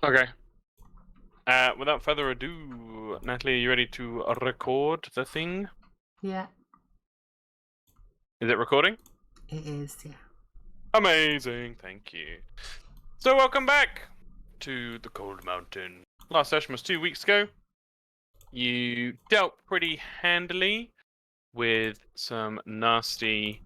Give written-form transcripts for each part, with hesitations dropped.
Okay. Without further ado, Natalie, are you ready to record the thing? Yeah, Is it recording? it is, yeah. Amazing, thank you. So welcome back to the Cold Mountain. Last session was 2 weeks ago. You dealt pretty handily with some nasty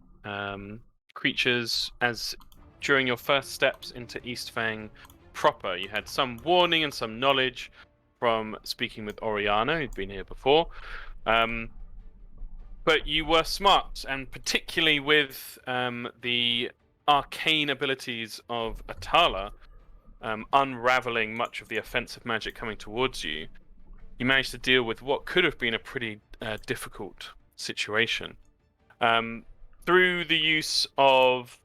creatures as during your first steps into Eastfang proper. You had some warning and some knowledge from speaking with Oriana, who'd been here before. But you were smart, and particularly with the arcane abilities of Atala, unraveling much of the offensive magic coming towards you, you managed to deal with what could have been a pretty difficult situation. Through the use of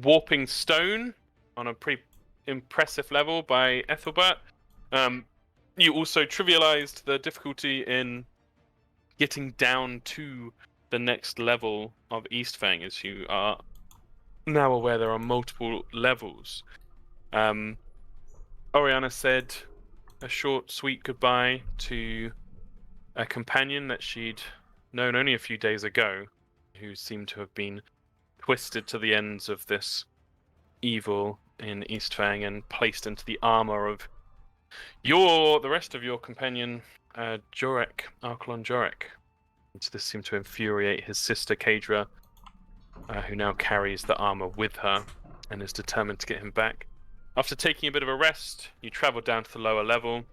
warping stone on a pretty impressive level by Ethelbert, you also trivialized the difficulty in getting down to the next level of Eastfang, as you are now aware there are multiple levels. Oriana said a short, sweet goodbye to a companion that she'd known only a few days ago, who seemed to have been twisted to the ends of this evil in Eastfang and placed into the armor of the rest of your companion, Jorek, Archelon Jorek. This seemed to infuriate his sister Kadra, who now carries the armor with her and is determined to get him back. After taking a bit of a rest, you traveled down to the lower level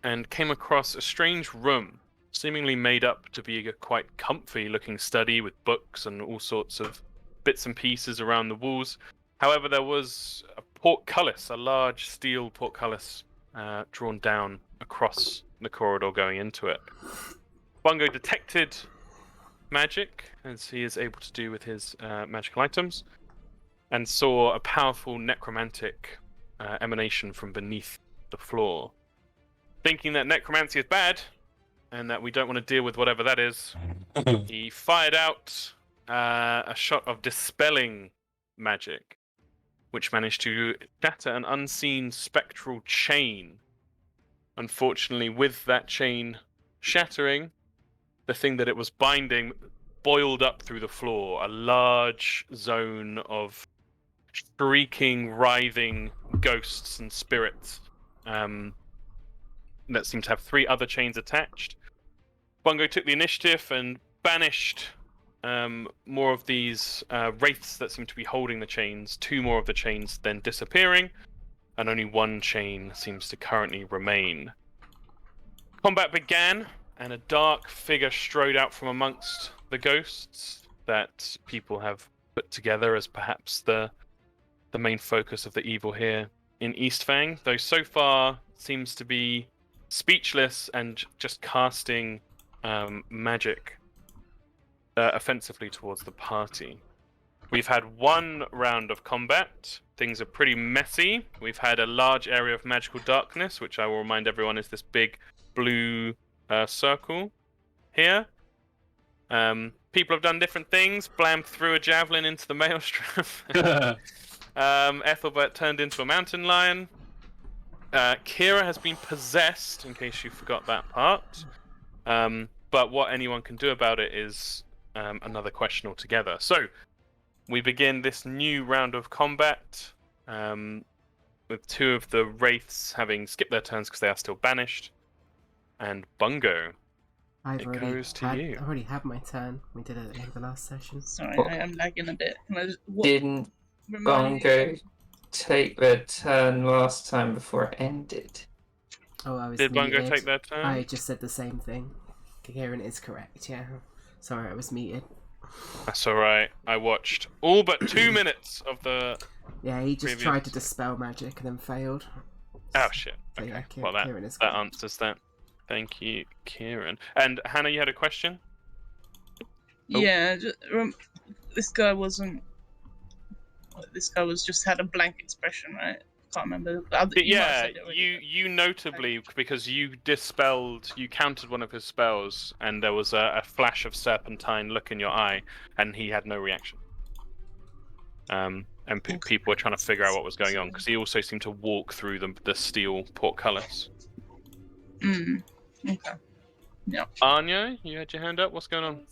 and came across a strange room, seemingly made up to be a quite comfy-looking study with books and all sorts of bits and pieces around the walls. However, there was a portcullis, a large steel portcullis, drawn down across the corridor going into it. Bungo detected magic, as he is able to do with his magical items, and saw a powerful necromantic emanation from beneath the floor. Thinking that necromancy is bad, and that we don't want to deal with whatever that is, he fired out a shot of dispelling magic, which managed to shatter an unseen spectral chain. Unfortunately, with that chain shattering, the thing that it was binding boiled up through the floor, a large zone of shrieking, writhing ghosts and spirits that seem to have 3 other chains attached. Bungo took the initiative and banished more of these wraiths that seem to be holding the chains, 2 more of the chains then disappearing, and only 1 chain seems to currently remain. Combat began, and a dark figure strode out from amongst the ghosts that people have put together as perhaps the main focus of the evil here in Eastfang, though so far seems to be speechless and just casting magic offensively towards the party. We've had 1 round of combat. Things are pretty messy. We've had a large area of magical darkness, which I will remind everyone is this big blue circle here. People have done different things. Blam threw a javelin into the maelstrom. Ethelbert turned into a mountain lion. Kira has been possessed, in case you forgot that part. But what anyone can do about it is another question altogether. So, we begin this new round of combat with 2 of the wraiths having skipped their turns because they are still banished. And Bungo, I've it already goes to had you. I already had my turn. We did it at the end of the last session. Sorry, What? I am lagging a bit. What, Didn't remind me Bongo again? take their turn last time before it ended? Oh, I was Did muted. Bungo take their turn? I just said the same thing. Kieran is correct, yeah. Sorry, I was muted. That's alright. I watched all but 2 minutes of the... Yeah, he just Previous- tried to dispel magic and then failed. Oh, shit. So Okay. yeah, Well, Kieran is that correct. answers that. Thank you, Kieran. And Hannah, you had a question? Yeah, this guy wasn't. This guy was just had a blank expression, right? Can't remember. You might have Yeah, said it already, you notably, because you countered one of his spells, and there was a flash of serpentine look in your eye, and he had no reaction. And people were trying to figure out what was going on because he also seemed to walk through the steel portcullis. Mm. Okay. Yeah. Anya, you had your hand up. What's going on?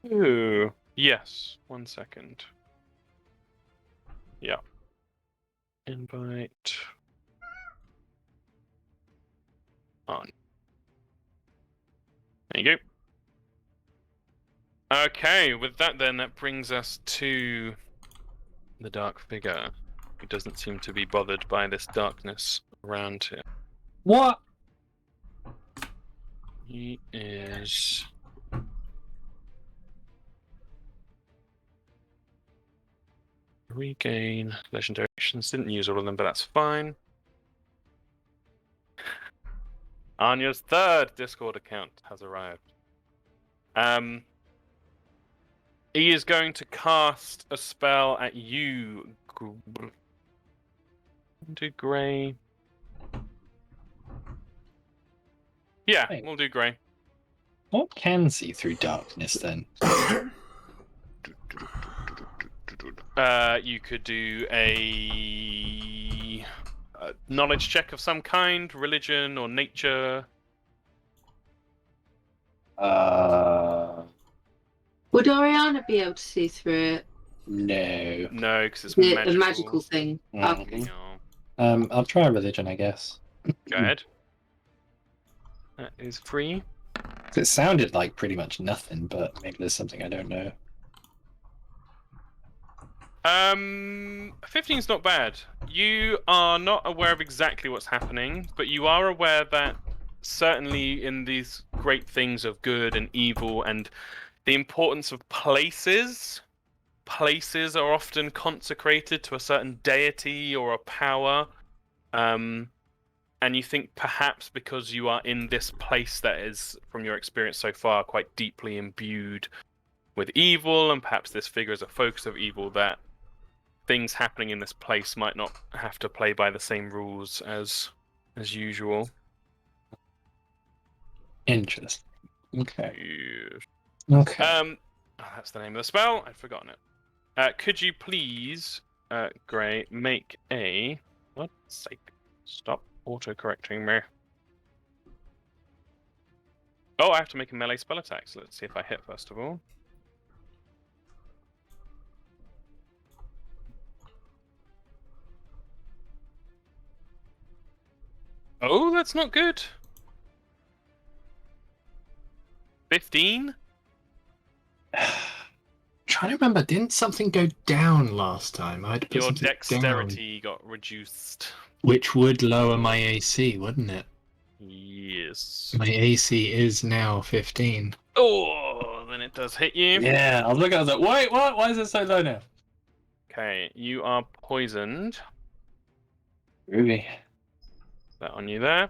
Ooh, yes. 1 second. Yeah. Invite on. There you go. Okay, with that then, that brings us to the dark figure, who doesn't seem to be bothered by this darkness around him. What? He is... Regain legendary actions. Didn't use all of them, but that's fine. Anya's third Discord account has arrived. He is going to cast a spell at you. Do grey. Yeah, Wait. we'll do grey. What can see through darkness then? You could do a knowledge check of some kind, religion or nature. Would Oriana be able to see through it? No. No, because it's The magical. a magical thing. Mhm. Okay. No. I'll try religion, I guess. Go ahead. That is free. It sounded like pretty much nothing, but maybe there's something I don't know. 15's not bad. You are not aware of exactly what's happening, but you are aware that certainly in these great things of good and evil and the importance of places are often consecrated to a certain deity or a power. And you think perhaps because you are in this place that is, from your experience so far, quite deeply imbued with evil, and perhaps this figure is a focus of evil, that things happening in this place might not have to play by the same rules as usual. Interesting. Okay. Yes. Okay. That's the name of the spell. I'd forgotten it. Could you please, Gray, make a... What? Sake. Stop auto-correcting me. Oh, I have to make a melee spell attack, so let's see if I hit first of all. Oh, that's not good. 15? Trying to remember, didn't something go down last time? I had to put Your something down, dexterity got reduced. which would lower my AC, wouldn't it? Yes. My AC is now 15. Oh, then it does hit you. Yeah, I was looking, I was like, wait, what? Why is it so low now? Okay, you are poisoned. Ruby. That on you there.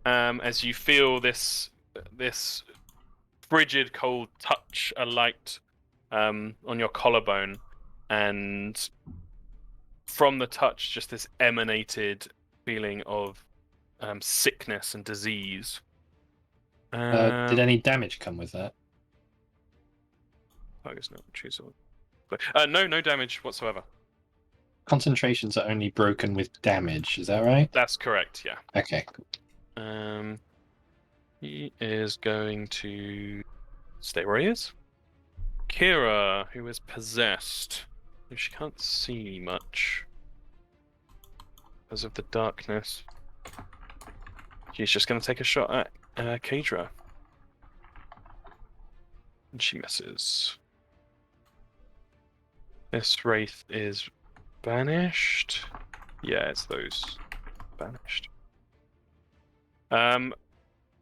As you feel this frigid cold touch a light on your collarbone, and from the touch just this emanated feeling of sickness and disease. Did any damage come with that? Focus not choose no damage whatsoever. Concentrations are only broken with damage, is that right? That's correct, yeah. Okay, cool. He is going to stay where he is. Kira, who is possessed. She can't see much because of the darkness. She's just going to take a shot at Kadra. And she misses. This wraith is banished. Yeah, it's those banished.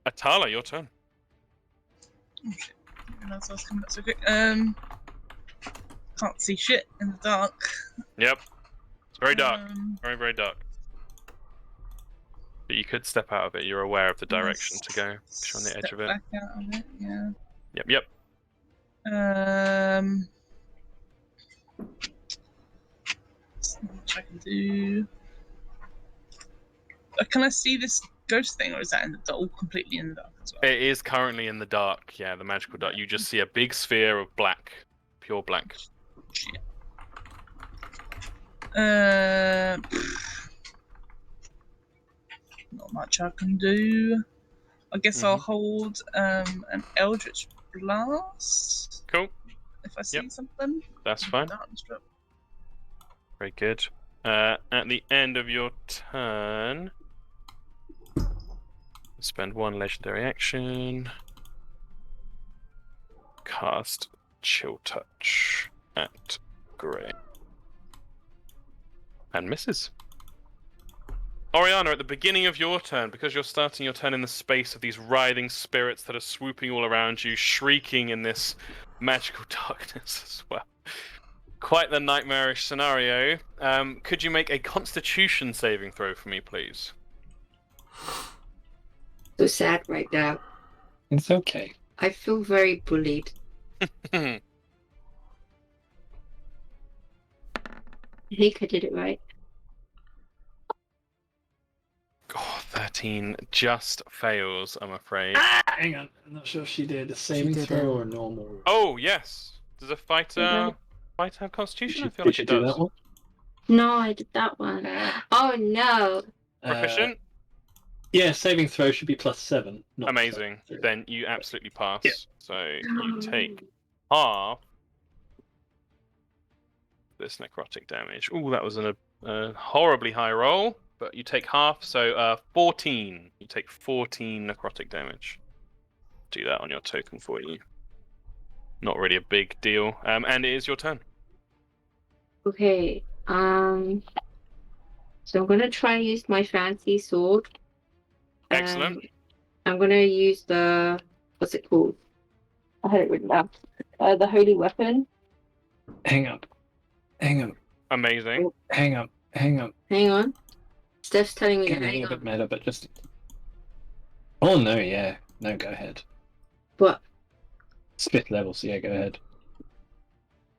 Atala, your turn. Oh shit. I didn't realise I was coming back so quick. Can't see shit in the dark. Yep. It's very dark. Um, Very, very dark. But you could step out of it. You're aware of the direction to go. 'Cause you're on the edge step of it. back out of it, yeah. Yep. Not much I can do. Can I see this ghost thing, or is that in the all completely in the dark as well? It is currently in the dark. Yeah, the magical dark. You just see a big sphere of black, pure black. Shit. Not much I can do. I guess I'll hold an Eldritch Blast Cool. if I see Yep. something. That's fine. Darkness drop. Very good. At the end of your turn, spend one legendary action. Cast Chill Touch at Grey. And misses. Oriana, at the beginning of your turn, because you're starting your turn in the space of these writhing spirits that are swooping all around you, shrieking in this magical darkness as well. Quite the nightmarish scenario. Could you make a Constitution saving throw for me, please? So sad right now. It's okay. I feel very bullied. I think I did it right. Oh, 13 just fails, I'm afraid. Hang on, I'm not sure if she did a saving did throw it. or normal. Oh, yes. Does a fighter have Constitution? I feel like Did it you do does. that one? No, I did that one. Oh no. Proficient? Yeah, saving throw should be +7. Not Amazing. +3. Then you absolutely pass. Yeah. So you take half this necrotic damage. Ooh, that was a horribly high roll, but you take half, so 14. You take 14 necrotic damage. Do that on your token for you. Not really a big deal. And it is your turn. Okay. So I'm gonna try and use my fancy sword. Excellent. I'm gonna use the what's it called? I had it written down. The holy weapon. Hang up. Amazing. Hang up. Hang on. Steph's telling me to Getting a hang little bit on. meta, but just. Oh no! Yeah, no. Go ahead. What? Spit levels. Yeah, go ahead.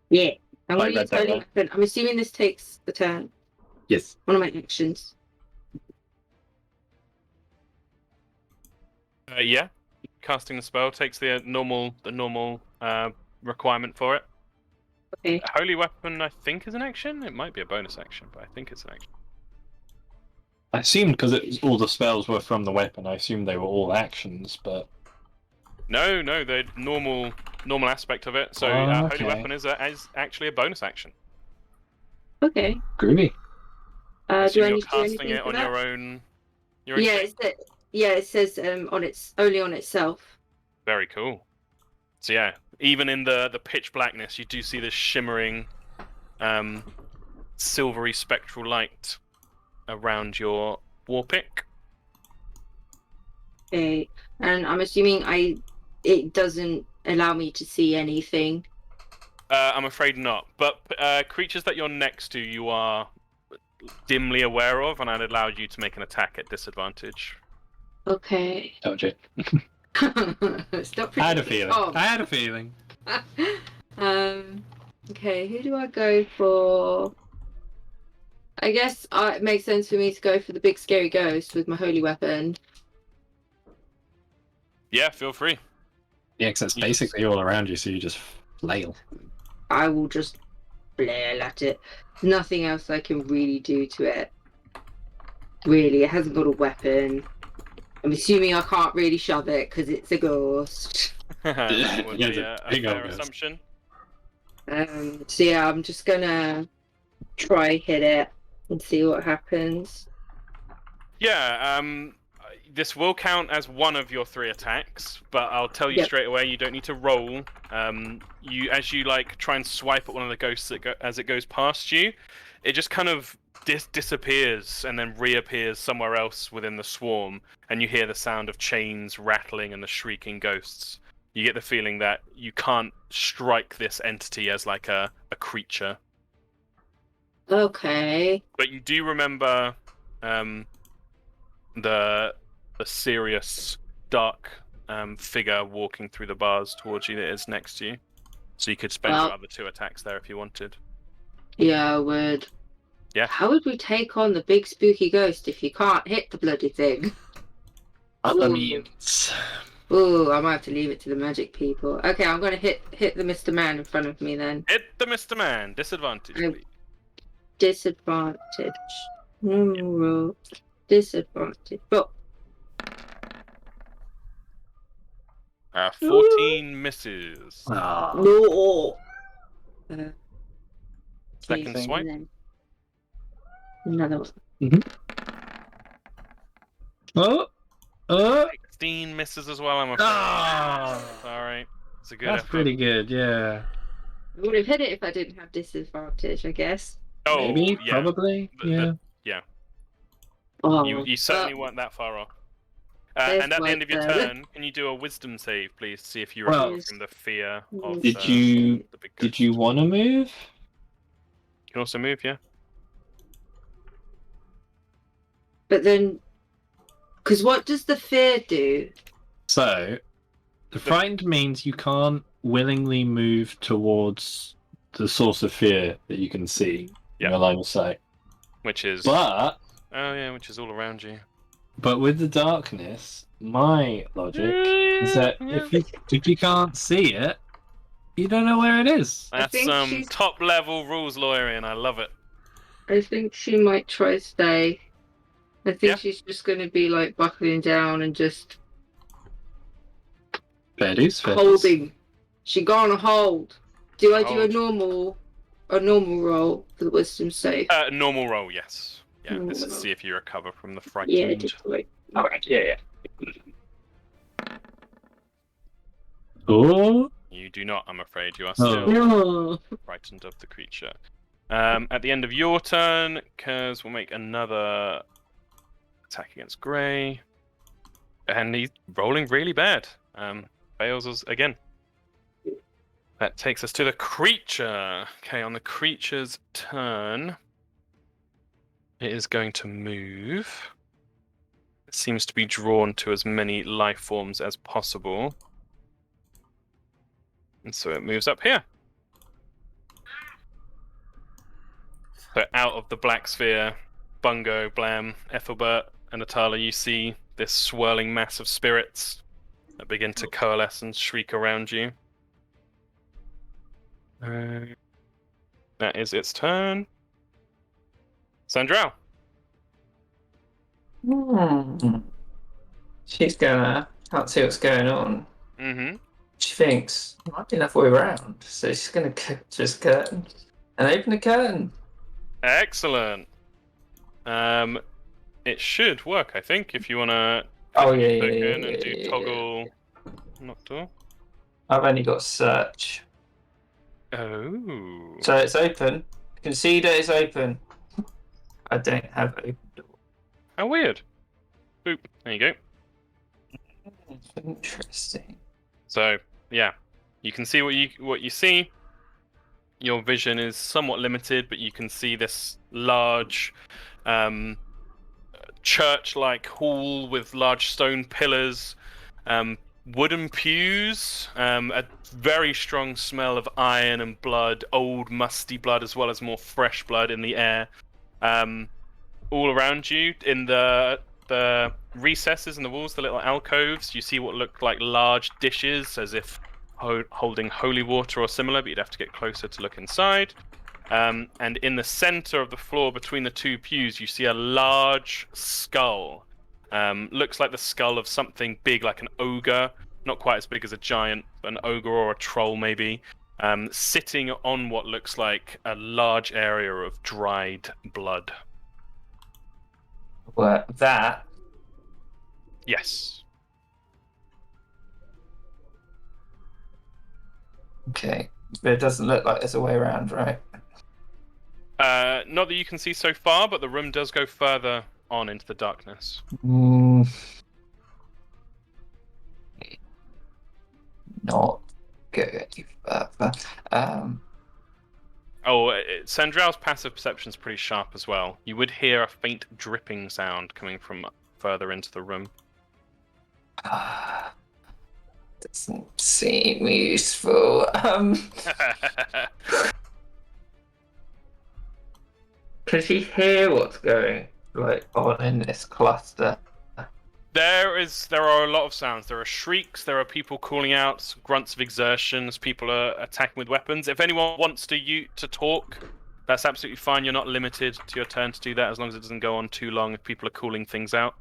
Yeah. I'm Like gonna use Red Dead holy one. weapon. I'm assuming this takes the turn. Yes. One of my actions. Yeah. Casting the spell takes the normal requirement for it. Okay. Holy weapon, I think, is an action. It might be a bonus action, but I think it's an action. I assumed because all the spells were from the weapon. I assumed they were all actions, but No, the normal aspect of it. So Oh, holy okay. weapon is actually a bonus action. Okay. groovy. Do Assume I you're need to do casting anything it for on that? your own. Yeah, it says on its only on itself. Very cool. So yeah, even in the pitch blackness, you do see this shimmering, silvery spectral light around your war pick. Okay. And I'm assuming it doesn't allow me to see anything. I'm afraid not. But creatures that you're next to, you are dimly aware of, and I'd allow you to make an attack at disadvantage. Okay. Told you. Stop. I had a predicting feeling. Tom. I had a feeling. Okay, who do I go for? I guess it makes sense for me to go for the big scary ghost with my holy weapon. Yeah, feel free. Yeah, because it's You just- basically all around you, so you just flail. I will just flail at it. Nothing else I can really do to it. Really, it hasn't got a weapon. I'm assuming I can't really shove it because it's a ghost. That would Yeah, be it's a a big old fair ghost. assumption. So yeah, I'm just gonna try hit it and see what happens. Yeah, this will count as one of your 3 attacks, but I'll tell you Yep. straight away, you don't need to roll. As you like try and swipe at one of the ghosts as it goes past you, it just kind of disappears and then reappears somewhere else within the swarm, and you hear the sound of chains rattling and the shrieking ghosts. You get the feeling that you can't strike this entity as like a creature. Okay. But you do remember the serious dark figure walking through the bars towards you that is next to you. So you could spend Well- your other 2 attacks there if you wanted. Yeah, I would. Yeah. How would we take on the big spooky ghost if you can't hit the bloody thing? Other means. Ooh, I might have to leave it to the magic people. Okay, I'm gonna hit the Mr. Man in front of me then. Hit the Mr. Man. Disadvantage, I- please. Disadvantage. Roll. Disadvantage. But 14 misses. Ah. no. Second geez, swipe. and then another one. Oh, 16 misses as well, I'm afraid. Ah. Sorry. It's a good that's effort. pretty good. Yeah. I would have hit it if I didn't have disadvantage, I guess. Oh, Maybe. yeah. Probably. The- Yeah. Oh, You certainly weren't that far off. There's And at the end of your like, turn, can you do a wisdom save, please, to see if you Well- recover from the fear of Did you- the big Did ghost? you want to move? You can also move, yeah? But then, because what does the fear do? So, the frightened means you can't willingly move towards the source of fear that you can see Yeah. in your line of sight. Which is... But which is all around you. with the darkness, my logic is that if you can't see it, you don't know where it is. That's think some she's- top-level rules lawyering, I love it. I think she might try to stay. I think Yeah. she's just going to be like buckling down and just Fair dues, fair dues. holding. She gonna hold. Do I do a Hold. normal roll for the wisdom save? Normal roll, yes. Yeah, this is to Normal. see if you recover from the Yeah, frightened. just like Alright, yeah. Oh, You do not, I'm afraid. You are Oh. still no. frightened of the creature. At the end of your turn, Kers will make another attack against Grey. And he's rolling really bad. Fails us again. That takes us to the creature. Okay, on the creature's turn, it is going to move. It seems to be drawn to as many life forms as possible. And so it moves up here. So out of the black sphere, Bungo, Blam, Ethelbert, and Atala, you see this swirling mass of spirits that begin to coalesce and shriek around you. That is its turn. Sandral. She's gonna can't see what's going on. Mm-hmm. She thinks there might be another way around, so she's gonna just curtain and open the curtain. Excellent. It should work, I think, if you want to Oh yeah, token and do toggle knock door. I've only got search, Oh. so it's open. You can see that it's open. I don't have open door. How weird. Boop. There you go. Interesting. So yeah, you can see what you see. Your vision is somewhat limited, but you can see this large church-like hall with large stone pillars, wooden pews, a very strong smell of iron and blood, old musty blood as well as more fresh blood in the air. All around you in the recesses in the walls, the little alcoves, you see what look like large dishes as if holding holy water or similar, but you'd have to get closer to look inside. And in the center of the floor between the two pews, you see a large skull. Looks like the skull of something big, like an ogre. Not quite as big as a giant, but an ogre or a troll maybe. Sitting on what looks like a large area of dried blood. Well, that Yes. okay, but it doesn't look like there's a way around, right? Not that you can see so far, but the room does go further on into the darkness. Not go any further. Sandral's passive perception's pretty sharp as well. You would hear a faint dripping sound coming from further into the room. Doesn't seem useful. Can she hear what's going on in this cluster? There are a lot of sounds. There are shrieks. There are people calling out, grunts of exertions. People are attacking with weapons. If anyone wants to talk, that's absolutely fine. You're not limited to your turn to do that as long as it doesn't go on too long. If people are calling things out,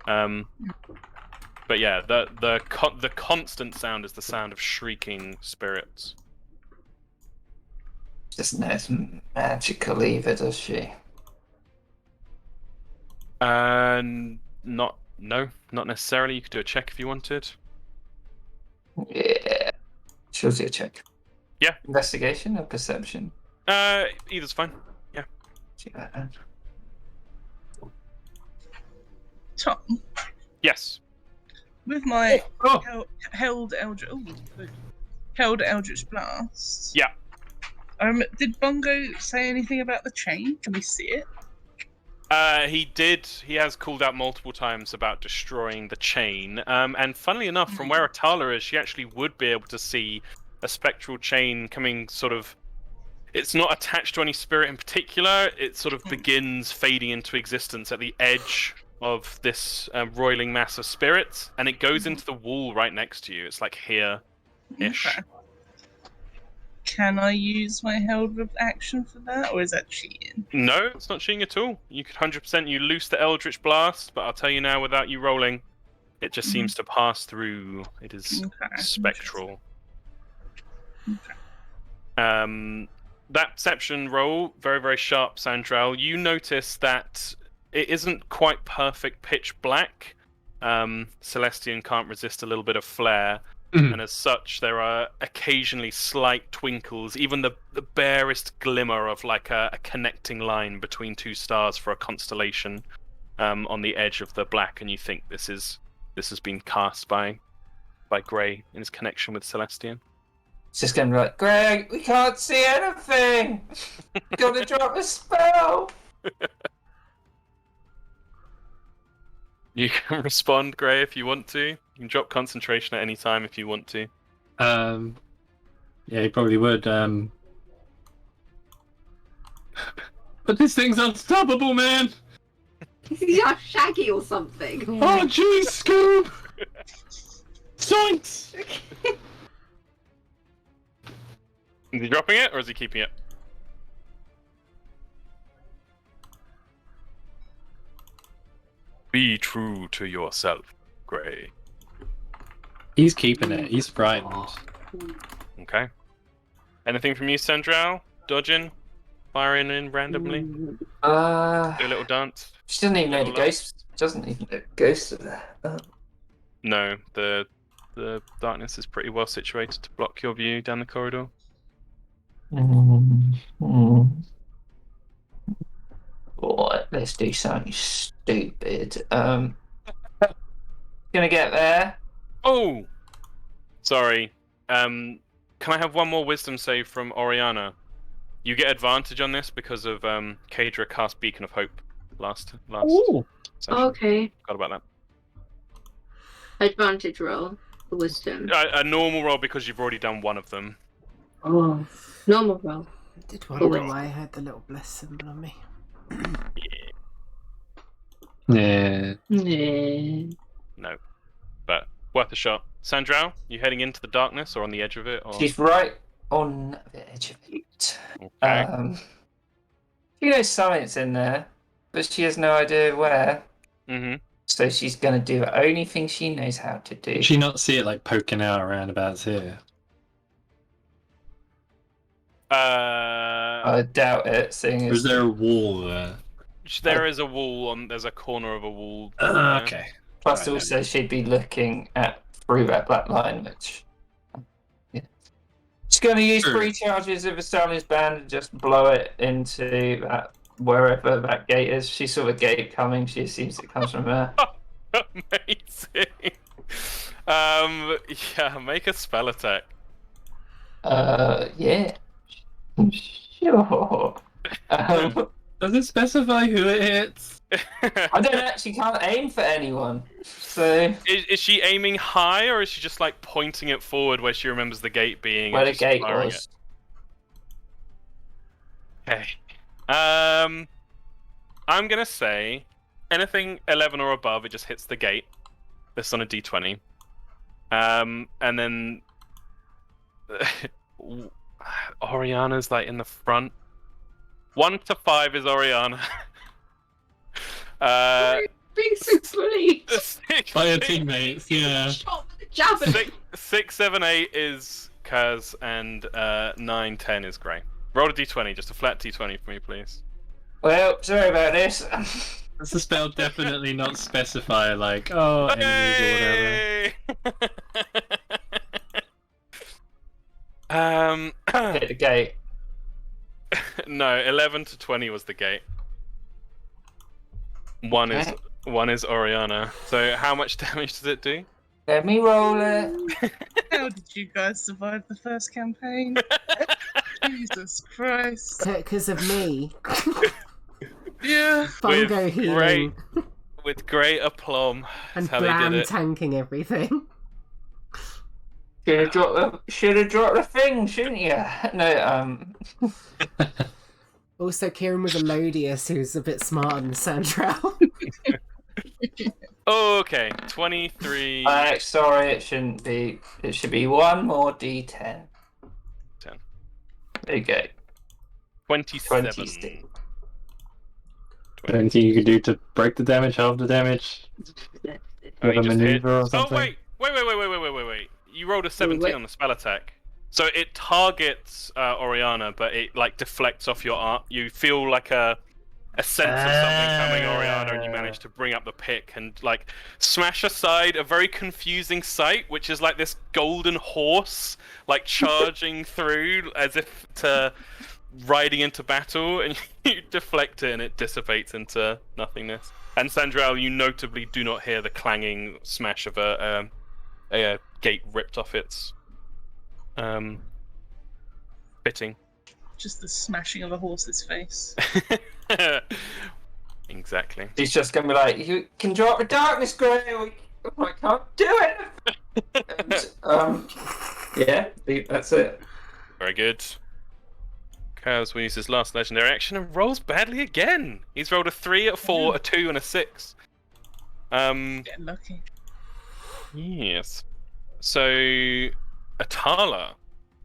but yeah, the constant sound is the sound of shrieking spirits. Doesn't know it's magical either, does she? Not necessarily. You could do a check if you wanted. Yeah. She'll do a check. Yeah. Investigation or perception? Either's fine. Yeah. Tom, Yes. with my Oh, held Eldritch Blast. Yeah. Did Bongo say anything about the chain? Can we see it? He did. He has called out multiple times about destroying the chain. And funnily enough, from where Atala is, she actually would be able to see a spectral chain coming sort of... It's not attached to any spirit in particular. It sort of begins fading into existence at the edge of this roiling mass of spirits. And it goes into the wall right next to you. It's like here-ish. Okay. Can I use my held action for that, or is that cheating? No, it's not cheating at all. You could 100% you loose the Eldritch Blast, but I'll tell you now, without you rolling, it just seems to pass through. It is spectral. That perception roll, very, very sharp, Sandral. You notice that it isn't quite perfect pitch black. Celestian can't resist a little bit of flare. And as such, there are occasionally slight twinkles, even the barest glimmer of like a connecting line between two stars for a constellation on the edge of the black, and you think this has been cast by Grey in his connection with Celestian. It's just going to be like, Greg, we can't see anything! Gotta drop a spell! You can respond, Grey, if you want to. You can drop concentration at any time if you want to. yeah, he probably would. But this thing's unstoppable, man! He's not Shaggy or something. Oh, jeez, Scoob! Zoinks! Is he dropping it, or is he keeping it? Be true to yourself, Grey. He's keeping it. He's frightened. Okay. Anything from you, Sandral? Dodging? Firing in randomly? Do a little dance? She doesn't even know the Little ghost. Doesn't even know the ghosts are there. No, the darkness is pretty well situated to block your view down the corridor. What? Let's do something stupid. Gonna get there. Oh! Sorry. Can I have one more wisdom save from Oriana? You get advantage on this because of Kadra cast Beacon of Hope last Ooh. session. Okay. Forgot about Advantage roll for wisdom. that. A normal roll because you've already done one of them. Oh. Normal roll. I did wonder why I had the little bless symbol on me. Yeah. Yeah. No. But worth a shot. Sandral, you heading into the darkness or on the edge of it? Or... She's right on the edge of it. Okay. She knows something's in there, but she has no idea where. Mm-hmm. So she's gonna do the only thing she knows how to do. Did she not see it like poking out roundabouts here? I doubt it, seeing Or as is there a wall there? There is a wall on. There's a corner of a wall. there. Okay. plus Right, also she'd be looking at through that black line, which yeah. She's gonna use Sure. 3 charges of a Stalin's band and just blow it into that wherever that gate is. She saw the gate coming, she assumes it comes from there. Amazing. Yeah. Make a spell attack. Yeah. Sure. Does it specify who it hits? I don't actually can't aim for anyone. So Is she aiming high, or is she just like pointing it forward where she remembers the gate being? where and the just gate firing was. it? Okay. I'm gonna say anything 11 or above, it just hits the gate. This is on a d20. And then Oriana's like in the front. 1 to 5 is Oriana. Being so funny. By your teammates, yeah. Shot with the javelin. 6, 7, 8 is Kaz, and 9, 10 is Grey. Roll a d20, just a flat d20 for me, please. Well, sorry about this. Does the spell definitely not specify, like, oh, enemies or whatever? Hit the gate. No, 11 to 20 was the gate. One is Oriana. So how much damage does it do? Let me roll it. How did you guys survive the first campaign? Jesus Christ. Because of me. Yeah. Fungo healing. With great aplomb. And That's how they did Blam it. tanking everything. Should have dropped the thing, shouldn't you? No, Also, Kieran was a Lodius who's a bit smarter than Sandrell. Okay, 23. sorry, it shouldn't be. It should be 1 more d10. 10. There you go. 27. 20. Anything you could do to break the damage, halve the damage? Oh, With you a just hit. maneuver or Oh, something? wait. You rolled a 17 wait. on the spell attack. So it targets Oriana, but it like deflects off your arm. You feel like a sense of something coming, Oriana, and you manage to bring up the pick and like smash aside a very confusing sight, which is like this golden horse like charging through as if to riding into battle, and you deflect it and it dissipates into nothingness. And Sandrell, you notably do not hear the clanging smash of a gate ripped off its fitting. Just the smashing of a horse's face. Exactly. He's just gonna be like, you can drop the darkness, Grey. I can't do it. And, yeah, that's it. Very good. Kaz will use his last legendary action and rolls badly again. He's rolled a 3, a 4, a 2, and a 6. Getting lucky. Yes. So, Atala,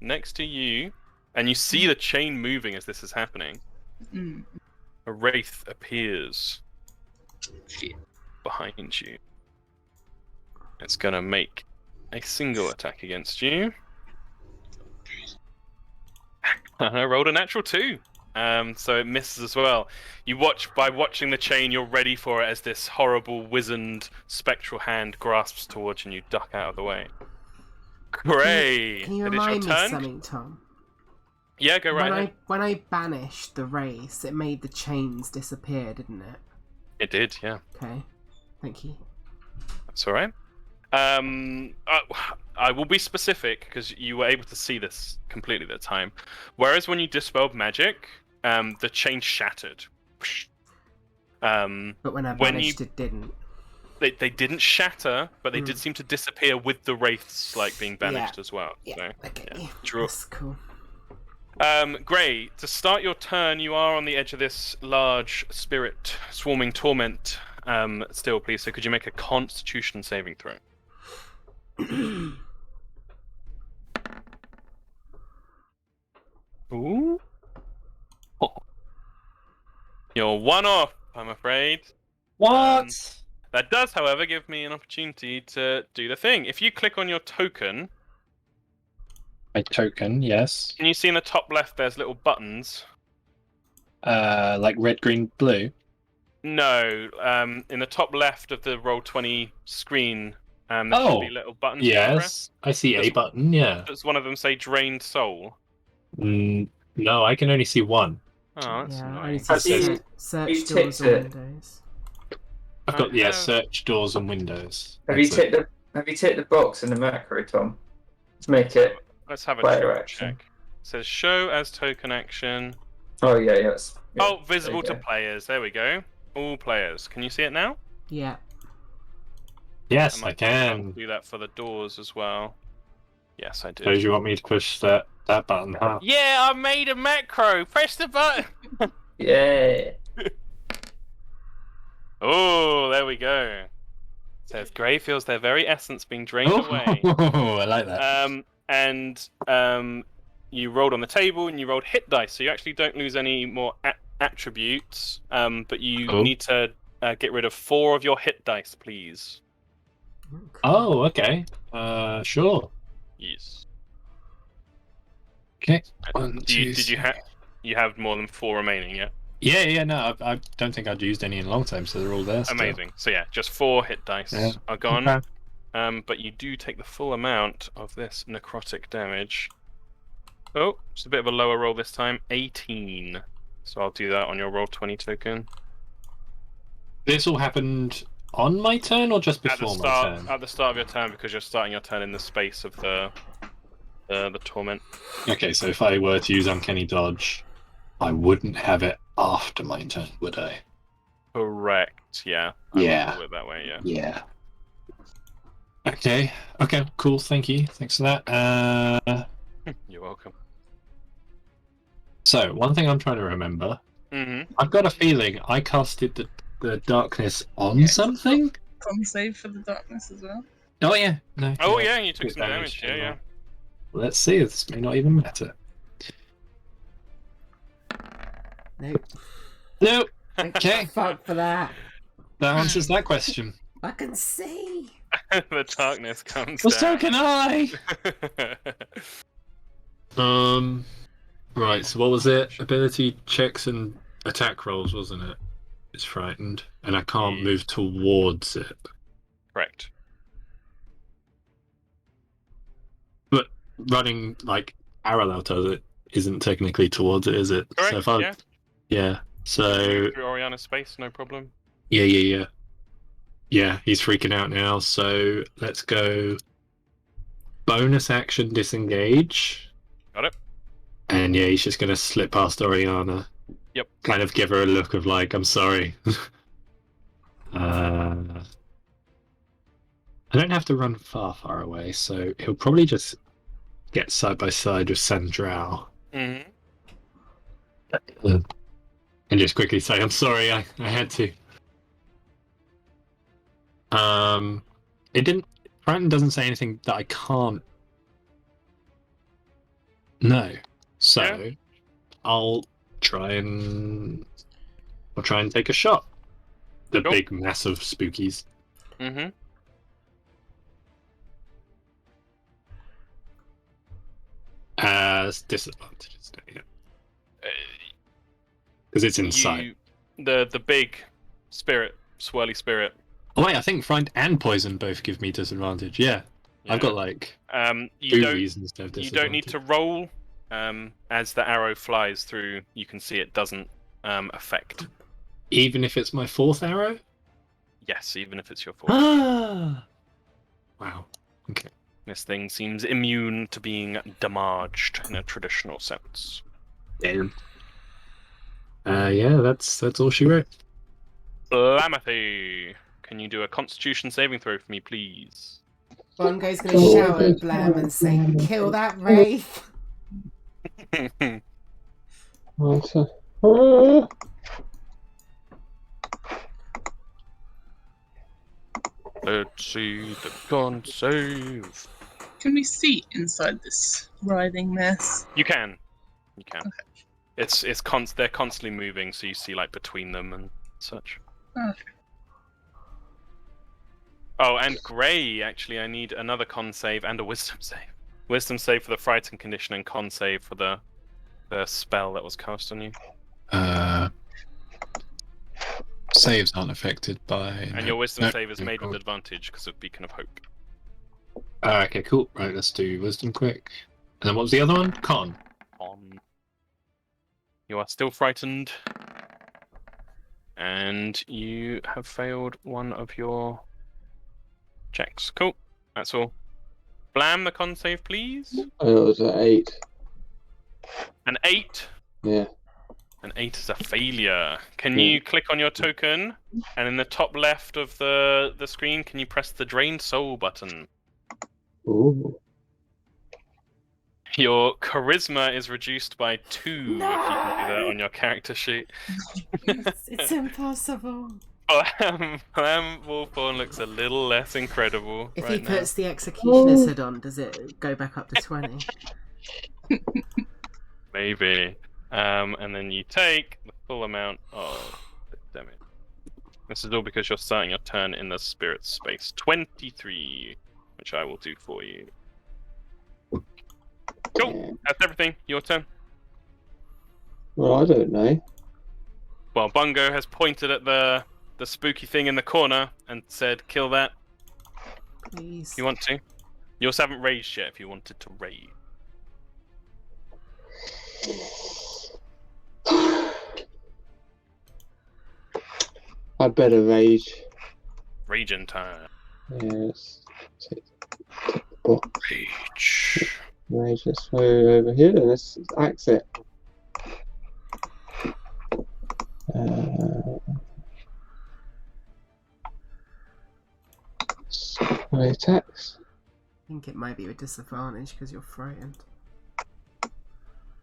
next to you, and you see the chain moving as this is happening. Mm. A wraith appears Shit. behind you. It's gonna make a single attack against you. I rolled a natural 2. So it misses as well. By watching the chain, you're ready for it as this horrible, wizened, spectral hand grasps towards you and you duck out of the way. Great! Can you It is your remind me turn? something, Tom? Yeah, go right ahead. When I banished the race, it made the chains disappear, didn't it? It did, yeah. Okay. Thank you. That's alright. I will be specific because you were able to see this completely at the time. Whereas when you dispelled magic, the chain shattered. But when I banished, it didn't. They didn't shatter, but they did seem to disappear with the wraiths like being banished as well. Yeah, So, okay. yeah. Draw. That's cool. Gray, to start your turn, you are on the edge of this large spirit swarming torment. Still, please. So, could you make a Constitution saving throw? Ooh. Oh. You're 1 off, I'm afraid. What? That does, however, give me an opportunity to do the thing. If you click on your token, My token, yes. can you see in the top left there's little buttons? Like red, green, blue. No, in the top left of the Roll20 screen, there should be little buttons. you can press. Yes, I see a Does- button. Yeah. Does one of them say Drained Soul? No, I can only see one. Oh, that's Yeah, I annoying. need to Have you- search you doors ticked or it? windows. I've got have- search doors and windows. Have you That's it. ticked the box in the macro, Tom? To make it. Let's have a Player triple action. check. It says Show as Token Action. Oh yeah, yes. Yeah, Oh, visible to there you players. There we go. All players. Can you see it now? Yeah. Yes, I might can. do that for the doors as well. Yes, I So do. you want me to push that button? Huh? Yeah, I made a macro. Press the button. Yeah. Oh, there we go. Says Gray feels their very essence being drained Oh, away. I like that. And you rolled on the table and you rolled hit dice, so you actually don't lose any more attributes. But you Cool. need to get rid of 4 of your hit dice, please. Oh, okay. Sure. Yes. Okay. Did you have? You have more than 4 remaining, yeah. Yeah. No, I don't think I'd used any in a long time, so they're all there. Still. Amazing. So yeah, just 4 hit dice Yeah. are gone. Okay. But you do take the full amount of this necrotic damage. Oh, it's a bit of a lower roll this time. 18. So I'll do that on your roll 20 token. This all happened on my turn or just At the before my start, turn? at the start of your turn, because you're starting your turn in the space of the torment. Okay, so if I were to use Uncanny Dodge, I wouldn't have it after my turn, would I? Correct. Yeah. I Yeah. would do it that way. Yeah. Yeah. Okay. Cool. Thank you. Thanks for that. You're welcome. So one thing I'm trying to remember, Mm-hmm. I've got a feeling I casted the darkness on something. Con save for the darkness as well. Oh yeah. No. Oh yeah, you took Good some damage. Yeah, yeah. Let's see. This may not even matter. Nope. Nope. Thank Okay. fuck for that. That answers that question. I can see. The darkness comes Well, so down. can I. Right. So what was it? Ability checks and attack rolls, wasn't it? It's frightened, and I can't Yeah. move towards it. Correct. But running like parallel to it isn't technically towards it, is it? Correct. So if I, Yeah. yeah. So Through Oriana's space, no problem. yeah. Yeah, he's freaking out now. So let's go. Bonus action disengage. Got it. And yeah, he's just gonna slip past Oriana. Yep. Kind of give her a look of like, I'm sorry. I don't have to run far away, so he'll probably just get side by side with Sandral. Mm-hmm. And just quickly say, I'm sorry, I had to. It didn't. Frightened doesn't say anything that I can't. No. So, Yeah. I'll try and take a shot. The Cool. big, massive spookies. Mm-hmm. As disadvantage, because it's in sight. The big spirit, swirly spirit. Oh wait, I think frightened and poison both give me disadvantage. Yeah, I've got like You 2 don't. reasons to have You disadvantage. don't need to roll. As the arrow flies through, you can see it doesn't affect. Even if it's my 4th arrow. Yes, even if it's your fault. Ah. Wow. Okay. This thing seems immune to being damaged in a traditional sense. Damn. Yeah, that's all she wrote. Lamathy, can you do a Constitution saving throw for me, please? Bongo's going to shout at Blam and say, "Kill that wraith!" Let's see the con save. Can we see inside this writhing mess? You can. They're constantly moving, so you see like between them and such. Okay. Oh, and Gray, actually, I need another con save and a wisdom save. Wisdom save for the frightened condition and con save for the spell that was cast on you. Saves aren't affected by. And your wisdom save is made with advantage because of Beacon of Hope. Okay, cool. Right, let's do wisdom quick. And then what was the other one? Con. You are still frightened. And you have failed one of your checks. Cool. That's all. Blam, the con save, please. Oh, it was an 8. An 8. Yeah. An 8 is a failure. Can you click on your token, and in the top left of the screen, can you press the Drain Soul button? Ooh. Your charisma is reduced by 2 if you can do that on your character sheet. It's impossible. Flam Wolfhorn looks a little less incredible If right he now. puts the executioner's hood on, does it go back up to 20? Maybe. And then you take the full amount of damage. This is all because you're starting your turn in the spirit space. 23, which I will do for you. Cool. That's everything. Your turn. Well, I don't know. Well, Bungo has pointed at the spooky thing in the corner and said, "Kill that." Please. You want to? You also haven't raged yet. If you wanted to rage. I better rage. Raging time. Yes. Take the box. Rage. Rage. Let's go over here and let's axe it. Attacks. I think it might be a disadvantage because you're frightened.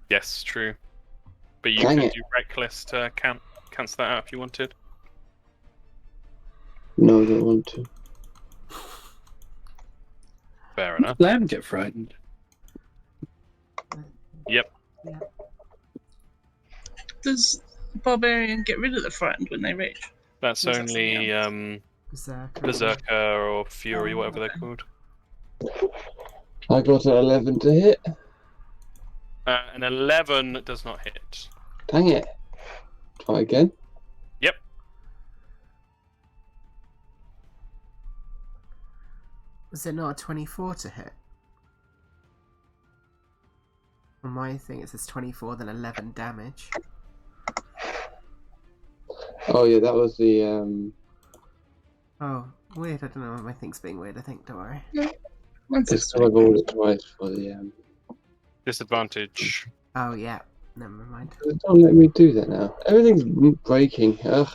Yes, true. But you Dang could it. do reckless to cancel that out if you wanted. No, I don't want to. Fair enough. Let him get frightened. Yep. Yeah. Does Barbarian get rid of the frightened when they rage? That's Was that something only Berserker. Berserker or Fury, Oh, whatever they're okay. called. I got an 11 to hit. An 11 does not hit. Dang it. Try again. Yep. Was it not a 24 to hit? On my thing it says 24, then 11 damage. Oh yeah, that was the Oh, weird. I don't know. My thing's being weird, I think. Don't worry. Once It's it's I rolled it twice for the Disadvantage. Oh, yeah. Never mind. Don't let me do that now. Everything's breaking. Ugh.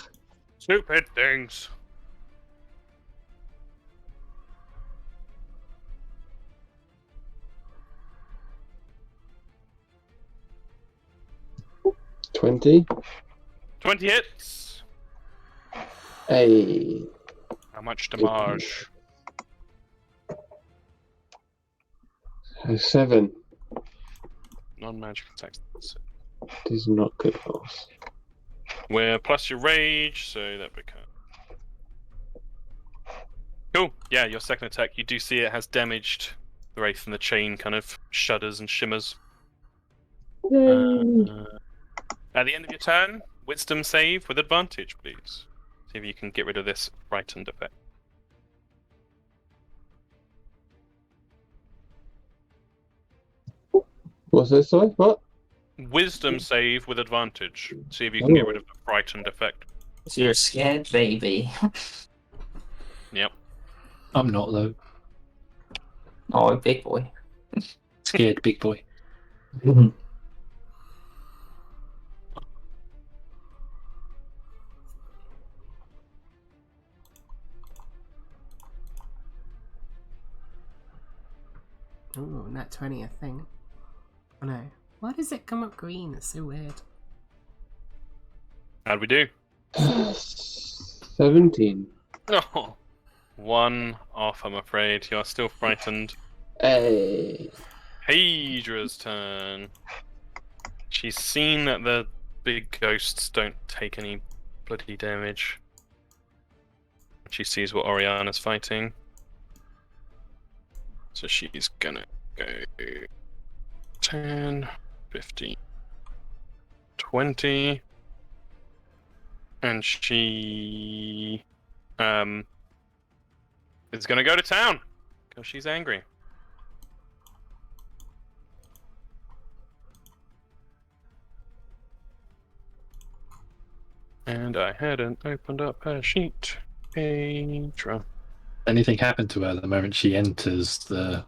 Stupid things. $20. 20 hits. Hey. How much damage? 7. Non-magical attacks. This is not good rolls. We're plus your rage, so that becomes. Cool. Yeah, your second attack, you do see it has damaged the wraith, and the chain kind of shudders and shimmers. At the end of your turn, wisdom save with advantage, please. See if you can get rid of this frightened effect. What's this, sorry? What? Wisdom save with advantage. See if you can get rid of the frightened effect. So you're a scared baby. Yep. I'm not though. Oh, big boy. Scared big boy. Ooh, nat 20, I think. Oh no. Why does it come up green? It's so weird. How'd we do? 17. Oh, 1 off, I'm afraid. You are still frightened. Hey. Hydra's turn. She's seen that the big ghosts don't take any bloody damage. She sees what Oriana's fighting. So she's gonna go 10, 15, 20. And she is gonna go to town because she's angry. And I hadn't opened up her sheet. Hydra. Anything happened to her the moment she enters the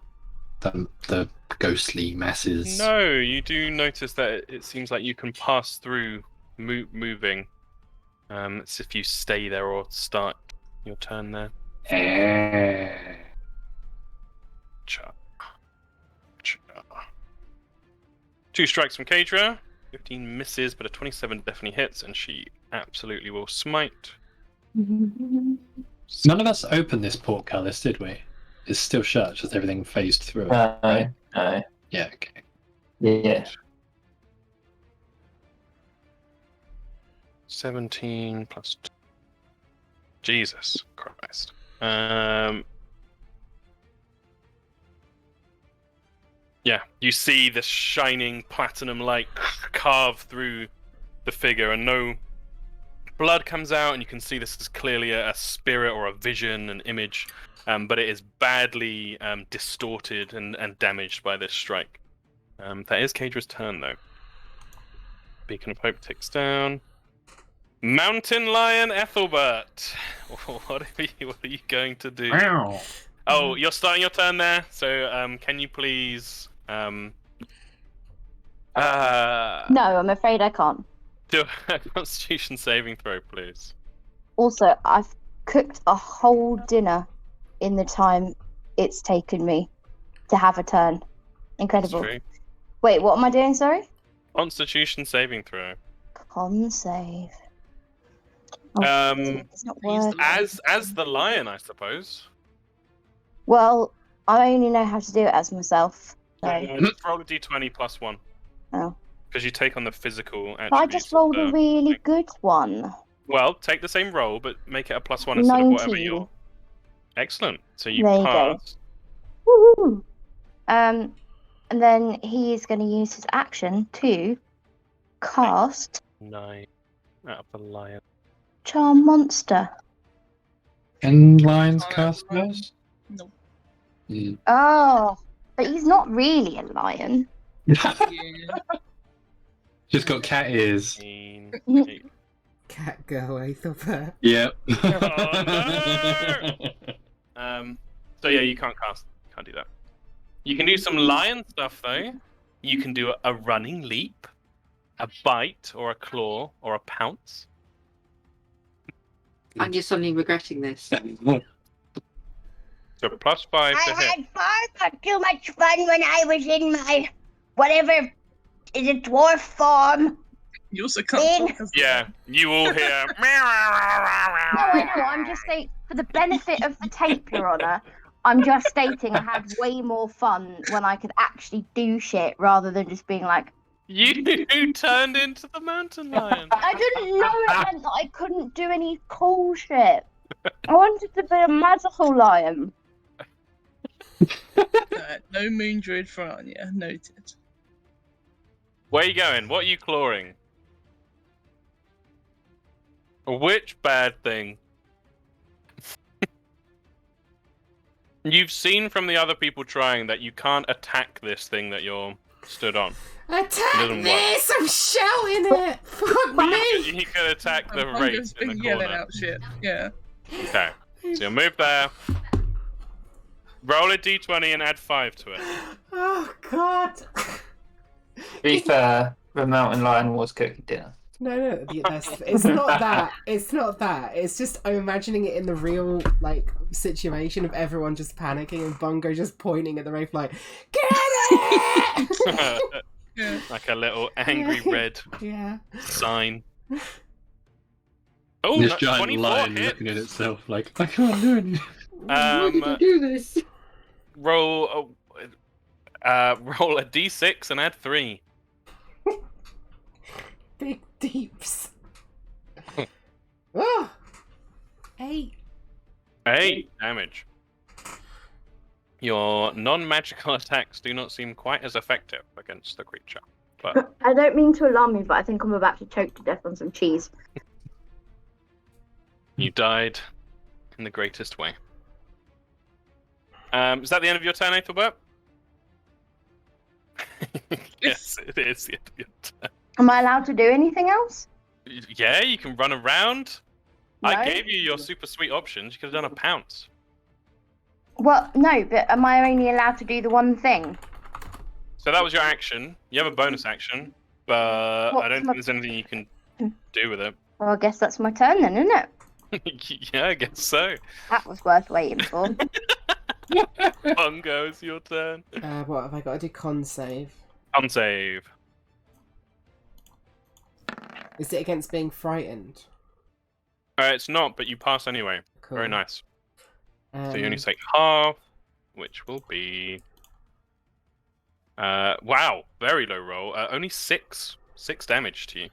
ghostly masses? No, you do notice that it seems like you can pass through moving. It's if you stay there or start your turn there. Cha. Cha. 2 strikes from Kadra. 15 misses, but a 27 definitely hits, and she absolutely will smite. None of us opened this portcullis, did we? It's still shut, just everything phased through it. No. Yeah, okay. Yeah. 17 plus 2. Jesus Christ. Yeah, you see the shining platinum light carve through the figure, and no blood comes out, and you can see this is clearly a spirit or a vision, an image, but it is badly distorted and damaged by this strike. That is Kaedra's turn, though. Beacon of Hope ticks down. Mountain Lion Ethelbert, what are you going to do? Wow. Oh, you're starting your turn there. So, can you please No, I'm afraid I can't. do a Constitution saving throw, please? Also, I've cooked a whole dinner in the time it's taken me to have a turn. That's Incredible. true. Wait, what am I doing, sorry? Constitution saving throw. Con save. It's not Use the working. As the lion, I suppose. Well, I only know how to do it as myself. So. Just roll a d20 plus 1. Oh. Because you take on the physical attributes. But I just rolled of a the really thing. good one. Well, take the same roll, but make it a plus 1 instead of whatever 19. your. Excellent. So you There you go. pass. Woo! And then he is going to use his action to cast 9 out of the lion. Charm Monster. Can lions Can't cast have one. those? No. Mm. Oh, but he's not really a lion. Yeah. Just got cat ears. 15, 8. Cat girl, Ethelbert. Yep. So yeah, you can't do that. You can do some lion stuff though. You can do a running leap, a bite, or a claw, or a pounce. I'm just suddenly regretting this. So plus 5 to hit. far too much fun when I was in my whatever is it dwarf form. You also can't talk as Yeah, you all hear. No, I know. I'm just saying for the benefit of the tape, Your Honour. I'm just stating I had way more fun when I could actually do shit rather than just being like, You turned into the mountain lion. I didn't know it meant that I couldn't do any cool shit. I wanted to be a magical lion. no moon druid for Anya. Noted. Where are you going? What are you clawing? Which bad thing? You've seen from the other people trying that you can't attack this thing that you're stood on. Attack Doesn't work. this! I'm shouting it! Fuck But me! you could attack the I'm wraith just in been the yelling corner. out shit. Yeah. Okay, so you'll move there. Roll a d20 and add 5 to it. Oh god! To be fair, the mountain lion was cooking dinner. No, it's not that. It's not that. It's just I'm imagining it in the real like situation of everyone just panicking and Bungo just pointing at the wraith like, get it! Yeah. Like a little angry red Yeah. sign. Oh, This no, giant 24 lion hits. looking at itself like, I can't do anything. Why did I do this? Roll a d6 and add 3. Big deeps. Oh! 8. 8 damage. Your non-magical attacks do not seem quite as effective against the creature. But I don't mean to alarm you, but I think I'm about to choke to death on some cheese. you died in the greatest way. Is that the end of your turn, Ethelbert? Yes, it is the end of your turn. Am I allowed to do anything else? Yeah, you can run around. No? I gave you your super sweet options. You could have done a pounce. Well, no, but am I only allowed to do the one thing? So that was your action. You have a bonus action, but What's I don't my- think there's anything you can do with it. Well, I guess that's my turn then, isn't it? Yeah, I guess so. That was worth waiting for. Bungo, it's your turn. What have I got to do? Con save. On save. Is it against being frightened? It's not, but you pass anyway. Cool. Very nice. So you only Um, take half, which will be. Wow, very low roll. Only 6 damage to you.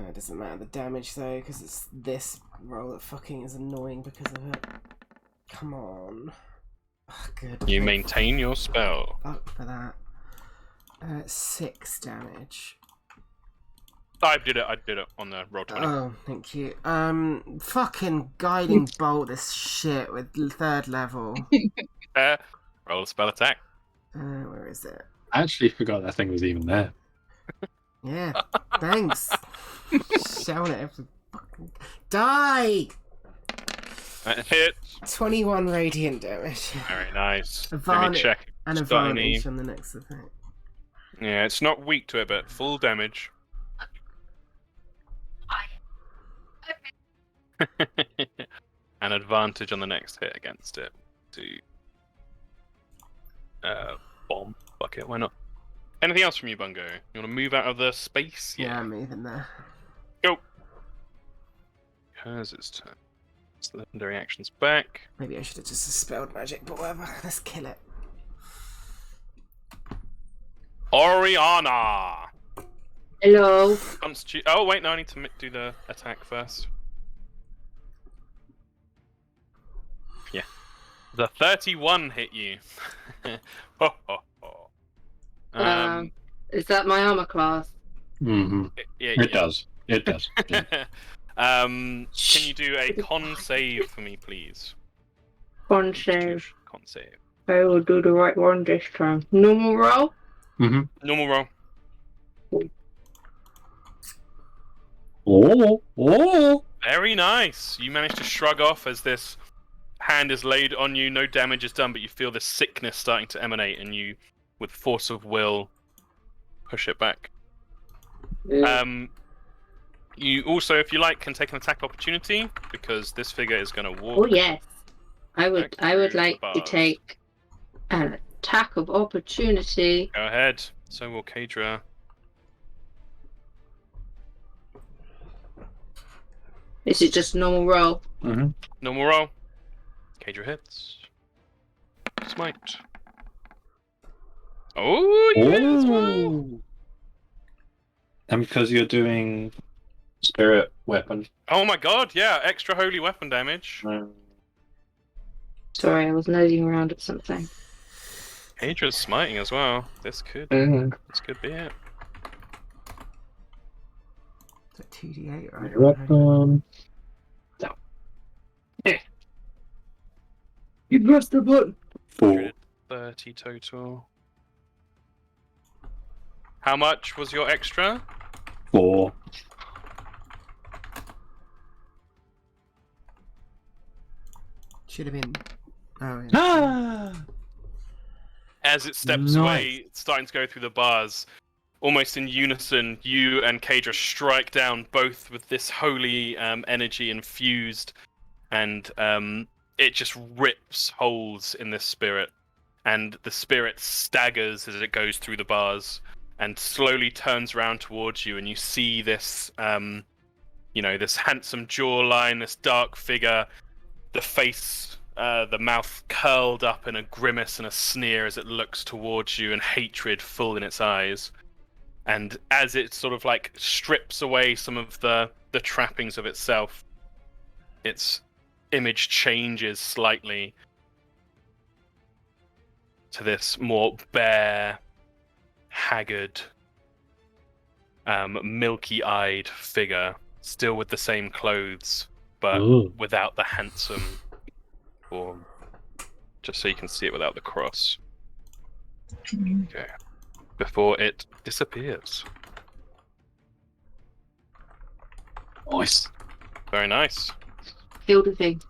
it doesn't matter the damage though, because it's this roll that fucking is annoying because of it. Come on. Oh, good. You thank maintain your spell. fuck for that. 6 damage. I did it on the roll 20. Oh, thank you. Fucking guiding bolt this shit with 3rd level. Roll a spell attack. Where is it? I actually forgot that thing was even there. Yeah, thanks. Shouting at every fucking... Die! Hit. 21 radiant damage. Very nice. Let me Advantage. check. And It's got any- advantage on the next effect. Yeah, it's not weak to it, but full damage. An advantage on the next hit against it. To bomb. Fuck it, why not? Anything else from you, Bungo? You want to move out of the space? Yeah, I'm moving there. Go. Because it's turn. It's the legendary actions back. Maybe I should have just dispelled magic, but whatever. Let's kill it. Oriana. Hello. Oh wait, no, I need to do the attack first. Yeah, the 31 hit you. Ho, ho, ho. Is that my armor class? Mm-hmm. Yeah, It does. It does. Yeah. Can you do a con save for me, please? Con save. Con save. I will do the right one this time. Normal roll? Mm-hmm. Normal roll. Oh. Very nice. You managed to shrug off as this hand is laid on you. No damage is done, but you feel this sickness starting to emanate, and you, with force of will, push it back. You also, if you like, can take an attack opportunity because this figure is going to walk. Oh yes. I would through like the to bars. take an attack of opportunity. Go ahead. So will Kadra. Is it just normal roll? Mm-hmm. Normal roll. Kadra hits. Smite. Oh, you hit as well. And because you're doing spirit weapon. Oh my god, yeah, extra holy weapon damage. Sorry, I was nosing around at something. Kadra's smiting as well. This could be it. Is it 2d8, right? Weapon. You pressed the button. 4. 30 total. How much was your extra? 4. Should have been. Oh, yeah. Ah! As it steps away, starting to go through the bars, almost in unison, you and Kadra strike down, both with this holy energy infused, and it just rips holes in this spirit, and the spirit staggers as it goes through the bars, and slowly turns around towards you, and you see this, this handsome jawline, this dark figure, the face, the mouth curled up in a grimace and a sneer as it looks towards you, and hatred full in its eyes. And as it sort of like strips away some of the trappings of itself, its image changes slightly to this more bare, haggard, milky-eyed figure, still with the same clothes, but without the handsome form. Just so you can see it without the cross. Okay. Before it disappears. Nice. Very nice. Feel the thing.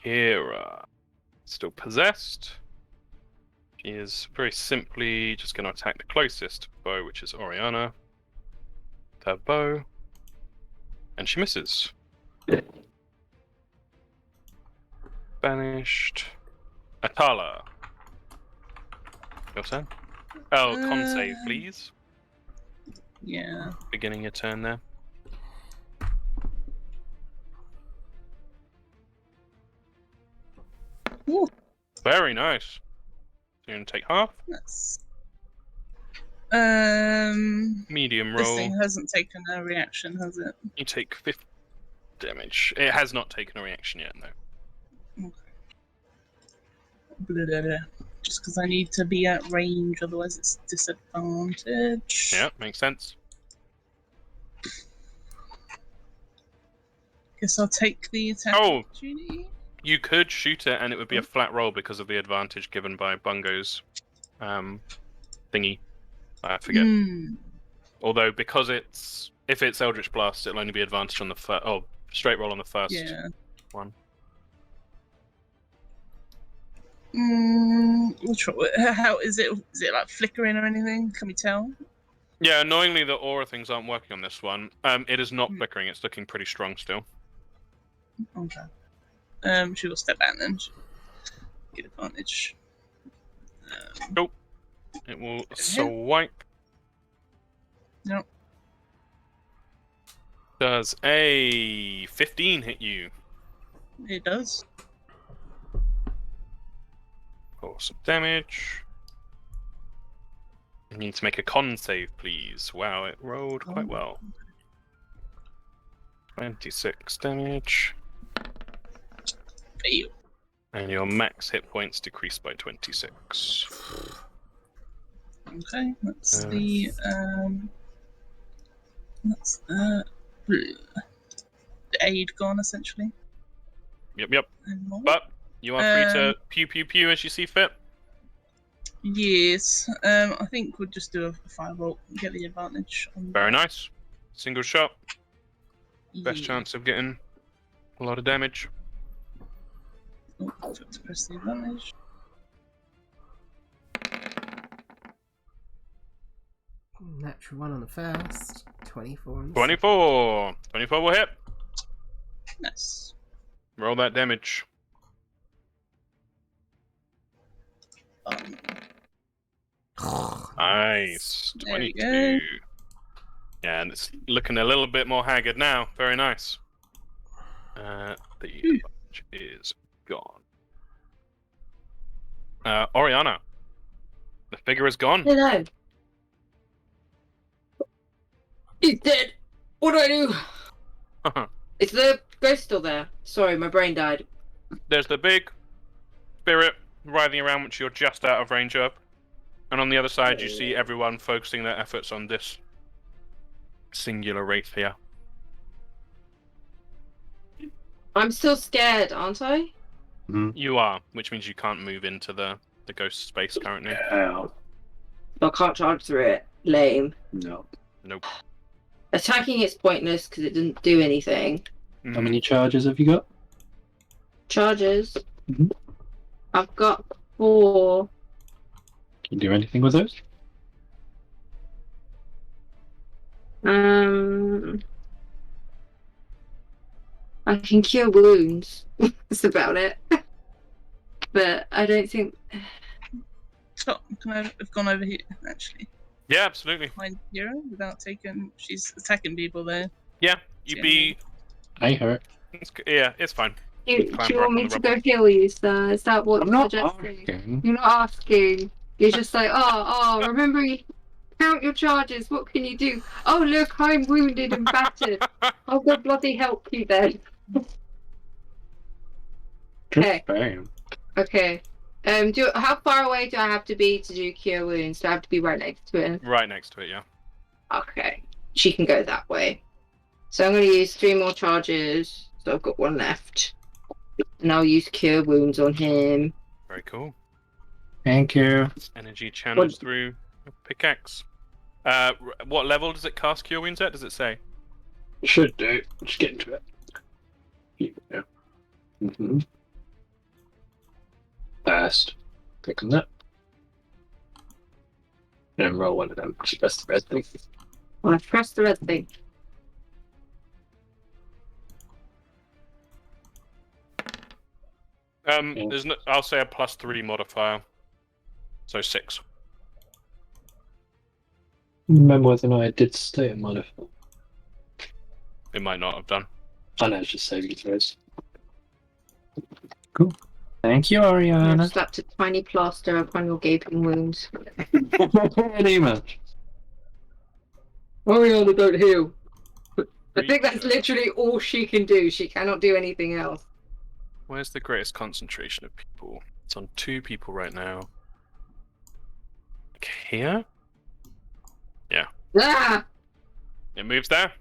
Kira. Still possessed. She is very simply just going to attack the closest bow, which is Oriana. Her bow. And she misses. Banished. Atala. Your turn. Oh, con save, please. Yeah. Beginning your turn there. Very nice. So you're going to take half. That's Medium this roll. thing hasn't taken a reaction, has it? You take 50 damage. It has not taken a reaction yet, no. Blah, blah, blah. Just because I need to be at range, otherwise it's disadvantage. Yeah, makes sense. Guess I'll take the attack Oh. opportunity. You could shoot it and it would be a flat roll because of the advantage given by Bungo's thingy. I forget. Although, because if it's Eldritch Blast, it'll only be advantage on the first. Oh, straight roll on the first Yeah. one. How is it? Is it like flickering or anything? Can we tell? Yeah, annoyingly, the aura things aren't working on this one. It is not flickering. It's looking pretty strong still. Okay. She will step back then. Get advantage. Nope. It will swipe. Nope. Does a 15 hit you? It does. For some damage. You need to make a con save, please. Wow, it rolled quite well. 26 damage. Fail. And your max hit points decrease by 26. Okay, that's the aid gone essentially. Yep. And more. But you are free to pew pew pew as you see fit. Yes, I think we'll just do a firebolt and get the advantage. Very nice. Single shot. Best Yeah. chance of getting a lot of damage. Oh, forgot to press the advantage. Natural 1 on the first. 24 on the 24. 24 will hit. Nice. Roll that damage. Nice. There we 22. Yeah, and it's looking a little bit more haggard now. Very nice. The advantage is gone. Oriana. The figure is gone. Hello. He's dead. What do I do? Is the ghost still there? Sorry, my brain died. There's the big spirit writhing around, which you're just out of range of. And on the other side, you see everyone focusing their efforts on this singular wraith here. I'm still scared, aren't I? You are, which means you can't move into the ghost space currently. Yeah. I can't charge through it. Lame. No. Nope. Attacking it's pointless because it didn't do anything. How many charges have you got? Charges. Mhm. I've got 4. Can you do anything with those? I can cure wounds. That's about it. But I don't think. So, can I have gone over here actually? Yeah, absolutely. Behind Hero without taking. She's attacking people there. Yeah, you'd be. I hurt. Yeah, it's fine. Do you Climber up want on me the to rubble. go heal you, sir? Is that what I'm you're not suggesting? asking. You're not asking. You're just like, remember you count your charges. What can you do? Oh, look, I'm wounded and battered. I'll go bloody help you then. Okay. Bam. Okay. How far away do I have to be to do cure wounds? Do I have to be right next to it? Right next to it, yeah. Okay. She can go that way. So I'm going to use 3 more charges. So I've got 1 left. And I'll use cure wounds on him. Very cool. Thank you. Energy channels through a pickaxe. What level does it cast Cure Wounds at? Does it say? Should do. Just get into it. Yeah. Mm-hmm. First, click on that. And roll one of them. Just press the red thing. Well, I've pressed the red thing. There's no, I'll say a +3 modifier. So 6. Remember whether or not I did stay in modifier. It might not have done. I know, it's just saving throws. Cool. Thank you, I've Oriana. slapped a tiny plaster upon your gaping wound. Pretty much. Oriana, don't heal. I think that's Creature. literally all she can do. She cannot do anything else. Where's the greatest concentration of people? It's on 2 people right now. Like here? Ah! It moves there.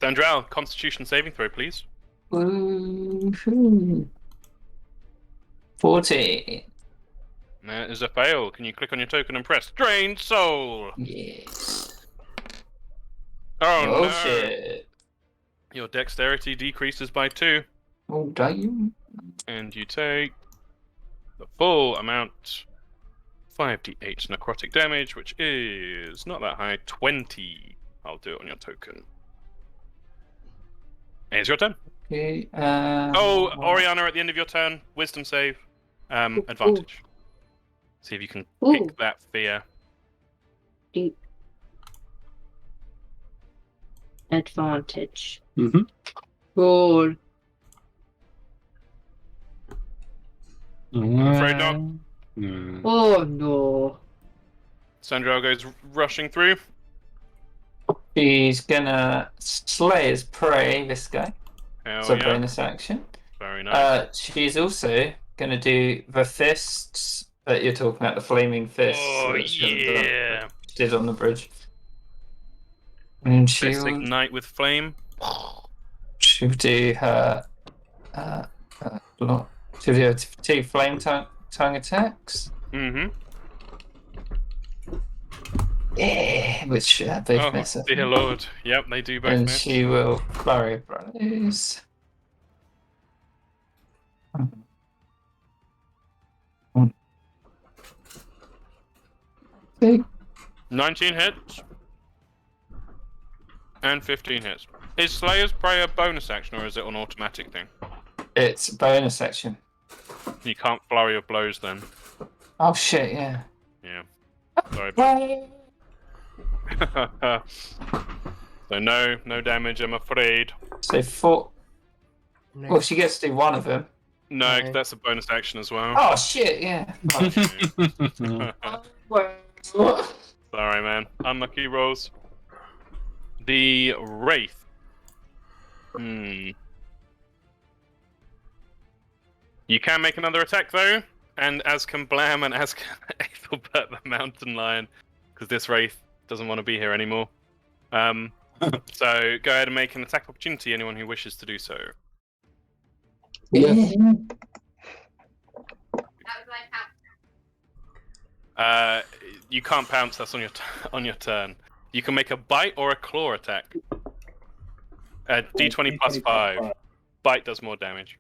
Sandrell, Constitution saving throw, please. Woohoo. 14. That is a fail. Can you click on your token and press Drain Soul? Yes. Oh, Oh, no. shit. Your dexterity decreases by 2, Oh, damn. and you take the full amount 5d8 necrotic damage, which is not that high, 20. I'll do it on your token. It's your turn. Okay, Oh, Oriana, at the end of your turn, wisdom save, advantage. See if you can Ooh. kick that fear. Advantage. Mm-hmm. Roll. I'm afraid not. Mm. Oh no. Sandra goes rushing through. He's gonna slay his prey, this guy. Hell So yeah. bonus action. Very nice. She's also gonna do the fists that you're talking about, the flaming fists. Oh, that she yeah. did on the bridge. And Fist ignite with flame. she'll do her she'll do her 2 flame tongue attacks. Mm-hmm. Yeah, which both Oh, miss. I dear think. lord. Yep, they do both And miss. she will flurry of blows. Okay. 19 hits. And 15 hits. Is Slayer's Prey a bonus action, or is it an automatic thing? It's a bonus action. You can't flurry of blows then. Oh shit, yeah. Yeah. Sorry about So no damage, I'm afraid. So 4. No. Well, she gets to do one of them. No, 'cause No. that's a bonus action as well. Oh shit, yeah. Sorry, man. Unlucky rolls. The Wraith. You can make another attack, though, and as can Blam and as can Aethelbert the Mountain Lion, because this Wraith doesn't want to be here anymore. So go ahead and make an attack opportunity, anyone who wishes to do so. Yes. You can't pounce, that's on your on your turn. You can make a bite or a claw attack. D20 plus 5. Bite does more damage.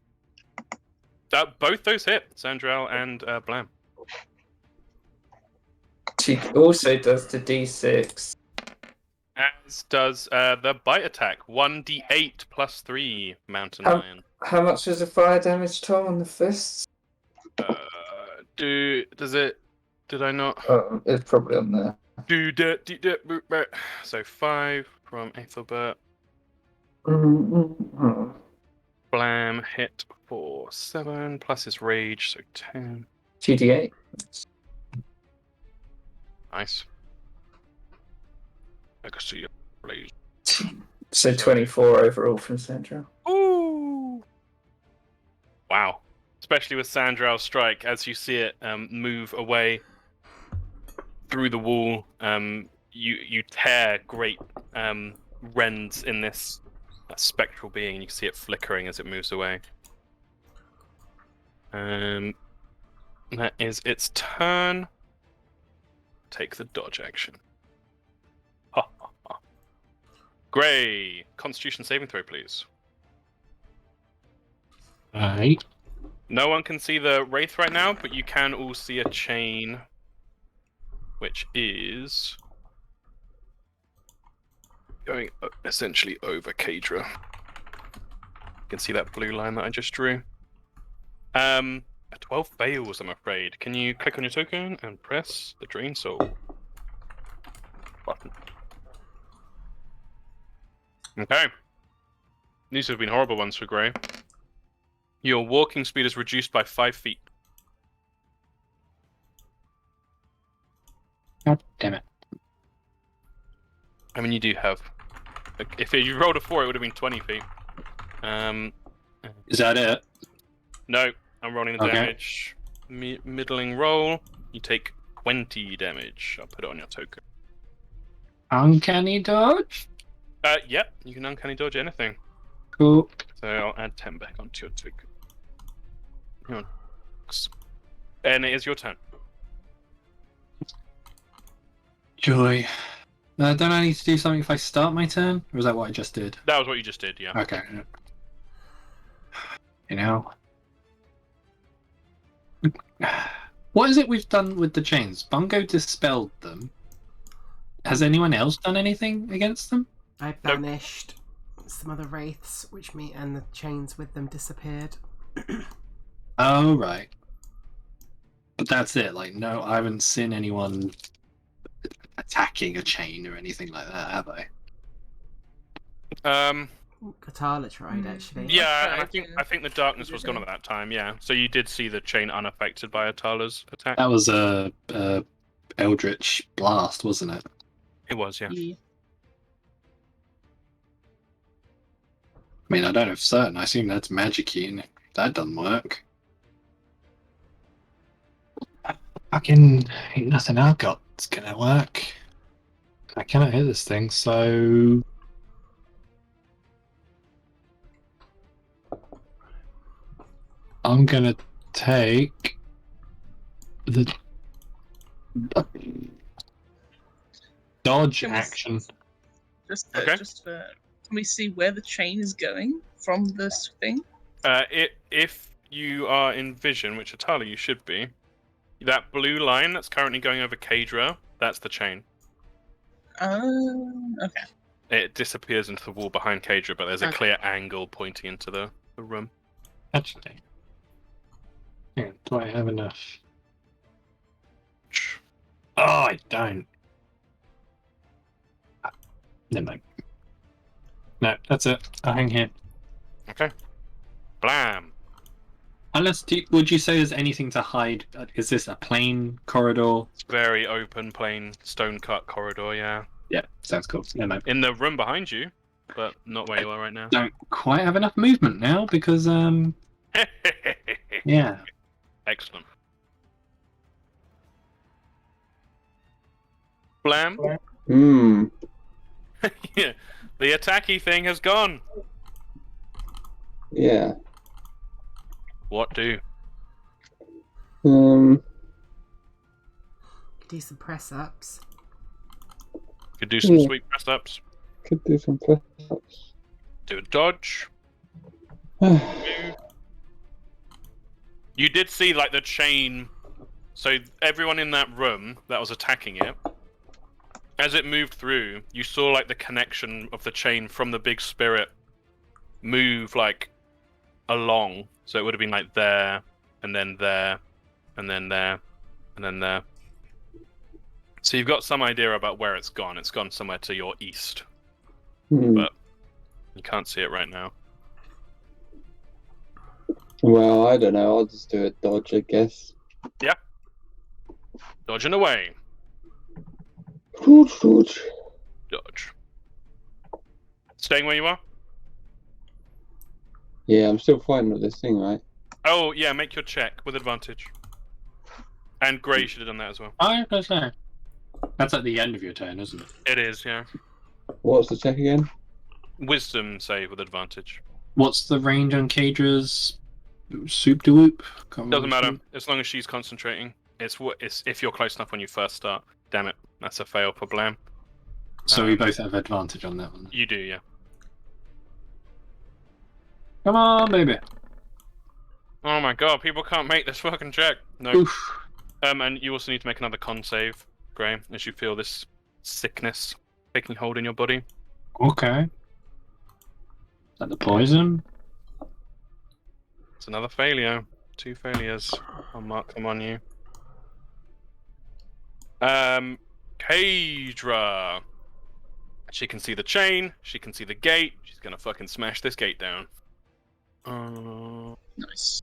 Both those hit, Sandrell and Blam. She also does the D6. As does the bite attack. 1d8 plus 3, Mountain Oh. Lion. How much was the fire damage, Tom, on the fists? Did I not? Oh, it's probably on there. So 5 from Aethelbert. Mm-hmm. Blam hit for 7 plus his rage, so 10. 2d8. Nice. I can see your blaze. So 24 overall from Central. Ooh! Wow. Especially with Sandrell's strike, as you see it move away through the wall, you tear great rends in this spectral being, and you can see it flickering as it moves away. That is its turn. Take the dodge action. Ha ha ha. Gray, Constitution saving throw, please. Right. No one can see the Wraith right now, but you can all see a chain, which is going essentially over Kadra. You can see that blue line that I just drew. A 12 fails, I'm afraid. Can you click on your token and press the Drain Soul button? Okay. These have been horrible ones for Grey. Your walking speed is reduced by 5 feet. God damn it. I mean, you do have. If you rolled a 4, it would have been 20 feet. Is that it? No, I'm rolling the Okay. damage. Middling roll. You take 20 damage. I'll put it on your token. Uncanny dodge? Yep, you can uncanny dodge anything. Cool. So I'll add 10 back onto your token. And it is your turn. Joy. Don't I need to do something if I start my turn? Or was that what I just did? That was what you just did, yeah. Okay. You know. What is it we've done with the chains? Bungo dispelled them. Has anyone else done anything against them? I banished some other wraiths, and the chains with them disappeared. Oh, right. But that's it. Like, no, I haven't seen anyone attacking a chain or anything like that, have I? Katala tried, actually. Yeah, Okay. I think the darkness was gone at that time. Yeah, so you did see the chain unaffected by Atala's attack. That was a Eldritch blast, wasn't it? It was, yeah. Yeah. I mean, I don't know for certain. I assume that's magic-y, and if that doesn't work. Fucking ain't nothing I've got's gonna work. I cannot hit this thing, so I'm gonna take the dodge Can we- action. Just Okay. can we see where the chain is going from this thing? If you are in vision, which Atala you should be, that blue line that's currently going over Kadra, that's the chain. Okay. It disappears into the wall behind Kadra, but there's a Okay. clear angle pointing into the room. Actually, yeah, do I have enough? Oh, I don't. Never mind. No, that's it. I'll hang here. Okay. Blam! Unless, would you say there's anything to hide? Is this a plain corridor? It's very open, plain, stone-cut corridor, yeah. Yeah, sounds cool. Never mind. In the room behind you, but not where you are right now. Don't quite have enough movement now because, yeah. Excellent. Blam! Yeah, the attacky thing has gone. Yeah. What do? Do some press ups. Could do some Yeah. sweet press ups. Could do some press-ups. Do a dodge. You did see like the chain. So everyone in that room that was attacking it, as it moved through, you saw like the connection of the chain from the big spirit move like along. So it would have been like there, and then there, and then there, and then there. So you've got some idea about where it's gone. It's gone somewhere to your east. But you can't see it right now. Well, I don't know. I'll just do a dodge, I guess. Dodging away. Dodge. Dodge. Staying where you are? Yeah, I'm still fighting with this thing, right? Oh, yeah, make your check with advantage. And Grey should have done that as well. I was gonna say. That's at the end of your turn, isn't it? It is, yeah. What's the check again? Wisdom save with advantage. What's the range on Kadra's soup de whoop? Doesn't matter, as long as she's concentrating. It's if you're close enough when you first start. Damn it, that's a fail for Blam. So we both have advantage on that one. You do, yeah. Come on, baby. Oh my god, people can't make this fucking check. No. Oof. And you also need to make another con save, Grey, as you feel this sickness taking hold in your body. Okay. Is that the poison? It's another failure. 2 failures. I'll mark them on you. Kadra. She can see the chain. She can see the gate. She's gonna fucking smash this gate down. Nice.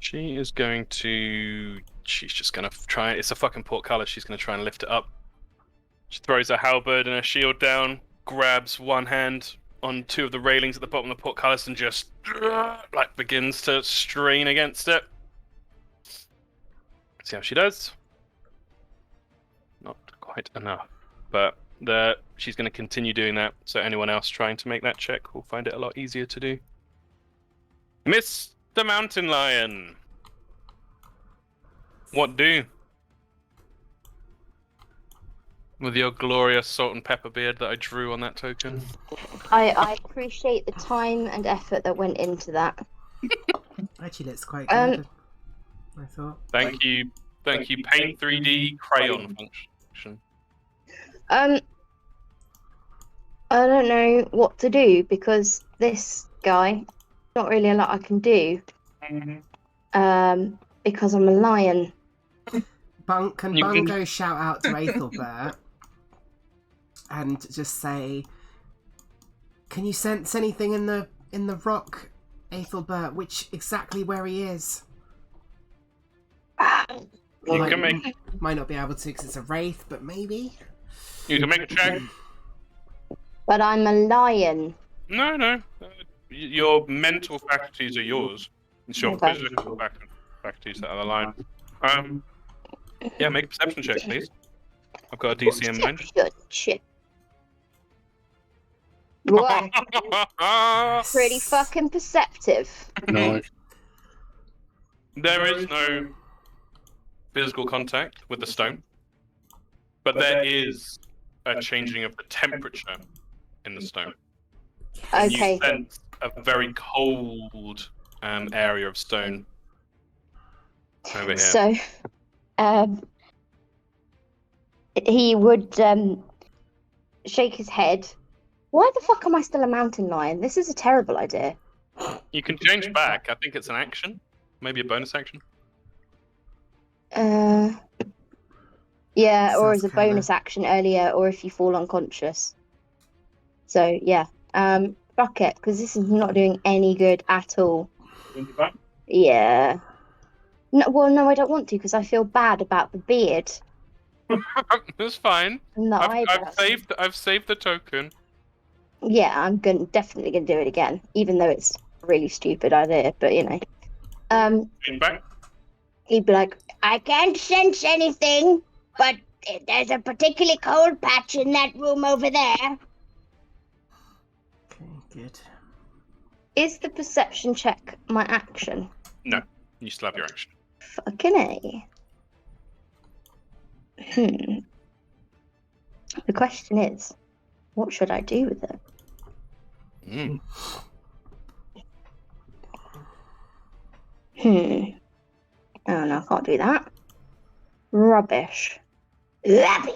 She is going to. She's just going to try. It's a fucking portcullis. She's going to try and lift it up. She throws her halberd and her shield down, grabs one hand on two of the railings at the bottom of the portcullis, and just like begins to strain against it. See how she does. Not quite enough, but she's going to continue doing that. So anyone else trying to make that check will find it a lot easier to do. Miss the Mountain Lion. What do? With your glorious salt and pepper beard that I drew on that token. I appreciate the time and effort that went into that. Actually, looks quite good. I thought. Thank you, Paint 3D crayon function. I don't know what to do because this guy, not really a lot I can do. Because I'm a lion. Can Bungo shout out to Aethelbert and just say, "Can you sense anything in the rock, Aethelbert? Exactly where he is?" Might not be able to because it's a wraith, but maybe. You can make a check. But I'm a lion. No. Your mental faculties are yours. It's your physical faculties that are the line. Yeah, make a perception check, please. I've got a DC in mind. Shit. What? Pretty fucking perceptive. No. There is no physical contact with the stone, but there is a changing of the temperature in the stone. Okay. You sense a very cold area of stone over here. So, he would shake his head. Why the fuck am I still a mountain lion? This is a terrible idea. You can change back. I think it's an action, maybe a bonus action. Yeah, or Sounds as a bonus action earlier, or if you fall unconscious. So yeah, fuck it, because this is not doing any good at all. Yeah. No, I don't want to because I feel bad about the beard. It's fine. And the eyebrows. I've saved the token. Yeah, I'm definitely gonna do it again, even though it's a really stupid idea. But you know, Feedback. he'd be like, "I can't sense anything, but there's a particularly cold patch in that room over there." Okay, good. Is the perception check my action? No, you still have your action. Fucking A. The question is, what should I do with it? Oh no, I can't do that. Rubbish. Yeah,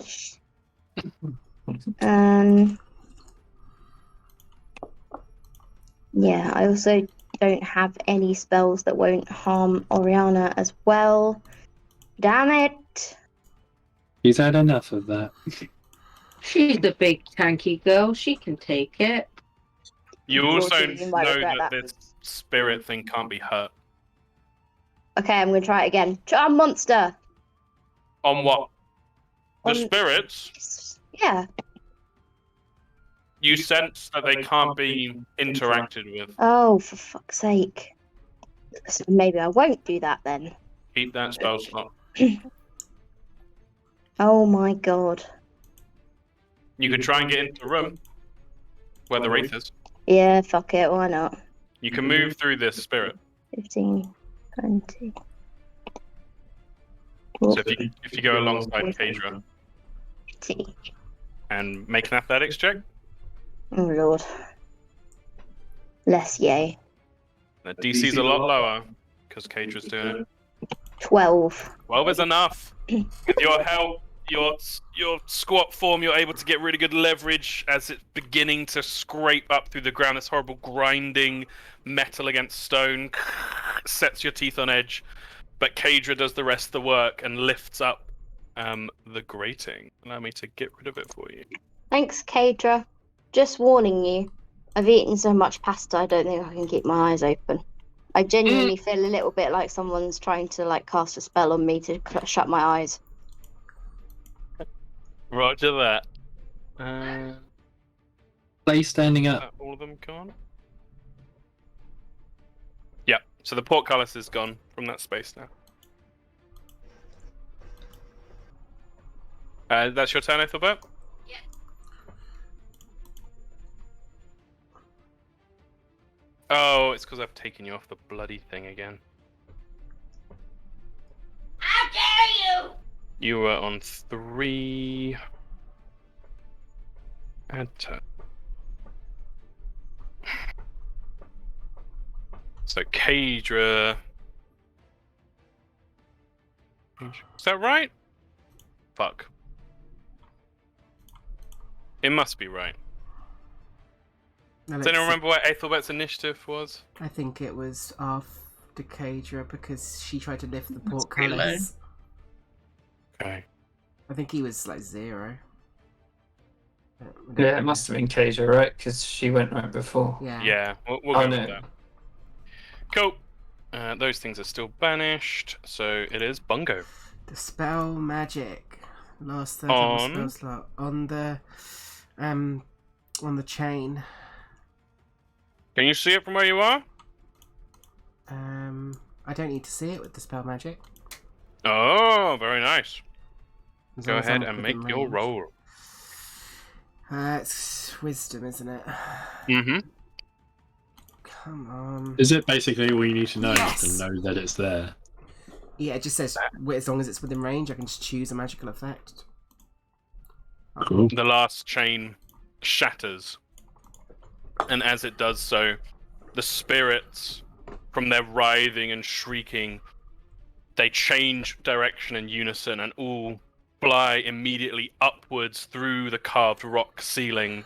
I also don't have any spells that won't harm Oriana as well. Damn it. He's had enough of that. She's the big tanky girl. She can take it. You also Unfortunately, you might know regret that that. this spirit thing can't be hurt. Okay, I'm gonna try it again. Charm monster. On what? The On- spirits? Yeah. You sense that they can't be interacted with. Oh, for fuck's sake. So maybe I won't do that then. Keep that spell slot. Oh my god. You could try and get into the room where the wraith is. Yeah, fuck it, why not? You can move through this spirit. 15, 20. So if you go alongside Kadra 50. and make an athletics check, Oh lord. Less yay. the DC's a lot lower because Kadra's doing it. 12. 12 is enough. With your help, your squat form, you're able to get really good leverage as it's beginning to scrape up through the ground. This horrible grinding metal against stone sets your teeth on edge. But Kadra does the rest of the work and lifts up the grating. Allow me to get rid of it for you. Thanks, Kadra. Just warning you. I've eaten so much pasta, I don't think I can keep my eyes open. I genuinely feel a little bit like someone's trying to like cast a spell on me to shut my eyes. Roger that. Play standing Is up. that all of them gone? Yeah, so the portcullis is gone from that space now. That's your turn, Ethelbert? Yeah. Oh, it's because I've taken you off the bloody thing again. How dare you! You were on 3. Add turn. So Kadra. Is that right? Fuck. It must be right. No, Does let's anyone see. remember what Ethelbert's initiative was? I think it was after Kadra because she tried to lift the That's pretty low. portcullis. Okay. I think he was like 0. Yeah, it must have been Kaja, right? Because she went right before. Yeah. Yeah, we'll Oh, go no. with that. Cool. Those things are still banished, so it is Bungo. The spell magic. Last third On? of the spell slot. On the chain. Can you see it from where you are? I don't need to see it with the spell magic. Oh, very nice. As Go long as ahead I'm and make within your range. roll. It's wisdom, isn't it? Mm-hmm. Come on. Is it basically all you need to know Yes! to know that it's there? Yeah, it just says as long as it's within range, I can just choose a magical effect. Cool. The last chain shatters, and as it does so, the spirits, from their writhing and shrieking, they change direction in unison and all fly immediately upwards through the carved rock ceiling,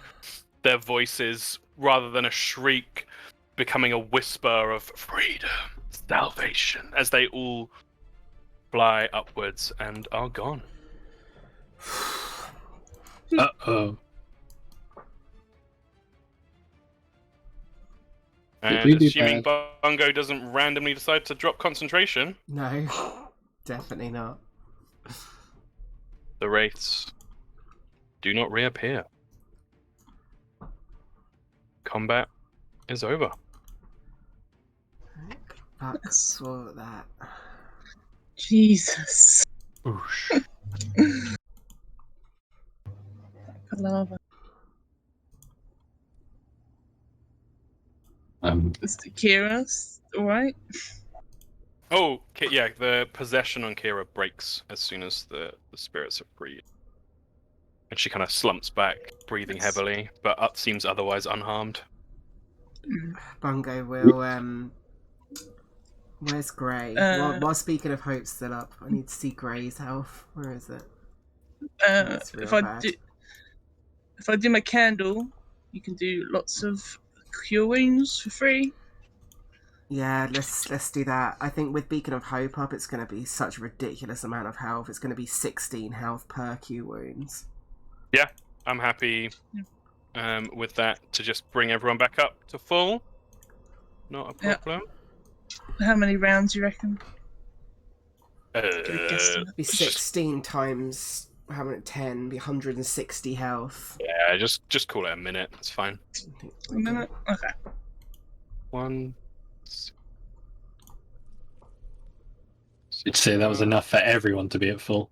their voices, rather than a shriek, becoming a whisper of freedom, salvation, as they all fly upwards and are gone. Uh-oh. Did And we do assuming bad? Bungo doesn't randomly decide to drop concentration, No, definitely not. the wraiths do not reappear. Combat is over. Fuck Yes. for that. Jesus. Oosh. Lava. Is the Kira alright? Oh, yeah, the possession on Kira breaks as soon as the spirits are freed. And she kind of slumps back, breathing Yes. heavily, but seems otherwise unharmed. Bungo will, where's Grey? While speaking of Hope's still up, I need to see Grey's health. Where is it? That's real bad. If I do my candle, you can do lots of cure wounds for free. Yeah, let's do that. I think with Beacon of Hope up, it's going to be such a ridiculous amount of health. It's going to be 16 health per Q wounds. I'm happy with that to just bring everyone back up to full. Not a Yeah. problem. How many rounds do you reckon? Uh, It'd be 16 times, how many, 10, be 160 health. yeah, just call it a minute. It's fine. A minute? Okay. 1. You'd say that was enough for everyone to be at full.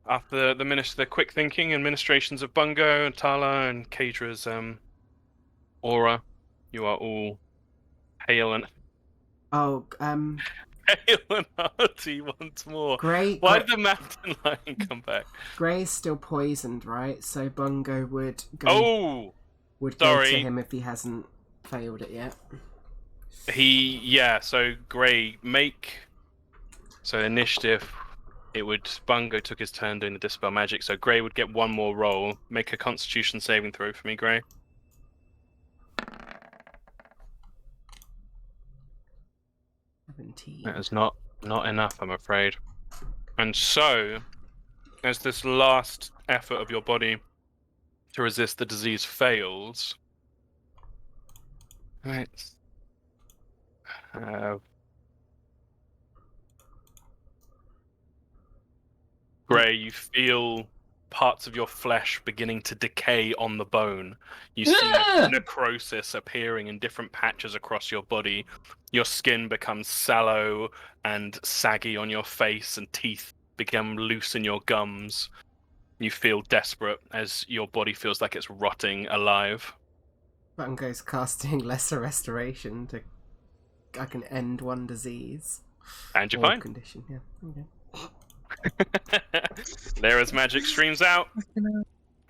After the quick thinking and ministrations of Bungo and Tala and Kadra's aura, you are all hale and Oh, hale and hearty once more. Grey. Why did the mountain lion come back? Grey's still poisoned, right? So Bungo would go Oh, would go to sorry. him if he hasn't failed it yet. So Grey initiative. It would Bungo took his turn doing the dispel magic, so Grey would get one more roll. Make a Constitution saving throw for me, Grey. 17. That is not enough, I'm afraid. And so, as this last effort of your body to resist the disease fails. Right. Gray, you feel parts of your flesh beginning to decay on the bone. You see necrosis appearing in different patches across your body. Your skin becomes sallow and saggy on your face, and teeth become loose in your gums. You feel desperate as your body feels like it's rotting alive. Bungo's casting Lesser Restoration to... I can end one disease. And you're or fine. condition, yeah. Okay. Lyra's magic streams out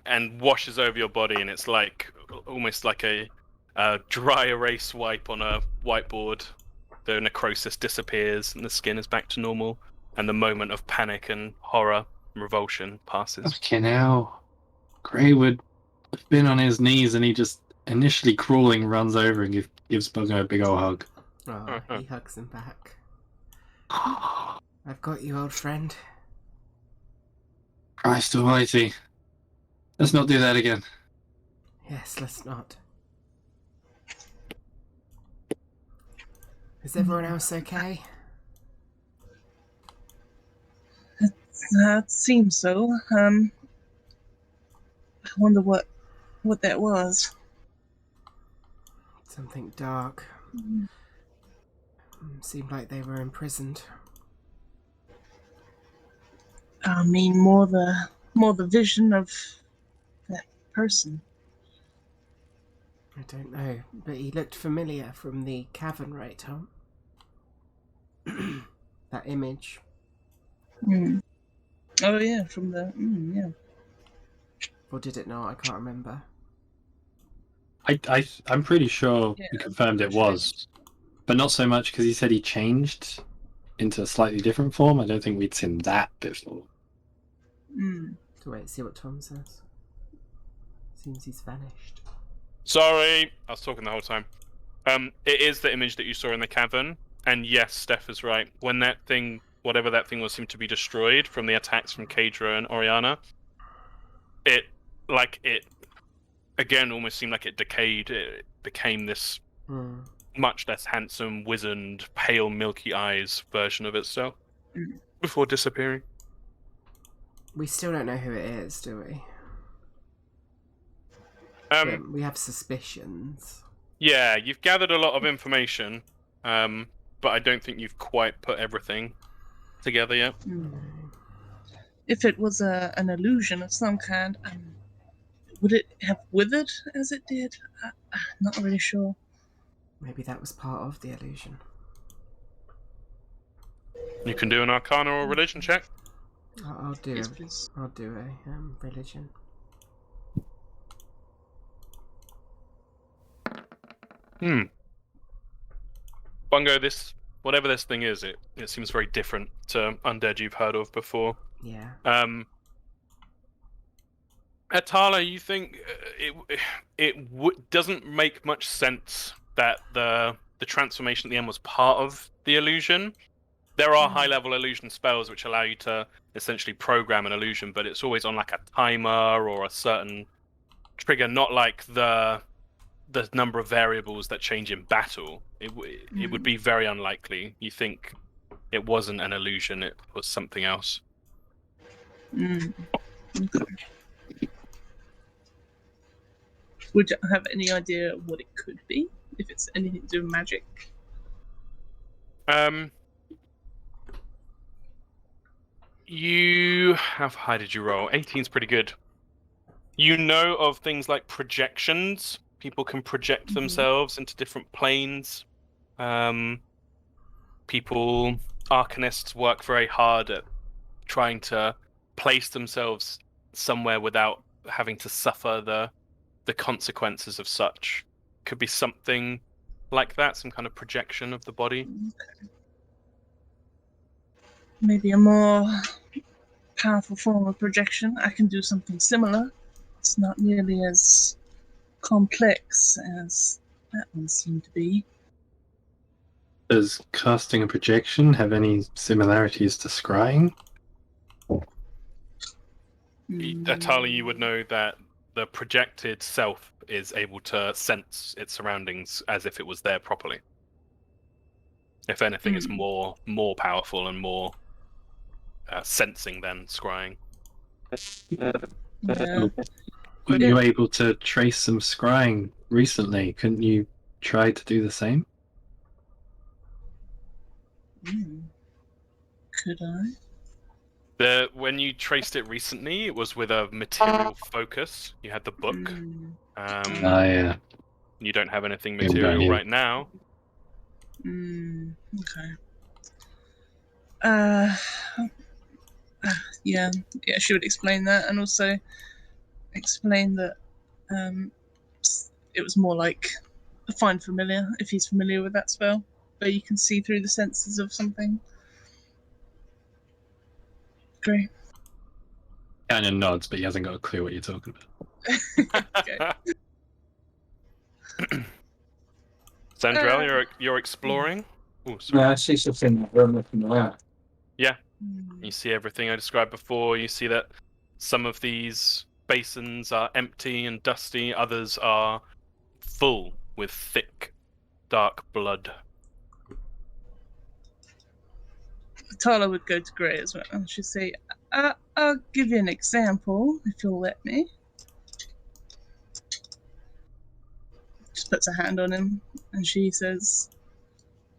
and washes over your body, and it's like almost like a dry erase wipe on a whiteboard. The necrosis disappears, and the skin is back to normal, and the moment of panic and horror and revulsion passes. Okay, now Gray would have been on his knees, and he just initially crawling runs over and gives Bungo a big old hug. Oh, he hugs him back. I've got you, old friend. Christ almighty. Let's not do that again. Yes, let's not. Is everyone else okay? It seems so. I wonder what that was. Something dark. Seemed like they were imprisoned. I mean, more the vision of that person. I don't know, but he looked familiar from the cavern, right, Tom? That image. Oh yeah, from the yeah. Or did it not? I can't remember. I'm pretty sure he confirmed it was, but not so much because he said he changed into a slightly different form. I don't think we'd seen that before. So wait, see what Tom says. Seems he's vanished. Sorry, I was talking the whole time. It is the image that you saw in the cavern, and yes, Steph is right. When that thing, whatever that thing was, seemed to be destroyed from the attacks from Kadra and Oriana, it again almost seemed like it decayed. It became this much less handsome, wizened, pale, milky eyes version of itself before disappearing. We still don't know who it is, do we? We have suspicions. Yeah, you've gathered a lot of information, but I don't think you've quite put everything together yet. If it was an illusion of some kind, would it have withered as it did? I'm not really sure. Maybe that was part of the illusion. You can do an Arcana or Religion check. I'll do Yes, it. please. I'll do a religion. Bungo, whatever this thing is, it seems very different to undead you've heard of before. Yeah. Atala, you think it doesn't make much sense that the transformation at the end was part of the illusion. There are high-level illusion spells which allow you to essentially program an illusion, but it's always on like a timer or a certain trigger, not like the number of variables that change in battle. It would be very unlikely. You think it wasn't an illusion, it was something else. Okay. Would you have any idea what it could be? If it's anything to do with magic? How high did you roll? 18's pretty good. You know of things like projections. People can project themselves into different planes. Arcanists work very hard at trying to place themselves somewhere without having to suffer the consequences of such. Could be something like that, some kind of projection of the body. Okay. Maybe a more powerful form of projection. I can do something similar. It's not nearly as complex as that one seemed to be. Does casting a projection have any similarities to scrying? Atali, you would know that the projected self is able to sense its surroundings as if it was there properly. If anything, it's more powerful and more sensing than scrying. Yeah. Were you able to trace some scrying recently? Couldn't you try to do the same? Could I? When you traced it recently, it was with a material focus. You had the book. Yeah. You don't have anything Yeah, material yeah. right now. Okay. Yeah, she would explain that, and also explain that it was more like a find familiar, if he's familiar with that spell, where you can see through the senses of something. Great. Canyon nods, but he hasn't got a clue what you're talking about. Okay. Sandrell, you're exploring. Oh, sorry. No, she's just in the room looking around. You see everything I described before. You see that some of these basins are empty and dusty. Others are full with thick, dark blood. Tala would go to Grey as well. She'd say, I'll give you an example, if you'll let me. Just puts a hand on him, and she says,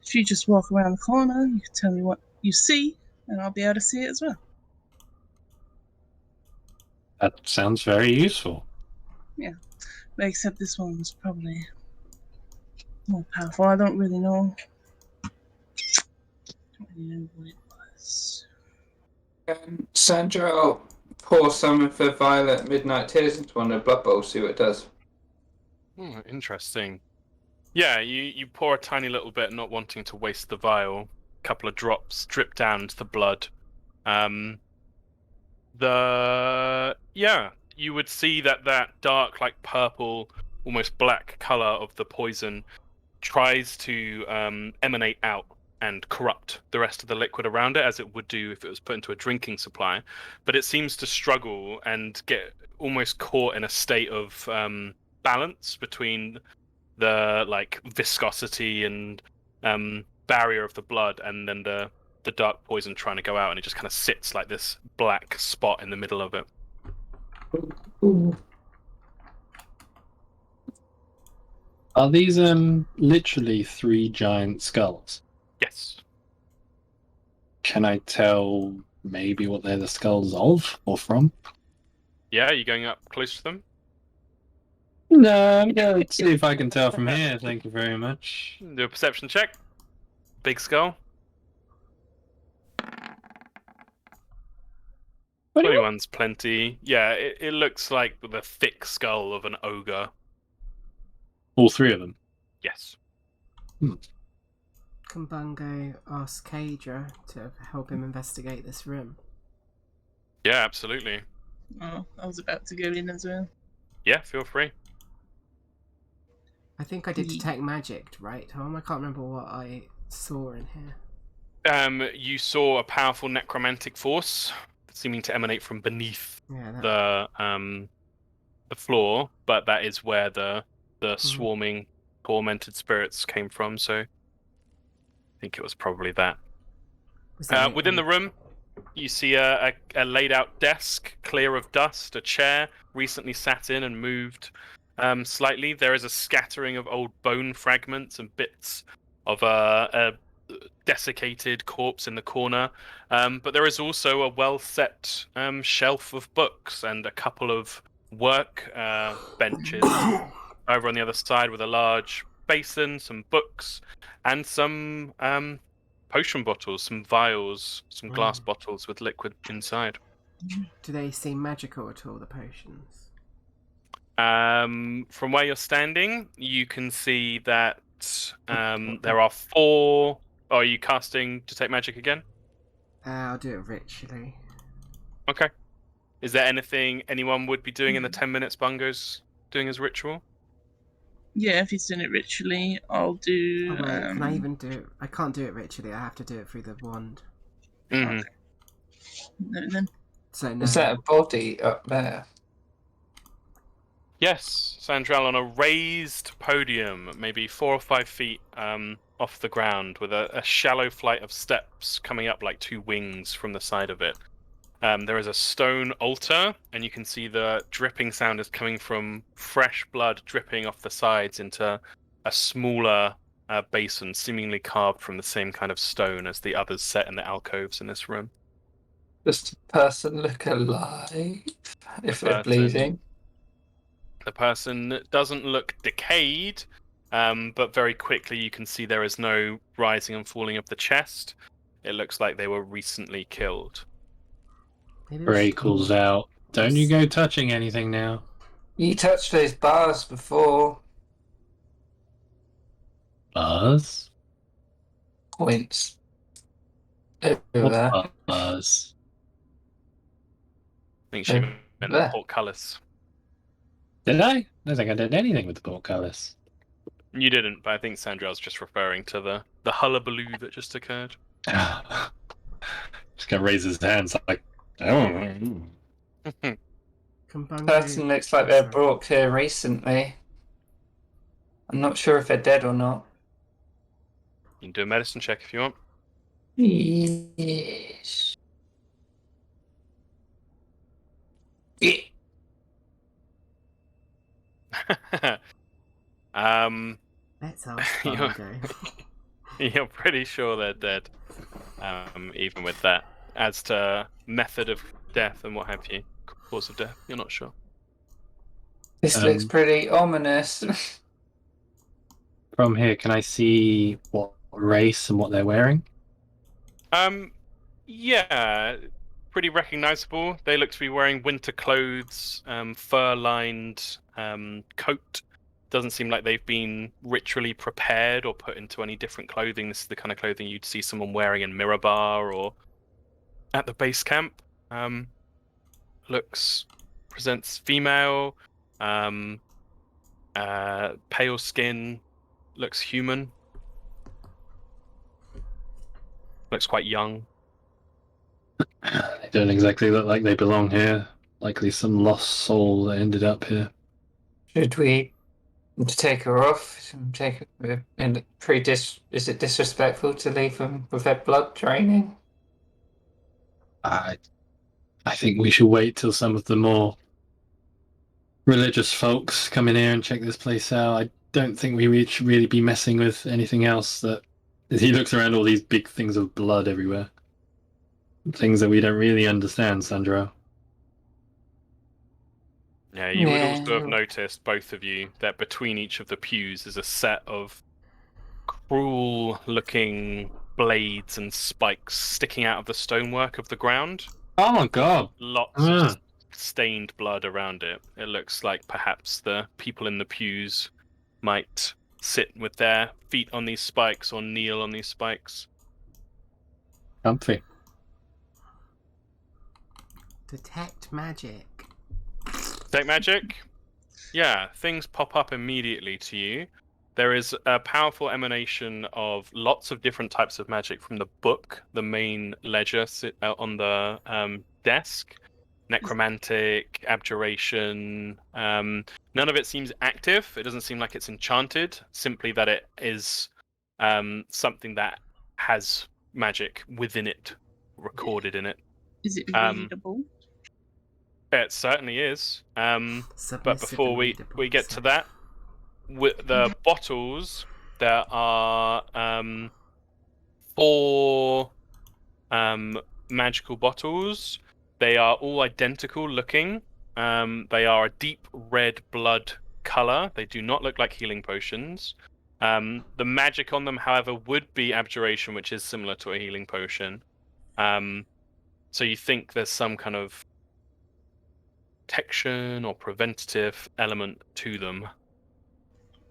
if you just walk around the corner, you can tell me what you see, and I'll be able to see it as well. That sounds very useful. But except this one was probably more powerful. I don't really know. What it was. Sandra, I'll pour some of the violet midnight tears into one of the blood bowls, see what it does. Interesting. Yeah, you pour a tiny little bit, not wanting to waste the vial. A couple of drops drip down to the blood. You would see that dark, like purple, almost black color of the poison tries to emanate out and corrupt the rest of the liquid around it, as it would do if it was put into a drinking supply. But it seems to struggle and get almost caught in a state of balance between the like viscosity and barrier of the blood and then the dark poison trying to go out, and it just kind of sits like this black spot in the middle of it. Are these literally 3 giant skulls? Yes. Can I tell maybe what they're the skulls of or from? Yeah, are you going up close to them? No, I'm going to see if I can tell from here. Thank you very much. Do a perception check. Big skull. 21's plenty. Yeah, it looks like the thick skull of an ogre. All 3 of them? Yes. Can Bungo ask Kadra to help him investigate this room? Yeah, absolutely. Oh, I was about to go in as well. Yeah, feel free. I think I did detect magic, right, Tom? I can't remember what I saw in here. You saw a powerful necromantic force seeming to emanate from beneath the floor, but that is where the swarming tormented spirits came from, so I think it was probably that. Within the room, you see a laid out desk, clear of dust, a chair recently sat in and moved slightly. There is a scattering of old bone fragments and bits of a desiccated corpse in the corner, but there is also a well-set shelf of books and a couple of work benches over on the other side with a large basin, some books, and some potion bottles, some vials, some glass bottles with liquid inside. Do they seem magical at all, the potions? From where you're standing, you can see that there are 4... Oh, are you casting Detect Magic again? I'll do it ritually. Okay. Is there anything anyone would be doing in the 10 minutes Bungo's doing his ritual? Yeah, if he's doing it ritually, I'll do... Oh, wait, can I even do it? I can't do it ritually, I have to do it through the wand. Mm-hmm. No, then. So no. Is that a body up there? Yes, Sandrell on a raised podium, maybe 4 or 5 feet off the ground, with a shallow flight of steps coming up like 2 wings from the side of it. There is a stone altar, and you can see the dripping sound is coming from fresh blood dripping off the sides into a smaller basin, seemingly carved from the same kind of stone as the others set in the alcoves in this room. Does the person look alive if they're Person- bleeding? The person doesn't look decayed, but very quickly you can see there is no rising and falling of the chest. It looks like they were recently killed. Maybe we Bray should- calls out, "Don't you go touching anything now." You touched those bars before. Buzz? Points. Over What's there. buzz? I think she meant the there. portcullis. Did I? I don't think I did anything with the portcullis. You didn't, but I think Sandrell's just referring to the hullabaloo that just occurred. Just gonna raise his hands like, oh. Can Bungo- Person looks like they're Sorry. brought here recently. I'm not sure if they're dead or not. You can do a medicine check if you want. Yes. Yeah. Let's ask You're- Bungo. You're pretty sure they're dead, even with that. As to method of death and what have you, cause of death, you're not sure. This looks pretty ominous. From here, can I see what race and what they're wearing? Yeah, pretty recognizable. They look to be wearing winter clothes, fur-lined coat. Doesn't seem like they've been ritually prepared or put into any different clothing. This is the kind of clothing you'd see someone wearing in Mirabar or at the base camp. Presents female, pale skin, looks human. Looks quite young. They don't exactly look like they belong here. Likely some lost soul that ended up here. Should we take her off? Take her, and is it disrespectful to leave them with their blood draining? I think we should wait till some of the more religious folks come in here and check this place out. I don't think we should really be messing with anything else. That he looks around, all these big things of blood everywhere. Things that we don't really understand, Sandro. Yeah, you would Yeah. also have noticed, both of you, that between each of the pews is a set of cruel-looking blades and spikes sticking out of the stonework of the ground. Oh my god! Lots of stained blood around it. It looks like perhaps the people in the pews might sit with their feet on these spikes or kneel on these spikes. Comfy. Detect magic. Detect magic? Yeah, things pop up immediately to you. There is a powerful emanation of lots of different types of magic from the book, the main ledger on the desk. Necromantic, abjuration. None of it seems active. It doesn't seem like it's enchanted. Simply that it is something that has magic within it, recorded in it. Is it Um, readable? It certainly is. But Submissive before and we readable, get to so- that, with the bottles, there are 4 magical bottles. They are all identical looking. They are a deep red blood color. They do not look like healing potions. The magic on them, however, would be abjuration, which is similar to a healing potion. So you think there's some kind of protection or preventative element to them.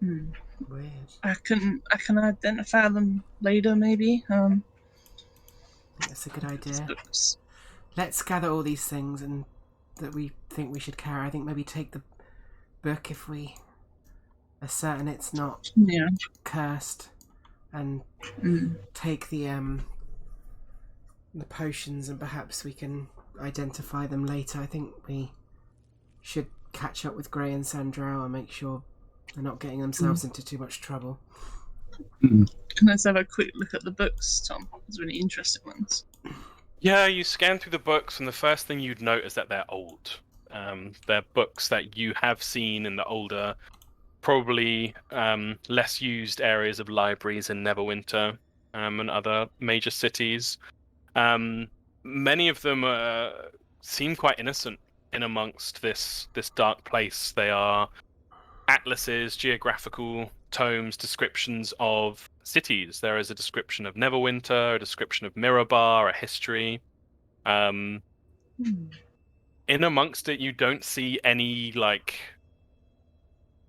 Weird. I can identify them later, maybe. I think that's a good idea. Let's gather all these things and that we think we should carry. I think maybe take the book if we are certain it's not Yeah. cursed, and take the potions, and perhaps we can identify them later. I think we should catch up with Gray and Sandro and make sure they're not getting themselves into too much trouble. Let's have a quick look at the books, Tom. There's really interesting ones. Yeah, you scan through the books, and the first thing you'd note is that they're old. They're books that you have seen in the older, probably less used areas of libraries in Neverwinter and other major cities. Many of them seem quite innocent in amongst this dark place. They are atlases, geographical tomes, descriptions of cities. There is a description of Neverwinter, a description of Mirabar, a history. In amongst it, you don't see any, like,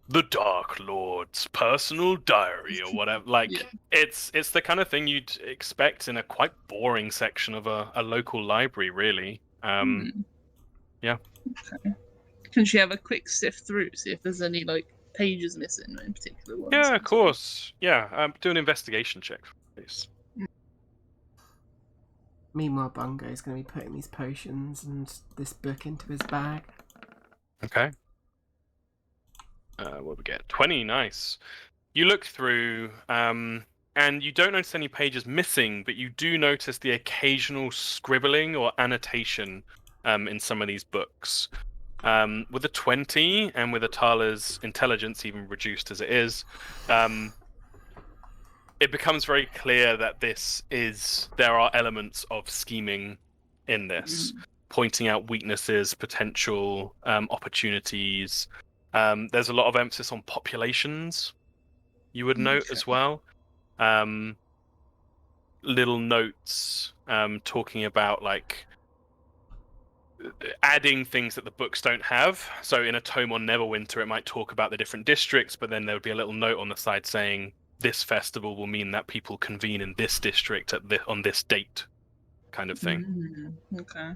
the Dark Lord's personal diary or whatever. Like, it's the kind of thing you'd expect in a quite boring section of a local library, really. Yeah. Okay. Can she have a quick sift through, see if there's any, like, pages missing in particular ones? Yeah, of course. Yeah, do an investigation check, please. Meanwhile, Bungo's going to be putting these potions and this book into his bag. Okay. What we get? 20, nice. You look through, and you don't notice any pages missing, but you do notice the occasional scribbling or annotation in some of these books. With a 20, and with Atala's intelligence even reduced as it is, it becomes very clear that there are elements of scheming in this, pointing out weaknesses, potential opportunities. There's a lot of emphasis on populations, you would note as well. Little notes talking about, like, adding things that the books don't have. So in a tome on Neverwinter, it might talk about the different districts, but then there would be a little note on the side saying, this festival will mean that people convene in this district on this date, kind of thing. Okay.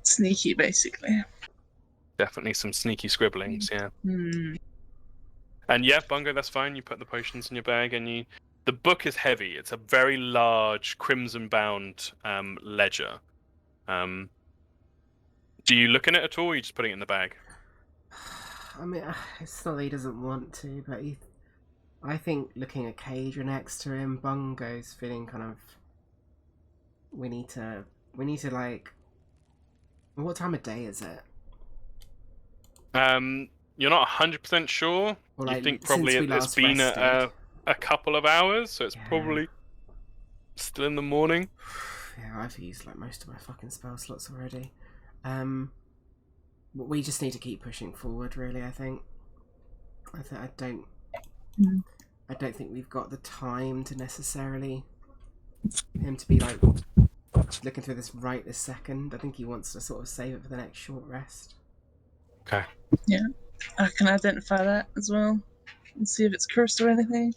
Sneaky, basically. Definitely some sneaky scribblings, yeah. And yeah, Bungo, that's fine. You put the potions in your bag, and the book is heavy. It's a very large, crimson-bound ledger. Do you look in it at all, or are you just putting it in the bag? I mean, it's not that he doesn't want to, but I think looking at Kadra next to him, Bungo's feeling kind of... We need to like... What time of day is it? You're not 100% sure. Or, like, you think probably it's been a couple of hours, so it's probably still in the morning. Yeah, I've used like most of my fucking spell slots already. We just need to keep pushing forward, really. I think. I don't think we've got the time to necessarily him to be like looking through this right this second. I think he wants to sort of save it for the next short rest. Okay. Yeah, I can identify that as well and see if it's cursed or anything.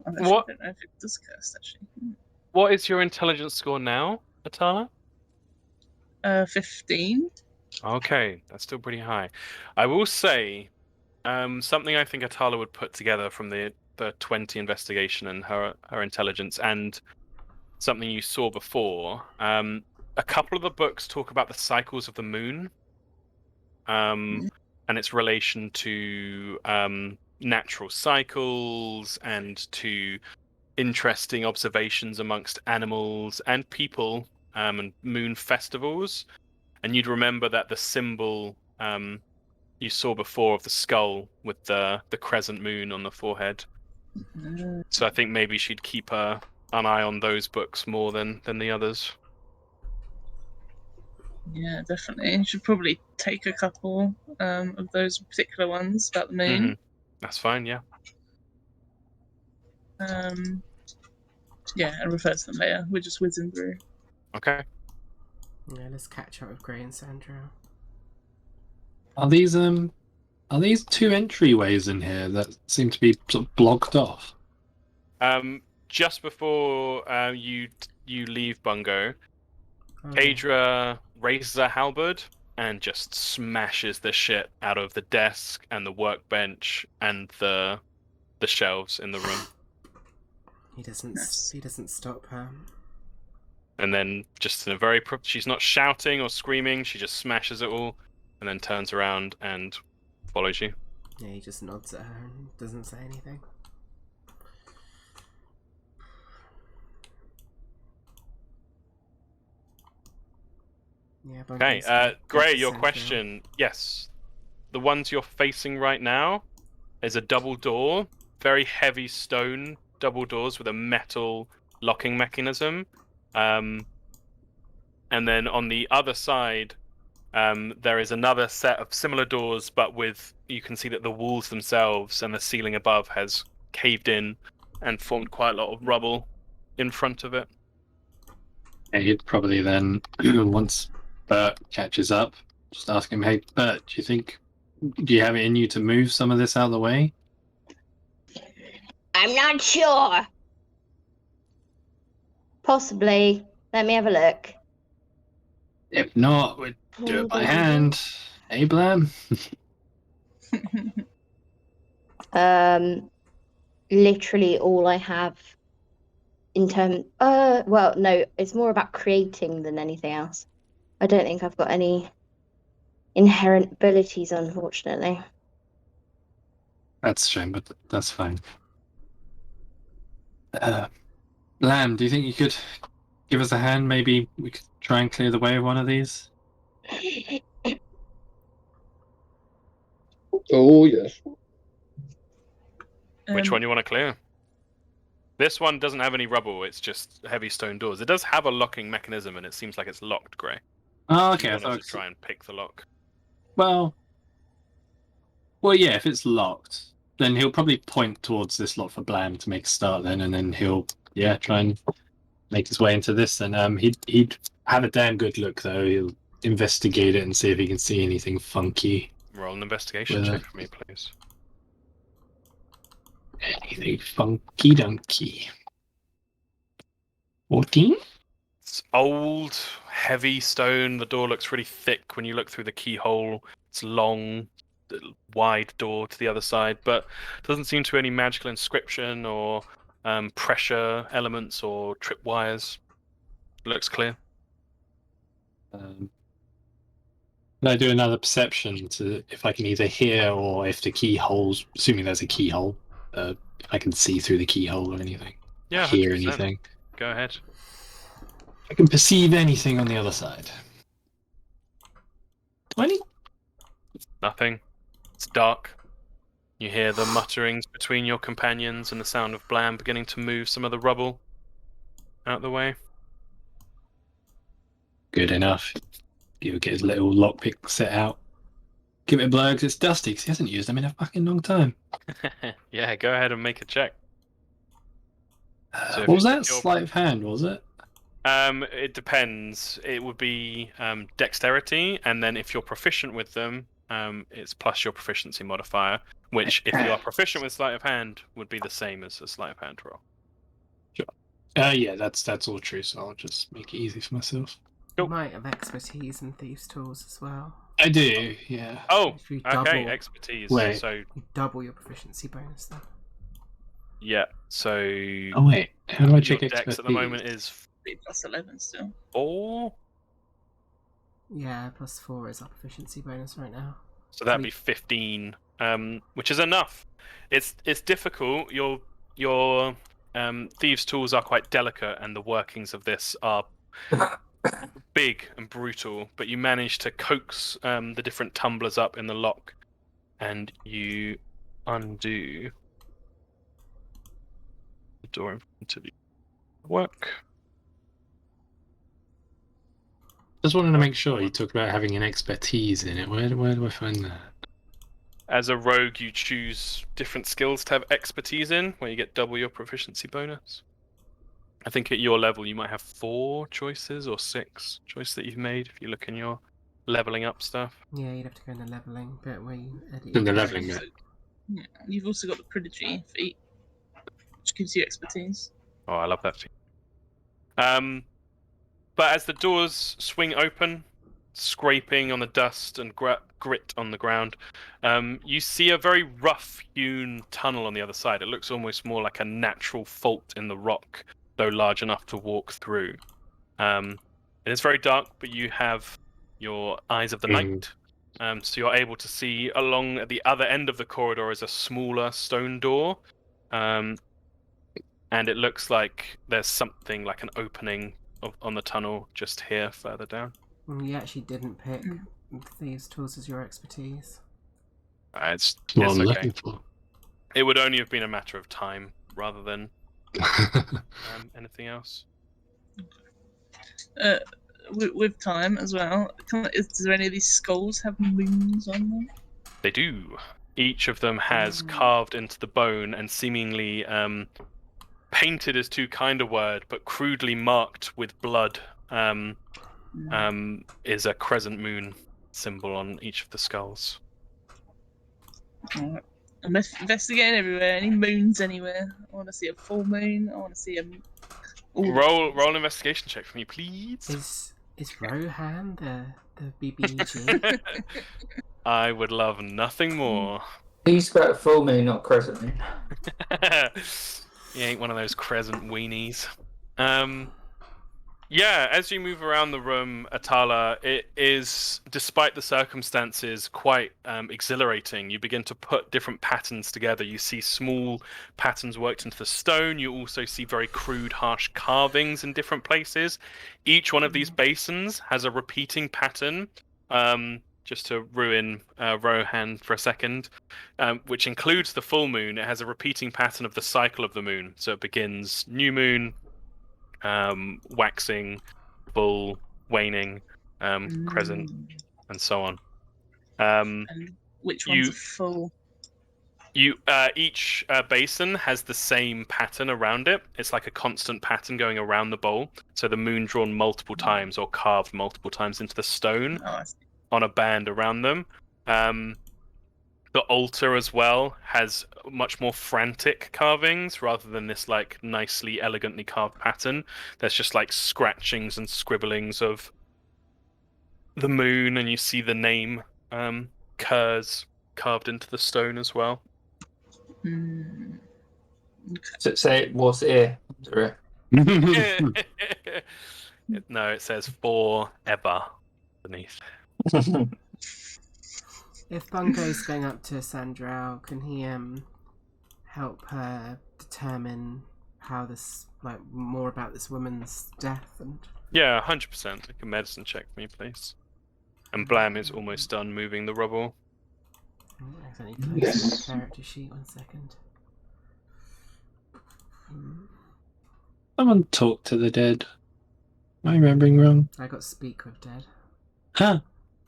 I don't know if it is cursed, actually. What is your intelligence score now, Atala? 15. Okay, that's still pretty high. I will say something I think Atala would put together from the 20 investigation and her intelligence, and something you saw before. A couple of the books talk about the cycles of the moon, and its relation to natural cycles and to interesting observations amongst animals and people, and moon festivals. And you'd remember that the symbol you saw before of the skull with the crescent moon on the forehead. So I think maybe she'd keep an eye on those books more than the others. Yeah, definitely. You should probably take a couple of those particular ones about the moon. That's fine, yeah. Yeah, and refer to them later. We're just whizzing through. Okay. Yeah, let's catch up with Gray and Sandro. Are these two entryways in here that seem to be sort of blocked off? Just before you leave Bungo, Kadra raises a halberd and just smashes the shit out of the desk and the workbench and the shelves in the room. He doesn't stop her. And then just in a she's not shouting or screaming, she just smashes it all and then turns around and follows you. Yeah, he just nods at her and doesn't say anything. Yeah, Okay, Bungo's Gray, dead your central. question. Yes. The ones you're facing right now is a double door, very heavy stone double doors with a metal locking mechanism. And then on the other side, there is another set of similar doors, but with, you can see that the walls themselves and the ceiling above has caved in and formed quite a lot of rubble in front of it. Yeah, he'd probably then, once Bert catches up, just ask him, hey, Bert, do you have it in you to move some of this out of the way? I'm not sure. Possibly. Let me have a look. If not, we'd do it by hand. Hey, Blam? Literally all I have in terms. Well, no, it's more about creating than anything else. I don't think I've got any inherent abilities, unfortunately. That's a shame, but that's fine. Lamb, do you think you could give us a hand? Maybe we could try and clear the way of one of these? Oh, yes. Which one you want to clear? This one doesn't have any rubble, it's just heavy stone doors. It does have a locking mechanism, and it seems like it's locked, Gray. Oh, You okay. I wanted thought to try and pick the lock. Well, yeah, if it's locked, then he'll probably point towards this lock for Blam to make a start then, and then he'll, try and make his way into this. And he'd have a damn good look, though. He'll investigate it and see if he can see anything funky. Roll an investigation check for me, please. Anything funky donkey. 14? It's old, heavy stone. The door looks really thick when you look through the keyhole. It's long, wide door to the other side, but doesn't seem to be any magical inscription or pressure elements or tripwires. Looks clear. Can I do another perception to if I can either hear or if the keyhole's, assuming there's a keyhole, if I can see through the keyhole or anything? Yeah, Hear 100%. anything? Go ahead. I can perceive anything on the other side. 20? Nothing. It's dark. You hear the mutterings between your companions and the sound of Blam beginning to move some of the rubble out of the way. Good enough. He'll get his little lockpick set out. Give it a blow because it's dusty, because he hasn't used them in a fucking long time. Yeah, go ahead and make a check. So if What was you that? take your- Sleight of hand, was it? It depends. It would be dexterity, and then if you're proficient with them, it's plus your proficiency modifier, which, if you are proficient with sleight of hand, would be the same as a sleight of hand roll. Yeah, that's all true, so I'll just make it easy for myself. You might have expertise in thieves' tools as well. I do, yeah. Oh, If you okay, double- expertise. Wait. So, You double your proficiency bonus then. yeah, so... Oh, wait. How do I your check dex expertise? at the moment is 3 plus 11 still. 4, Yeah, +4 is our proficiency bonus right now. so that'd be 15, which is enough. It's difficult. Your thieves' tools are quite delicate, and the workings of this are big and brutal, but you manage to coax the different tumblers up in the lock, and you undo the door in front of you. Work. Just wanted to make sure you talked about having an expertise in it. Where do I find that? As a rogue, you choose different skills to have expertise in, where you get double your proficiency bonus. I think at your level, you might have 4 choices or 6 choices that you've made if you look in your leveling up stuff. Yeah, you'd have to go in the leveling bit where you edit In the your leveling bonus. bit. Yeah. You've also got the Prodigy feat, which gives you expertise. Oh, I love that feat. But as the doors swing open, scraping on the dust and grit on the ground, you see a very rough-hewn tunnel on the other side. It looks almost more like a natural fault in the rock, though large enough to walk through. It is very dark, but you have your eyes of the night. So you're able to see along at the other end of the corridor is a smaller stone door. And it looks like there's something like an opening on the tunnel just here further down. You actually didn't pick thieves' tools as your expertise. It's What I'm okay. looking for. It would only have been a matter of time rather than anything else. With time as well. Is there any of these skulls have moons on them? They do. Each of them has carved into the bone and seemingly painted is too kind a word, but crudely marked with blood. Is a crescent moon symbol on each of the skulls. Alright. I'm investigating everywhere. Any moons anywhere? I want to see a full moon. I want to see a. Roll an investigation check for me, please. Is Rohan the BBG? I would love nothing more. He's got a full moon, not crescent moon. He ain't one of those crescent weenies. Yeah, as you move around the room, Atala, it is, despite the circumstances, quite exhilarating. You begin to put different patterns together. You see small patterns worked into the stone. You also see very crude, harsh carvings in different places. Each one of these basins has a repeating pattern. Just to ruin Rohan for a second, which includes the full moon. It has a repeating pattern of the cycle of the moon. So it begins new moon, waxing, full, waning, crescent, and so on. And which one's full? Each basin has the same pattern around it. It's like a constant pattern going around the bowl. So the moon drawn multiple times or carved multiple times into the stone. Oh, I see. On a band around them. The altar as well has much more frantic carvings rather than this like nicely, elegantly carved pattern. There's just like scratchings and scribblings of the moon, and you see the name Kurz carved into the stone as well. Okay. So say what's here? No, it says forever beneath. If Bungo's going up to Sandral, can he help her determine how this, like, more about this woman's death? And Yeah, 100%. Make a medicine check for me, please. And Blam is almost done moving the rubble. I accidentally closed my character sheet. 1 second. Someone talk to the dead. Am I remembering wrong? I got speak with dead, Huh?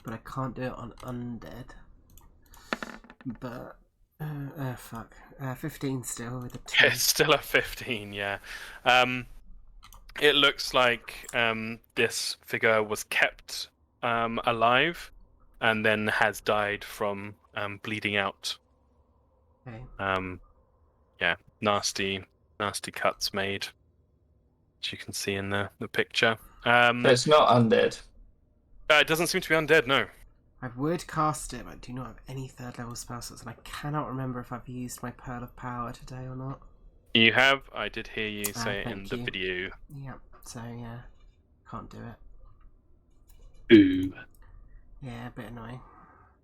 but I can't do it on undead. But fuck, 15 still with a 2. It's still a 15, yeah. It looks like this figure was kept alive and then has died from bleeding out. Okay. Yeah, nasty cuts made, as you can see in the picture. So it's not undead. It doesn't seem to be undead, no. I would cast it, but I do not have any 3rd level spell slots, and I cannot remember if I've used my Pearl of Power today or not. You have. I did hear you say it in thank the you. video. Yeah, so yeah, can't do it. Ooh. Yeah, a bit annoying.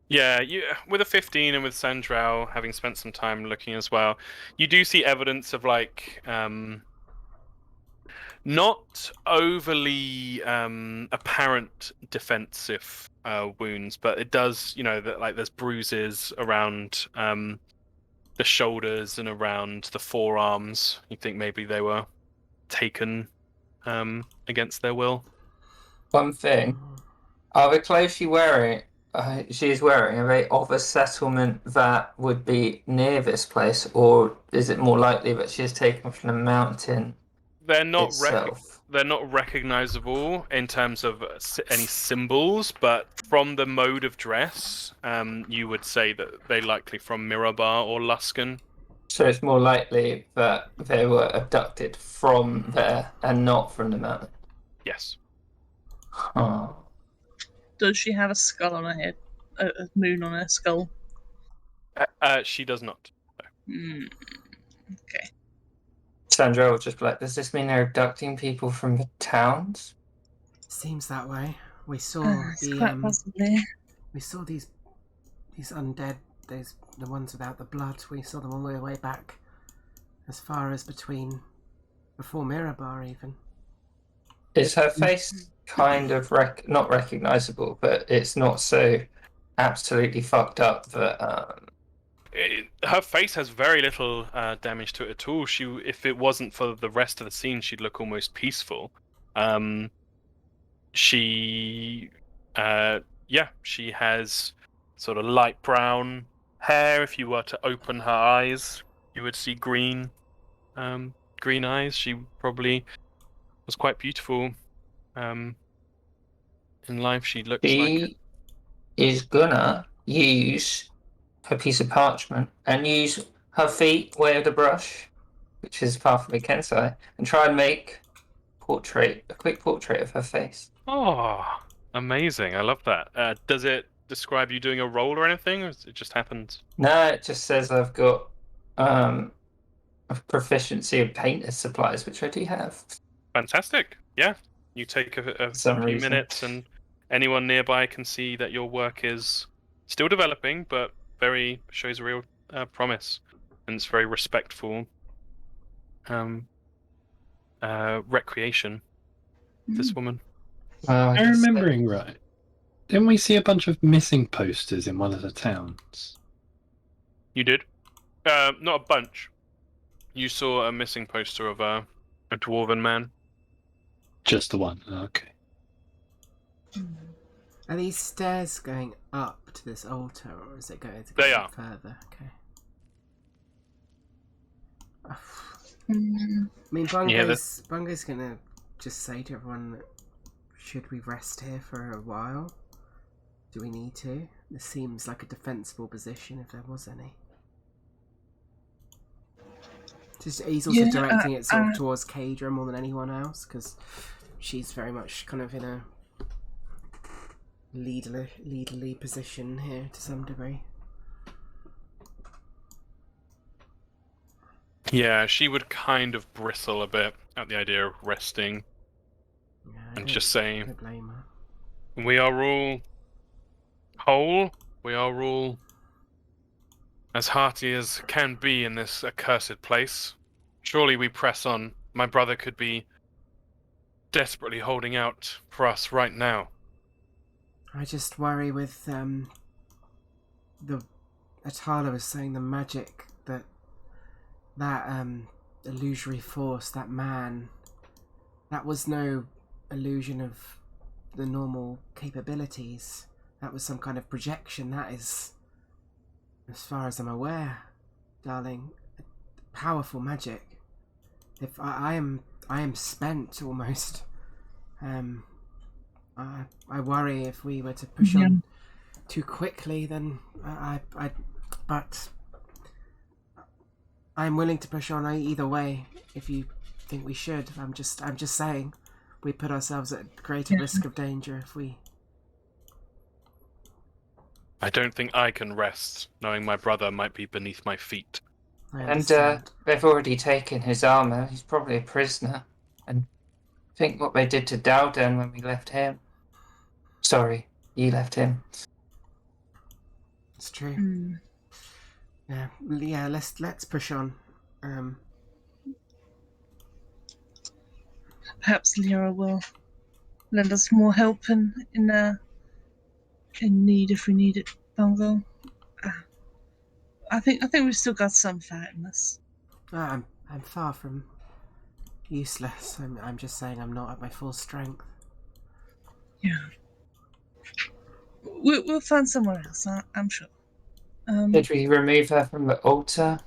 Yeah, you with a 15 and with Sandral having spent some time looking as well, you do see evidence of like not overly apparent defensive wounds, but it does, that like there's bruises around the shoulders and around the forearms. You think maybe they were taken against their will. One thing, are the clothes she's wearing, are they of a settlement that would be near this place, or is it more likely that she's taken from the mountain They're not itself? they're not recognizable in terms of any symbols, but from the mode of dress, you would say that they're likely from Mirabar or Luskan. So it's more likely that they were abducted from there and not from the mountain. Yes. Huh. Does she have a skull on her head? A moon on her skull? She does not. Okay. Sandra will just be like, does this mean they're abducting people from the towns? Seems that way. We saw It's quite possibly. we saw these undead, the ones without the blood. We saw them all the way back, as far as before Mirabar even. Is her face kind of not recognizable, but it's not so absolutely fucked up that her face has very little damage to it at all. If it wasn't for the rest of the scene, she'd look almost peaceful. She has sort of light brown hair. If you were to open her eyes, you would see green eyes. She probably was quite beautiful. In life, she looks like it. is gonna use her piece of parchment and use her feet where the brush, which is apart from a Kensai, and try and make a quick portrait of her face. Oh, amazing! I love that. Does it describe you doing a roll or anything, or it just happens? No, it just says I've got a proficiency of painter's supplies, which I do have. Fantastic. Yeah, you take a few minutes, and anyone nearby can see that your work is still developing, but shows real promise, and it's very respectful recreation. This woman. Am I remembering right? Didn't we see a bunch of missing posters in one of the towns? You did? Not a bunch. You saw a missing poster of a dwarven man. Just the one. Okay. Are these stairs going up to this altar, or is it going to They go are. further? Okay. Mm. I mean, Yeah, Bungo's gonna just say to everyone, should we rest here for a while? Do we need to? This seems like a defensible position if there was any. He's also directing it sort of towards Kadra more than anyone else, because she's very much kind of in a leaderly position here to some degree. Yeah, she would kind of bristle a bit at the idea of resting and just saying, don't blame her. we are all whole, we are all as hearty as can be in this accursed place. Surely we press on. My brother could be desperately holding out for us right now. I just worry with the Atala was saying the magic that illusory force, that man, that was no illusion of the normal capabilities. That was some kind of projection. That is, as far as I'm aware, darling, powerful magic. If I am spent almost. I worry if we were to push on too quickly, then but I'm willing to push on either way if you think we should. I'm just saying we put ourselves at greater risk of danger if we... I don't think I can rest, knowing my brother might be beneath my feet. And they've already taken his armor. He's probably a prisoner. And think what they did to Dowden when we left him. Sorry, you left him. It's true. Yeah. Let's push on. Perhaps Lyra will lend us more help in need if we need it, Bungo. I think we've still got some fight in us. I'm far from useless. I'm just saying I'm not at my full strength. Yeah. We'll find somewhere else, I'm sure. Did we remove her from the altar?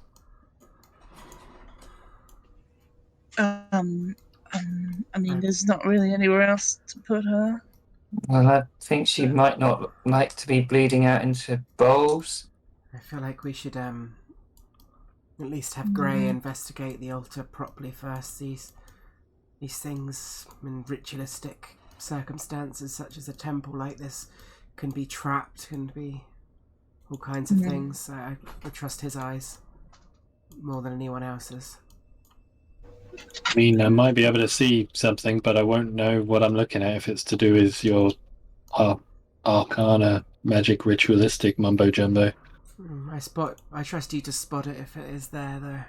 I mean, there's not really anywhere else to put her. Well, I think she might not like to be bleeding out into bowls. I feel like we should at least have Grey investigate the altar properly first. These things in ritualistic circumstances, such as a temple like this, can be trapped, can be all kinds of things. I trust his eyes more than anyone else's. I mean, I might be able to see something, but I won't know what I'm looking at if it's to do with your arcana, magic, ritualistic mumbo jumbo. I trust you to spot it if it is there, though.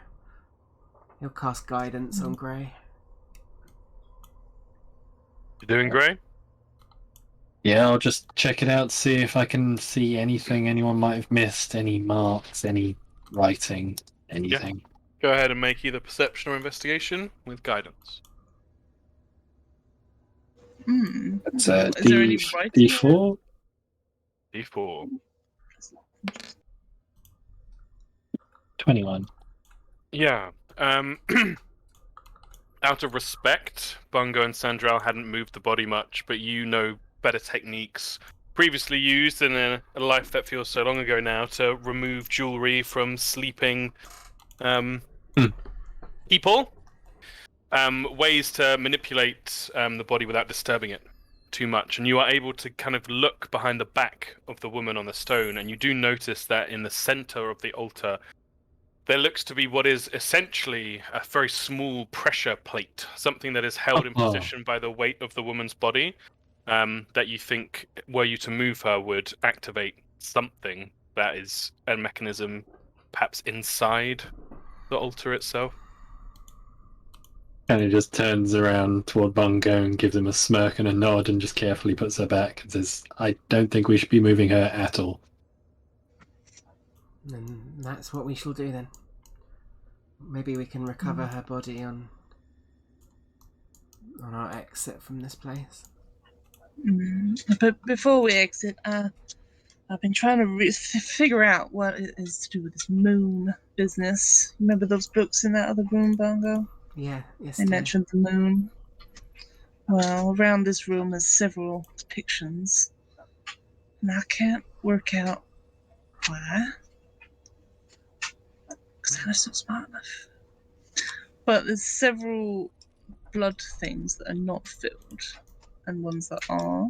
You'll cast guidance on Grey. You doing, Grey? Yeah, I'll just check it out, see if I can see anything anyone might have missed, any marks, any writing, anything. Go ahead and make either perception or investigation with guidance. That's Is there any writing? D4? D4. 21. Yeah. Out of respect, Bungo and Sandral hadn't moved the body much, but you know better techniques previously used in a life that feels so long ago now to remove jewelry from sleeping people. Ways to manipulate the body without disturbing it too much. And you are able to kind of look behind the back of the woman on the stone, and you do notice that in the center of the altar there looks to be what is essentially a very small pressure plate, something that is held in position by the weight of the woman's body, that you think, were you to move her, would activate something that is a mechanism perhaps inside the altar itself. And he just turns around toward Bungo and gives him a smirk and a nod and just carefully puts her back and says, I don't think we should be moving her at all. And that's what we shall do then. Maybe we can recover her body on our exit from this place. But before we exit, I've been trying to figure out what it is to do with this moon business. Remember those books in that other room, Bungo? Yeah, yes. They mentioned the moon. Well, around this room there's several depictions, and I can't work out why. Because I'm not so smart enough. But there's several blood things that are not filled, and ones that are.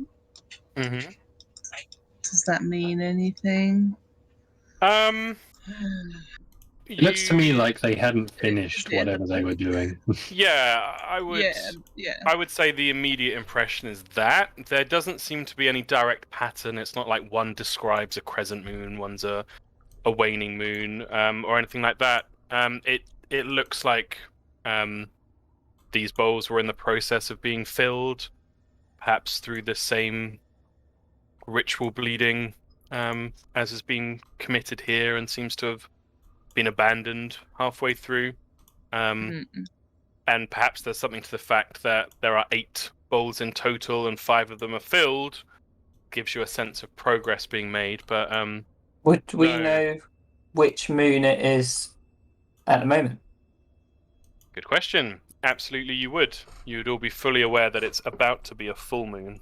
Mm-hmm. Does that mean anything? It looks to me like they hadn't finished whatever they were doing. Yeah, I would. Yeah. I would say the immediate impression is that there doesn't seem to be any direct pattern. It's not like one describes a crescent moon, one's a waning moon, or anything like that. It looks like these bowls were in the process of being filled, perhaps through the same ritual bleeding as has been committed here, and seems to have been abandoned halfway through. And perhaps there's something to the fact that there are 8 bowls in total and 5 of them are filled. Gives you a sense of progress being made, but would we know which moon it is at the moment? Good question. Absolutely you would. You would all be fully aware that it's about to be a full moon.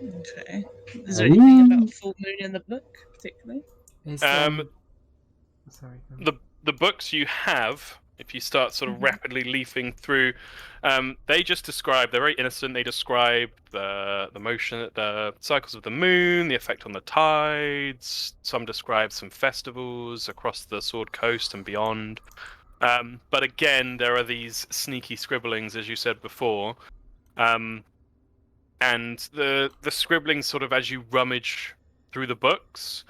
Okay. Is there anything about full moon in the book, particularly? Sorry. The books you have, if you start sort of rapidly leafing through, they just describe, they're very innocent, they describe the motion, the cycles of the moon, the effect on the tides, some describe some festivals across the Sword Coast and beyond. But again, there are these sneaky scribblings, as you said before, and the scribblings sort of, as you rummage through the books,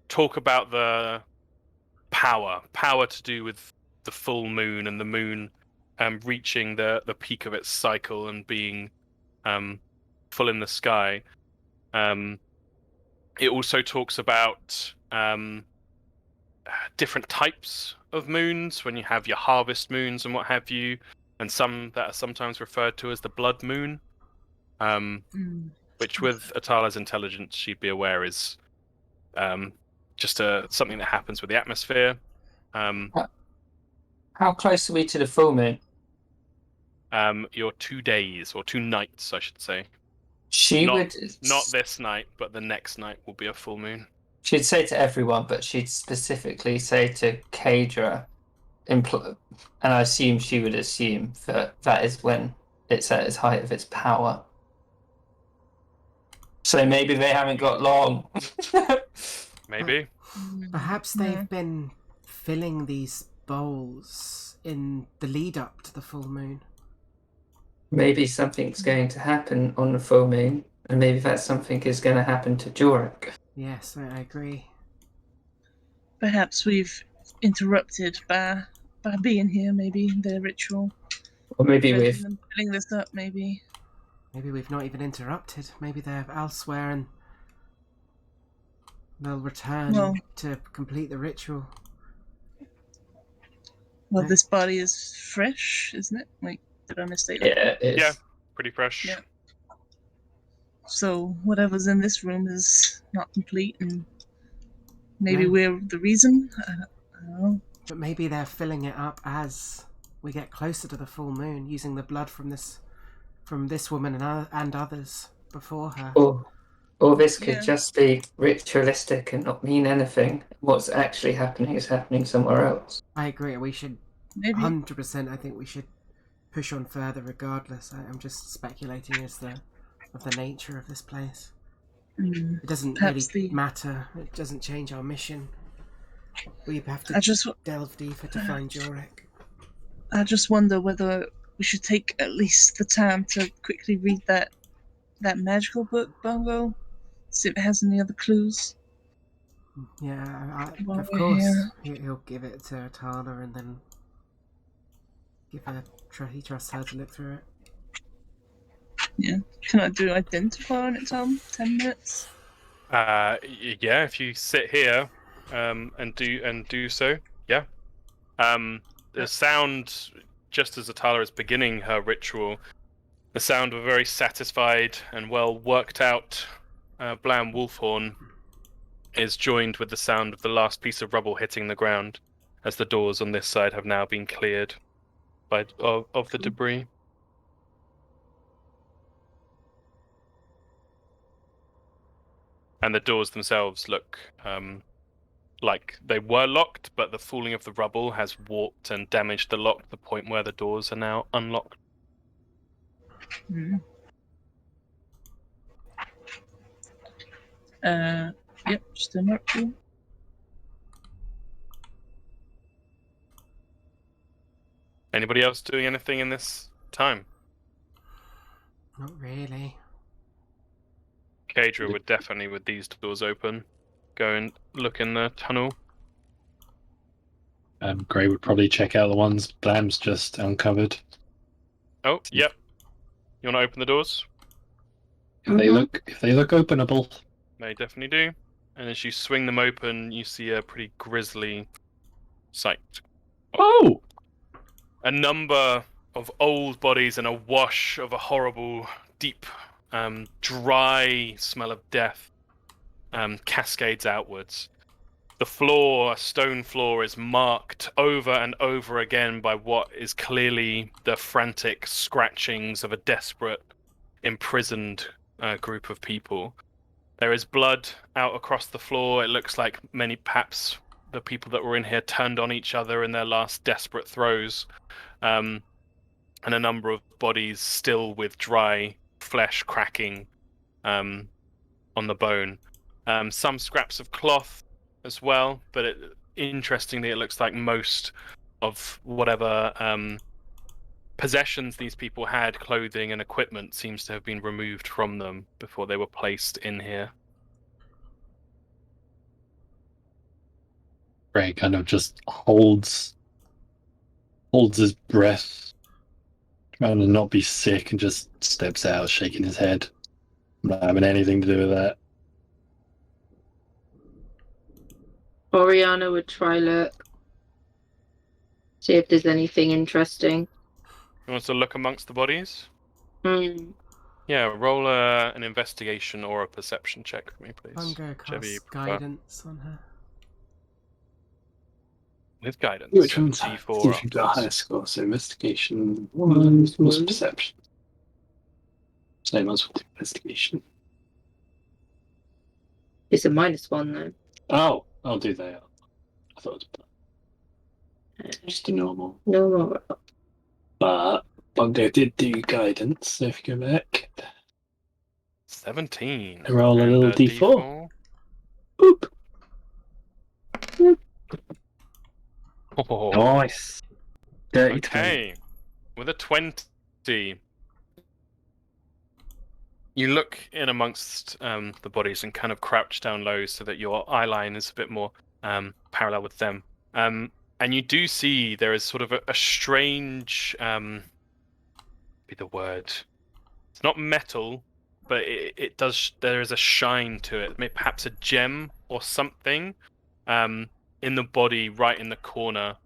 talk about the power to do with the full moon and the moon reaching the peak of its cycle and being full in the sky. It also talks about different types of moons, when you have your harvest moons and what have you, and some that are sometimes referred to as the blood moon, which with Atala's intelligence she'd be aware is just something that happens with the atmosphere. How close are we to the full moon? You're 2 days, or 2 nights, I should say. Not this night, but the next night will be a full moon. She'd say to everyone, but she'd specifically say to Kadra, and I assume she would assume that is when it's at its height of its power. So maybe they haven't got long. Maybe. Perhaps they've been filling these bowls in the lead up to the full moon. Maybe something's going to happen on the full moon, and maybe that something is going to happen to Jorik. Yes, I agree. Perhaps we've interrupted by being here, maybe their ritual. Or maybe Preventing with them filling this up, maybe. Maybe we've not even interrupted. Maybe they're elsewhere and they'll return Well- to complete the ritual. Well, Right. this body is fresh, isn't it? Like, did I mistake that? yeah, it's, Yeah. Pretty fresh. Yeah. So whatever's in this room is not complete, and maybe No. we're the reason. I don't know. But maybe they're filling it up as we get closer to the full moon, using the blood from this woman and others before her. or this could Yeah. just be ritualistic and not mean anything. What's actually happening is happening somewhere else. I agree. We should Maybe 100%. I think we should push on further, regardless. I'm just speculating as of the nature of this place. Mm, It doesn't Perhaps really the- matter. It doesn't change our mission. We have to I just delve deeper to find Jorik. wonder whether we should take at least the time to quickly read that magical book, Bongo. See if it has any other clues. Yeah, While of we're course. here. He'll give it to Atala and then give her. He trusts her to look through it. Can I do identify on it, Tom? 10 minutes? Yeah, if you sit here and do so, yeah. The sound, just as Atala is beginning her ritual, the sound of a very satisfied and well worked out Blam Wolfhorn is joined with the sound of the last piece of rubble hitting the ground, as the doors on this side have now been cleared of the debris. And the doors themselves look like they were locked, but the falling of the rubble has warped and damaged the lock to the point where the doors are now unlocked. Mm. Yep, just a mark too. Anybody else doing anything in this time? Not really. Kadra would definitely, with these doors open, go and look in the tunnel. Gray would probably check out the ones Blam's just uncovered. Oh, yep. You want to open the doors? If they look openable. They definitely do. And as you swing them open, you see a pretty grisly sight. Oh! A number of old bodies and a wash of a horrible, deep, dry smell of death cascades outwards. The floor, a stone floor, is marked over and over again by what is clearly the frantic scratchings of a desperate, imprisoned group of people. There is blood out across the floor. It looks like perhaps the people that were in here turned on each other in their last desperate throes. And a number of bodies still with dry flesh cracking on the bone. Some scraps of cloth as well, but interestingly, it looks like most of whatever possessions these people had, clothing and equipment, seems to have been removed from them before they were placed in here. Gray kind of just holds his breath, trying to not be sick, and just steps out, shaking his head. Not having anything to do with that. Oriana would try look. See if there's anything interesting. You want to look amongst the bodies? Hmm. Yeah, roll an investigation or a perception check for me, please. Bungo Whichever you casts prefer. guidance on her. With guidance. Which one's D4 see if you've got a higher upwards. score? So investigation was perception. Same as with investigation. It's a -1 though. Oh, I'll do that. I thought it was just a normal. No more. But Bungo did do guidance, so if you go back, 17. roll a And little D4. Boop. Oh, Nice. Dirty Okay. With a 20, you look in amongst the bodies and kind of crouch down low so that your eye line is a bit more parallel with them. And you do see there is sort of a strange, be the word. It's not metal, but it does. There is a shine to it. Maybe perhaps a gem or something in the body, right in the corner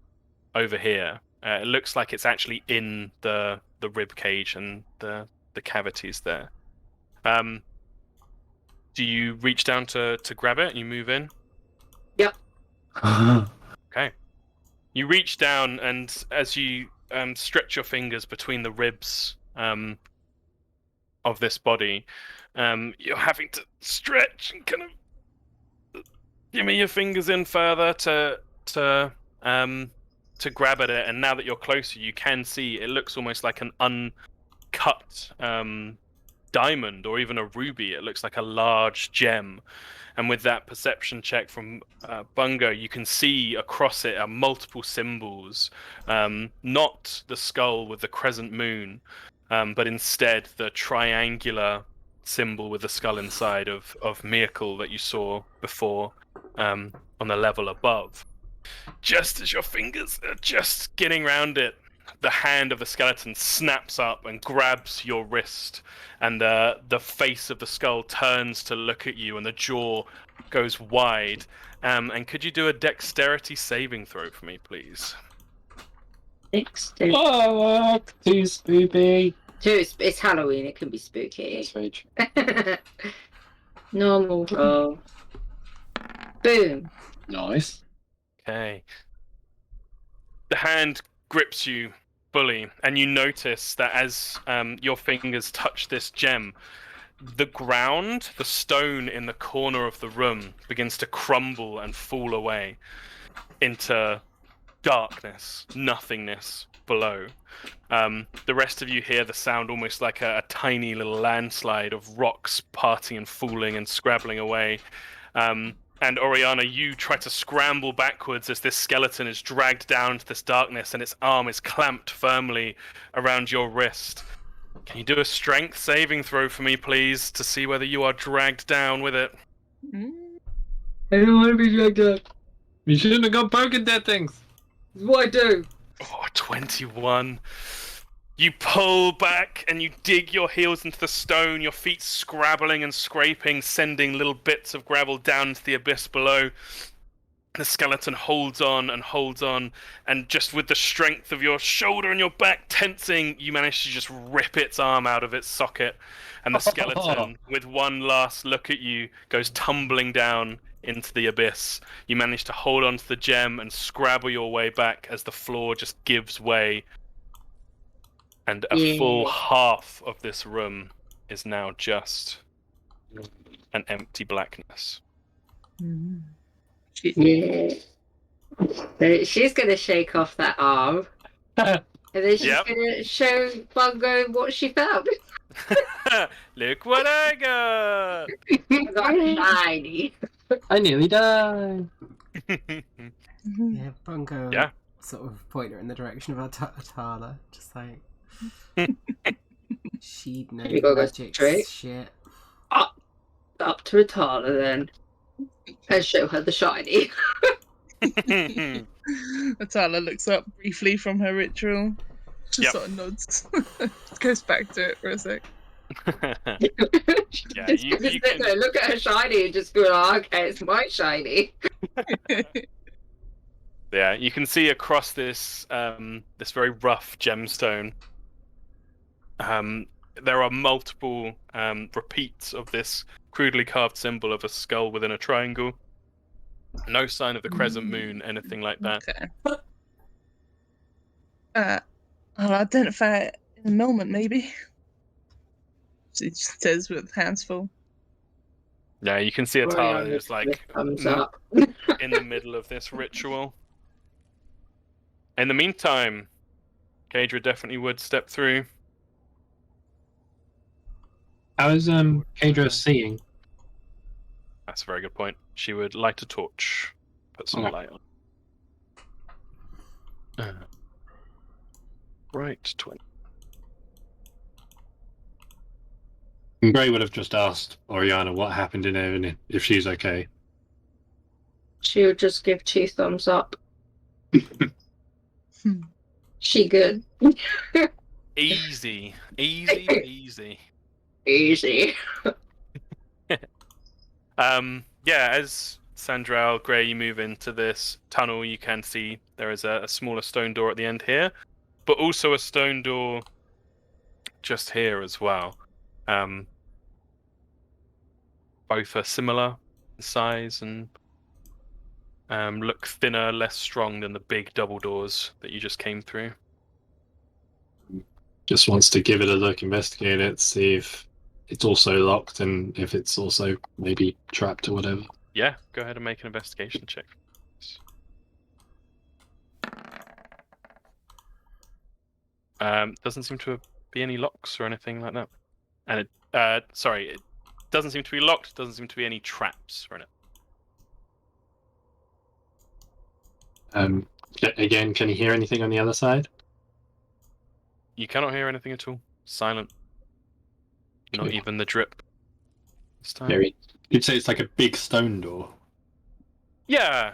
over here. It looks like it's actually in the rib cage and the cavities there. Do you reach down to grab it and you move in? Okay. You reach down, and as you stretch your fingers between the ribs of this body, you're having to stretch and kind of give me your fingers in further to grab at it. And now that you're closer, you can see it looks almost like an uncut diamond or even a ruby. It looks like a large gem. And with that perception check from Bungo, you can see across it are multiple symbols, not the skull with the crescent moon, but instead the triangular symbol with the skull inside of Miracle that you saw before on the level above. Just as your fingers are just getting around it, the hand of the skeleton snaps up and grabs your wrist, and the face of the skull turns to look at you, and the jaw goes wide. And could you do a dexterity saving throw for me, please? Dexterity. Oh, too spooky. It's Halloween. It can be spooky. Sage. Normal roll. Boom. Nice. Okay. The hand grips you fully, and you notice that as your fingers touch this gem, the ground, the stone in the corner of the room begins to crumble and fall away into darkness, nothingness below. The rest of you hear the sound almost like a tiny little landslide of rocks parting and falling and scrabbling away. And Oriana, you try to scramble backwards as this skeleton is dragged down to this darkness and its arm is clamped firmly around your wrist. Can you do a strength saving throw for me, please, to see whether you are dragged down with it? I don't want to be dragged up. You shouldn't have gone poking dead things. It's what I do. Oh, 21. You pull back and you dig your heels into the stone, your feet scrabbling and scraping, sending little bits of gravel down into the abyss below. The skeleton holds on, and just with the strength of your shoulder and your back tensing, you manage to just rip its arm out of its socket. And the skeleton, with one last look at you, goes tumbling down into the abyss. You manage to hold onto the gem and scrabble your way back as the floor just gives way. And a full half of this room is now just an empty blackness. Yeah. So she's going to shake off that arm. And then she's going to show Bungo what she found. Look what I got! I got shiny. I nearly died. Yeah, Bungo. Yeah. Sort of point her in the direction of Atala, just like she'd know You gotta go magic straight? shit. Up to Atala then. And show her the shiny. Atala looks up briefly from her ritual. Just sort of nods. Goes back to it for a sec. Yeah, you can... Look at her shiny and just go, oh, okay, it's my shiny. Yeah, you can see across this this very rough gemstone. There are multiple repeats of this crudely carved symbol of a skull within a triangle. No sign of the crescent moon, anything like that. Okay. I'll identify it in a moment, maybe. She just says with hands full. Yeah, you can see Atala is like thumbs up. in the middle of this ritual. In the meantime, Kadra definitely would step through. How is Kadra seeing? That's a very good point. She would light a torch, put some light on. Right, 20. And Gray would have just asked Oriana what happened in there and if she's okay. She would just give 2 thumbs up. Hmm. She good. Easy, easy. Easy. Yeah, as Sandral, Gray, you move into this tunnel, you can see there is a smaller stone door at the end here, but also a stone door just here as well. Both are similar in size and look thinner, less strong than the big double doors that you just came through. Just wants to give it a look, investigate it, see if it's also locked and if it's also maybe trapped or whatever. Yeah, go ahead and make an investigation check. Doesn't seem to be any locks or anything like that. And it doesn't seem to be locked, doesn't seem to be any traps or anything. Again, can you hear anything on the other side? You cannot hear anything at all. Silent. Not Okay. even the drip this time. Very. You'd say it's like a big stone door. Yeah.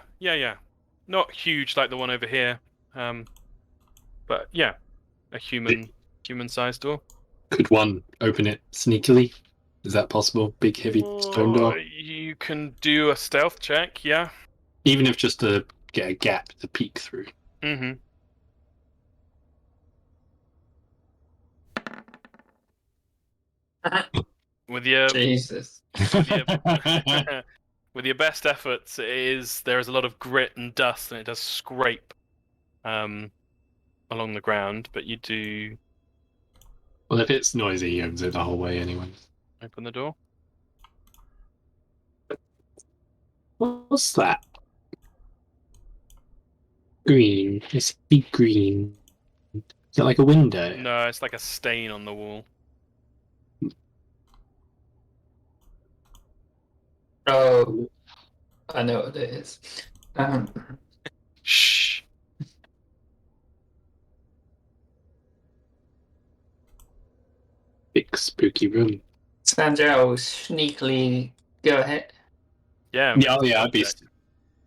Not huge like the one over here. But yeah, a human-sized door. Could one open it sneakily? Is that possible? Big, heavy stone door? You can do a stealth check, yeah. Even if just to get a gap to peek through. Mm-hmm. With your Jesus. with your best efforts, there is a lot of grit and dust, and it does scrape along the ground. But you do Well, if it's noisy, he owns it the whole way anyway. open the door. What's that? Green. It's big green. Is it like a window? No, it's like a stain on the wall. Oh, I know what it is. Shh. Big spooky room. Sanjay, sneakily go ahead. Yeah. Yeah, I'd be. check.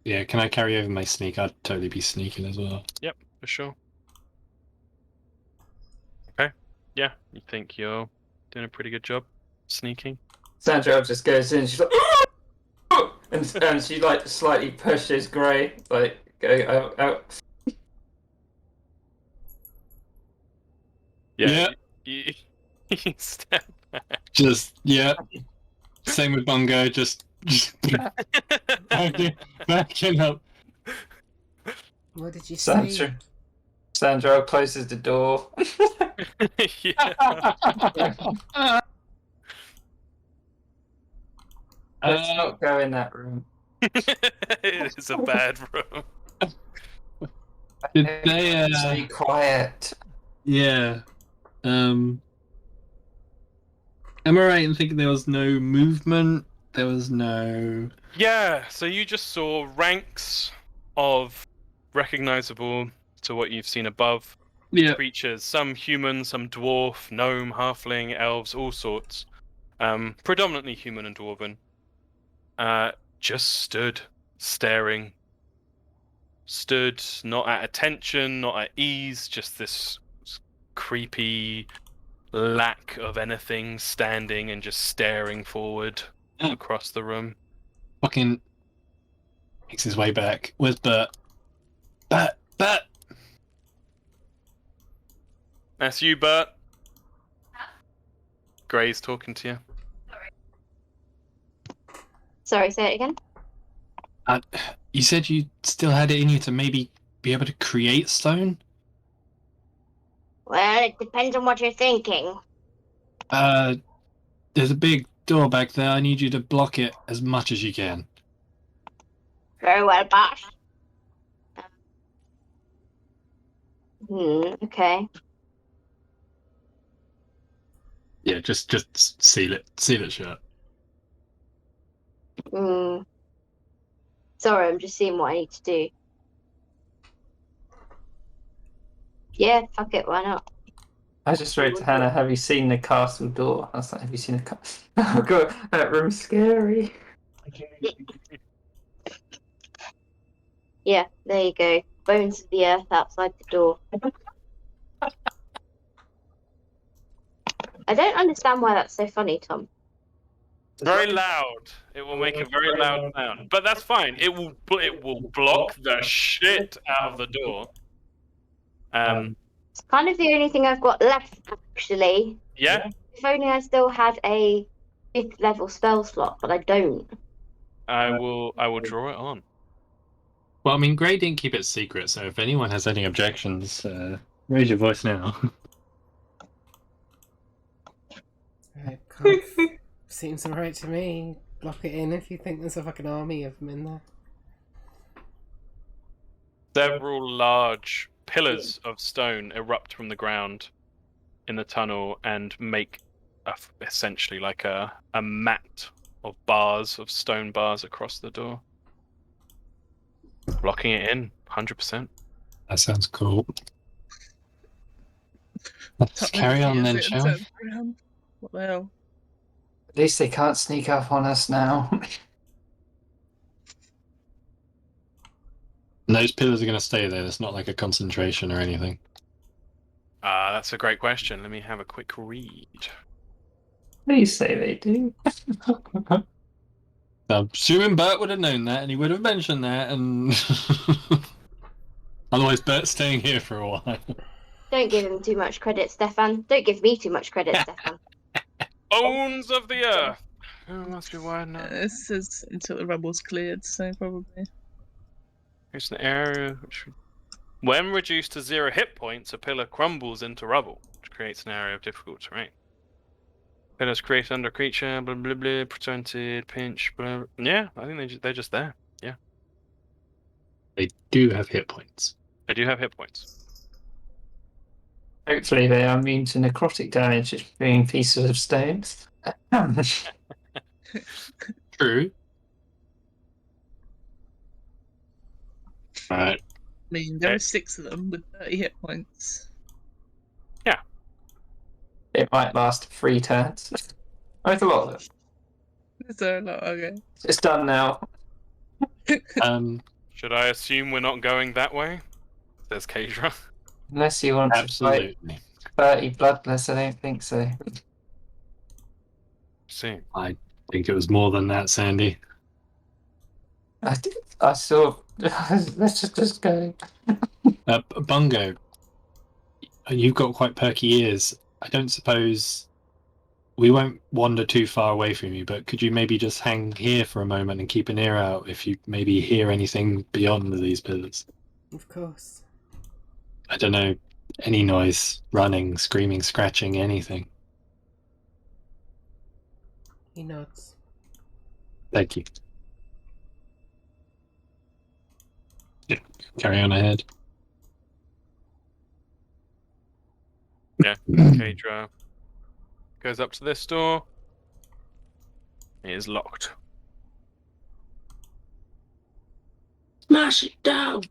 Yeah, can I carry over my sneak? I'd totally be sneaking as well. Yep, for sure. Okay. Yeah, you think you're doing a pretty good job sneaking? Sandra just goes in. She's like, "Oh!" and she like slightly pushes Gray, like go out. Yeah. You step back. Just Same with Bongo. Just backing up. What did you say? Sandra closes the door. Yeah. Let's not go in that room. It is a bad room. Did they? Stay quiet. Yeah. Am I right in thinking there was no movement? There was no. Yeah, so you just saw ranks of recognizable to what you've seen above creatures. Some human, some dwarf, gnome, halfling, elves, all sorts. Predominantly human and dwarven. Just stood, staring. Stood, not at attention, not at ease, just this creepy lack of anything, standing and just staring forward across the room. Fucking makes his way back. Where's Bert? Bert! That's you, Bert. Gray's talking to you. Sorry, say it again. You said you still had it in you to maybe be able to create stone? Well, it depends on what you're thinking. There's a big door back there. I need you to block it as much as you can. Very well, boss. Okay. Yeah, just seal it shut. Sorry, I'm just seeing what I need to do. Yeah, fuck it, why not? I just wrote to Hannah, have you seen the castle door? I was like, have you seen the castle? Oh god, that room's scary. Yeah, there you go. Bones of the earth outside the door. I don't understand why that's so funny, Tom. Very loud. It will make a very loud sound, but that's fine. It will block the shit out of the door. It's kind of the only thing I've got left, actually. Yeah. If only I still had a 5th level spell slot, but I don't. I will draw it on. Well, I mean, Gray didn't keep it secret, so if anyone has any objections, raise your voice now. Seems alright to me. Block it in if you think there's a fucking army of them in there. Several large pillars of stone erupt from the ground in the tunnel and make essentially like a mat of bars, of stone bars across the door. Blocking it in, 100%. That sounds cool. Let's carry on then, shall we? What the hell? At least they can't sneak up on us now. And those pillars are going to stay there. It's not like a concentration or anything. That's a great question. Let me have a quick read. Please say they do. I'm assuming Bert would have known that, and he would have mentioned that, and otherwise Bert's staying here for a while. Don't give him too much credit, Stefan. Don't give me too much credit, Stefan. Bones of the earth. Oh, must be wide now. This is until the rubble's cleared, so probably. It's an area which, when reduced to 0 hit points, a pillar crumbles into rubble, which creates an area of difficult terrain. Pillars created under a creature, blah blah blah, presented, pinch, blah. Yeah, I think they're just there. Yeah, They do have hit points. they do have hit points. Hopefully they are immune to necrotic damage just being pieces of stone. True. Right. I mean, there are 6 of them with 30 hit points. It might last 3 turns. Quite a lot of it. So, like, okay. It's done now. Should I assume we're not going that way? Says Kadra. Unless you want to fight Absolutely. 30 bloodless, I don't think so. See. I think it was more than that, Sandy. I saw. Let's just go. Bungo, you've got quite perky ears. I don't suppose we won't wander too far away from you, but could you maybe just hang here for a moment and keep an ear out if you maybe hear anything beyond these pillars? Of course. I don't know, any noise, running, screaming, scratching, anything. He nods. Thank you. Yeah, carry on ahead. Yeah, Kadra goes up to this door. It is locked. Smash it down.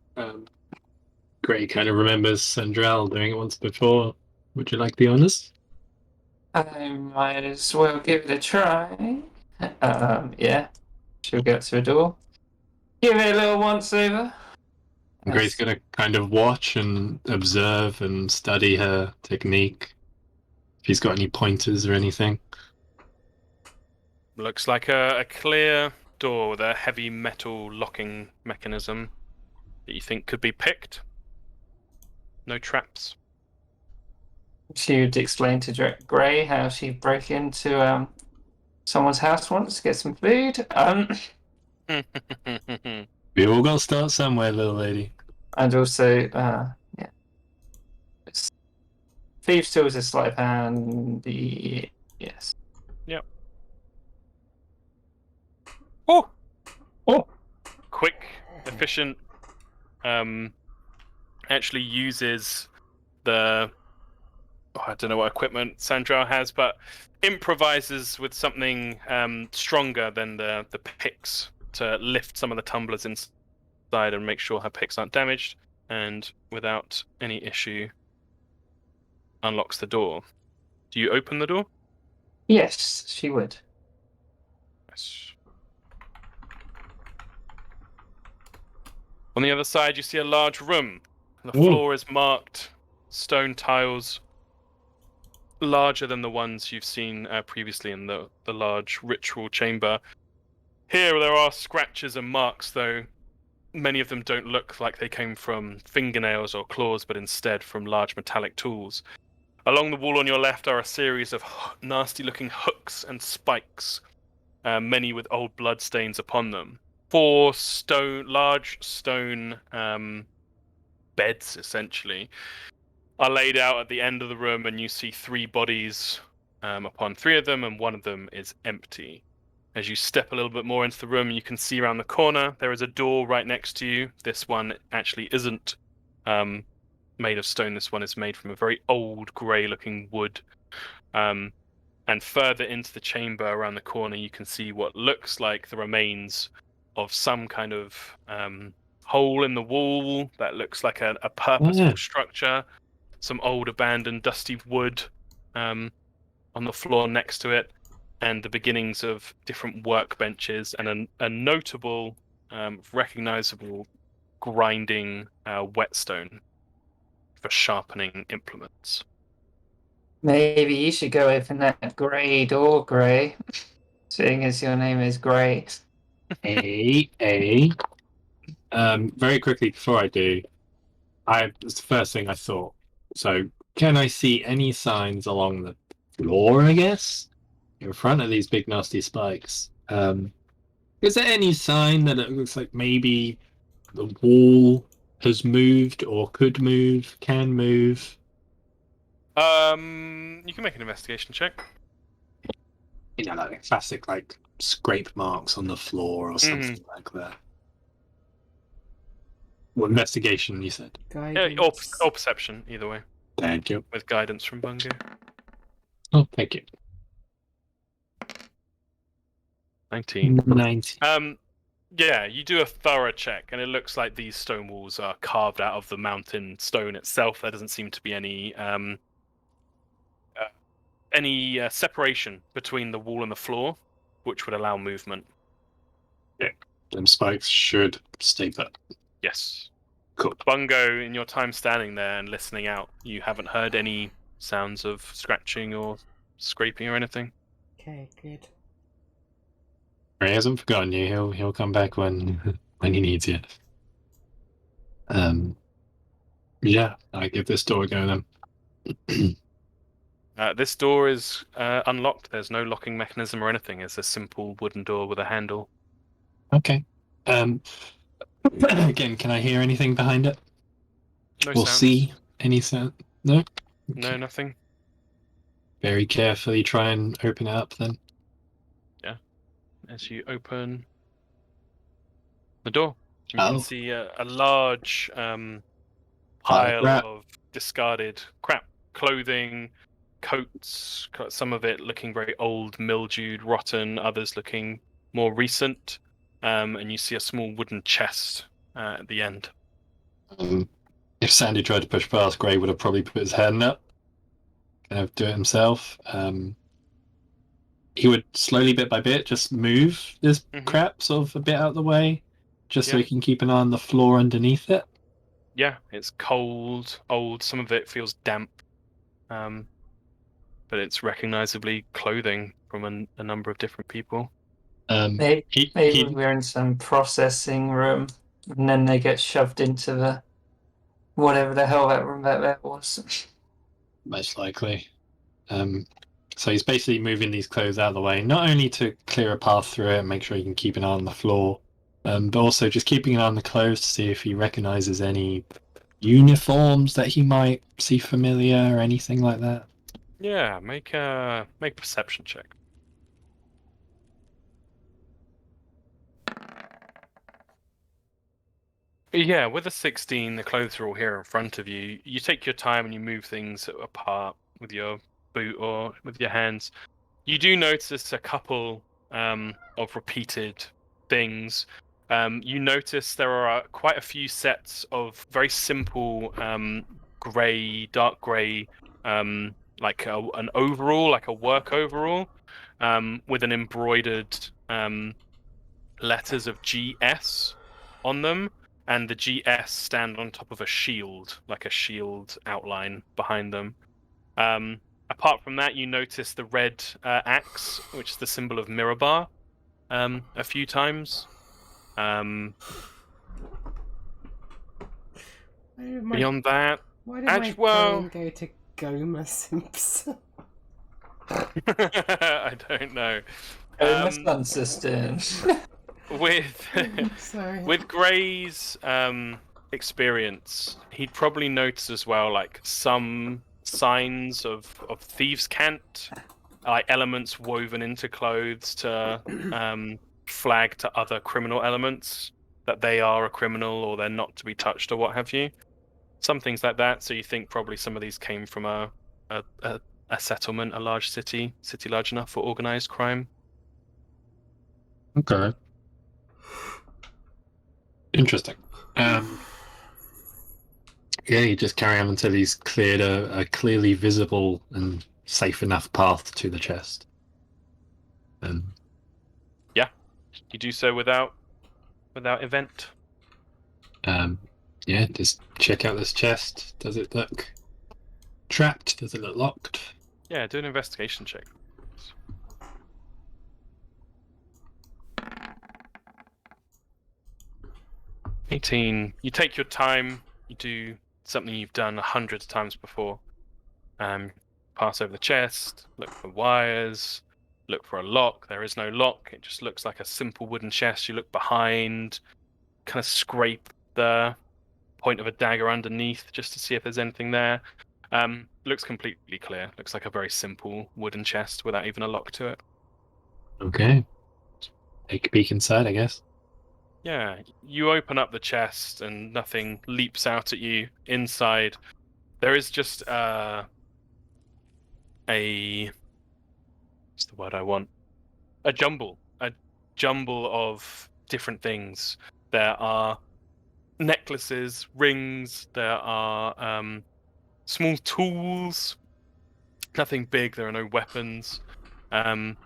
Gray kind of remembers Sandrell doing it once before. Would you like the honors? I might as well give it a try. Yeah. She'll get to a door. Give it a little once over. And Gray's going to kind of watch and observe and study her technique. If he's got any pointers or anything. Looks like a clear door with a heavy metal locking mechanism that you think could be picked. No traps. She would explain to Gray how she broke into someone's house once to get some food. We all got to start somewhere, little lady. And also, yeah. Thieves' tools is sleight of hand. Yes. Yep. Oh! Oh! Quick, efficient. Actually uses the. Oh, I don't know what equipment Sandra has, but improvises with something stronger than the picks to lift some of the tumblers inside and make sure her picks aren't damaged. And without any issue, unlocks the door. Do you open the door? Yes, she would. Yes. On the other side, you see a large room. The Ooh. floor is marked stone tiles, larger than the ones you've seen previously in the large ritual chamber. Here, there are scratches and marks, though many of them don't look like they came from fingernails or claws, but instead from large metallic tools. Along the wall on your left are a series of nasty-looking hooks and spikes, many with old blood stains upon them. 4 large stone beds, essentially, are laid out at the end of the room, and you see 3 bodies upon 3 of them, and one of them is empty. As you step a little bit more into the room, you can see around the corner there is a door right next to you. This one actually isn't made of stone. This one is made from a very old grey-looking wood. And further into the chamber around the corner, you can see what looks like the remains of some kind of hole in the wall that looks like a purposeful structure. Some old abandoned dusty wood on the floor next to it, and the beginnings of different workbenches and a notable, recognizable grinding whetstone for sharpening implements. Maybe you should go open that grey door, Grey, seeing as your name is Grey. Very quickly before I do, it's the first thing I thought. So, can I see any signs along the floor, I guess? In front of these big nasty spikes. Is there any sign that it looks like maybe the wall has moved or could move, can move? You can make an investigation check. You know, like classic like scrape marks on the floor or something like that. Well, investigation, you said. Yeah, or perception, either way. Thank you. With guidance from Bungo. Oh, thank you. 19. 19. Yeah, you do a thorough check, and it looks like these stone walls are carved out of the mountain stone itself. There doesn't seem to be any separation between the wall and the floor, which would allow movement. Yeah, them spikes should stay put. Yes. Cool. Bungo, in your time standing there and listening out, you haven't heard any sounds of scratching or scraping or anything. Okay, good. He hasn't forgotten you. He'll come back when he needs you. Yeah, I give this door a go then. This door is unlocked. There's no locking mechanism or anything. It's a simple wooden door with a handle. Okay. Again, can I hear anything behind it? No or sounds. see any sound? No? Okay. No, nothing. Very carefully try and open it up then. Yeah. As you open the door, you can see a large pile of discarded crap. Clothing, coats, some of it looking very old, mildewed, rotten, others looking more recent. And you see a small wooden chest at the end. If Sandy tried to push past, Gray would have probably put his hand up, kind of do it himself. He would slowly, bit by bit, just move this crap sort of a bit out of the way, just so he can keep an eye on the floor underneath it. Yeah, it's cold, old. Some of it feels damp, but it's recognizably clothing from a number of different people. Maybe we're in some processing room, and then they get shoved into the whatever the hell that room that was. Most likely. So he's basically moving these clothes out of the way, not only to clear a path through it and make sure he can keep an eye on the floor, but also just keeping an eye on the clothes to see if he recognizes any uniforms that he might see familiar or anything like that. Yeah, make a perception check. Yeah, with a 16, the clothes are all here in front of you. You take your time and you move things apart with your boot or with your hands. You do notice a couple of repeated things. You notice there are quite a few sets of very simple dark grey like an overall, like a work overall, with an embroidered letters of GS on them, and the GS stand on top of a shield, like a shield outline behind them. Apart from that, you notice the red axe, which is the symbol of Mirabar, a few times. Beyond that, why did my well, brain go to Gomer Simpson? I don't know. The sun system. Sorry. With Gray's experience, he'd probably notice as well, like some signs of thieves' cant, like elements woven into clothes to flag to other criminal elements that they are a criminal or they're not to be touched or what have you. Some things like that. So you think probably some of these came from a settlement, a large city large enough for organized crime. Okay. Interesting. Yeah, you just carry on until he's cleared a clearly visible and safe enough path to the chest. Yeah, you do so without event. Yeah, just check out this chest. Does it look trapped? Does it look locked? Yeah, do an investigation check. $18. You take your time. You do something you've done 100 times before. Pass over the chest, look for wires, look for a lock. There is no lock. It just looks like a simple wooden chest. You look behind, kind of scrape the point of a dagger underneath just to see if there's anything there. Looks completely clear. Looks like a very simple wooden chest without even a lock to it. Okay. Take a peek inside, I guess. Yeah, you open up the chest and nothing leaps out at you. Inside, there is just what's the word I want? A jumble of different things. There are necklaces, rings, there are small tools, nothing big, there are no weapons. In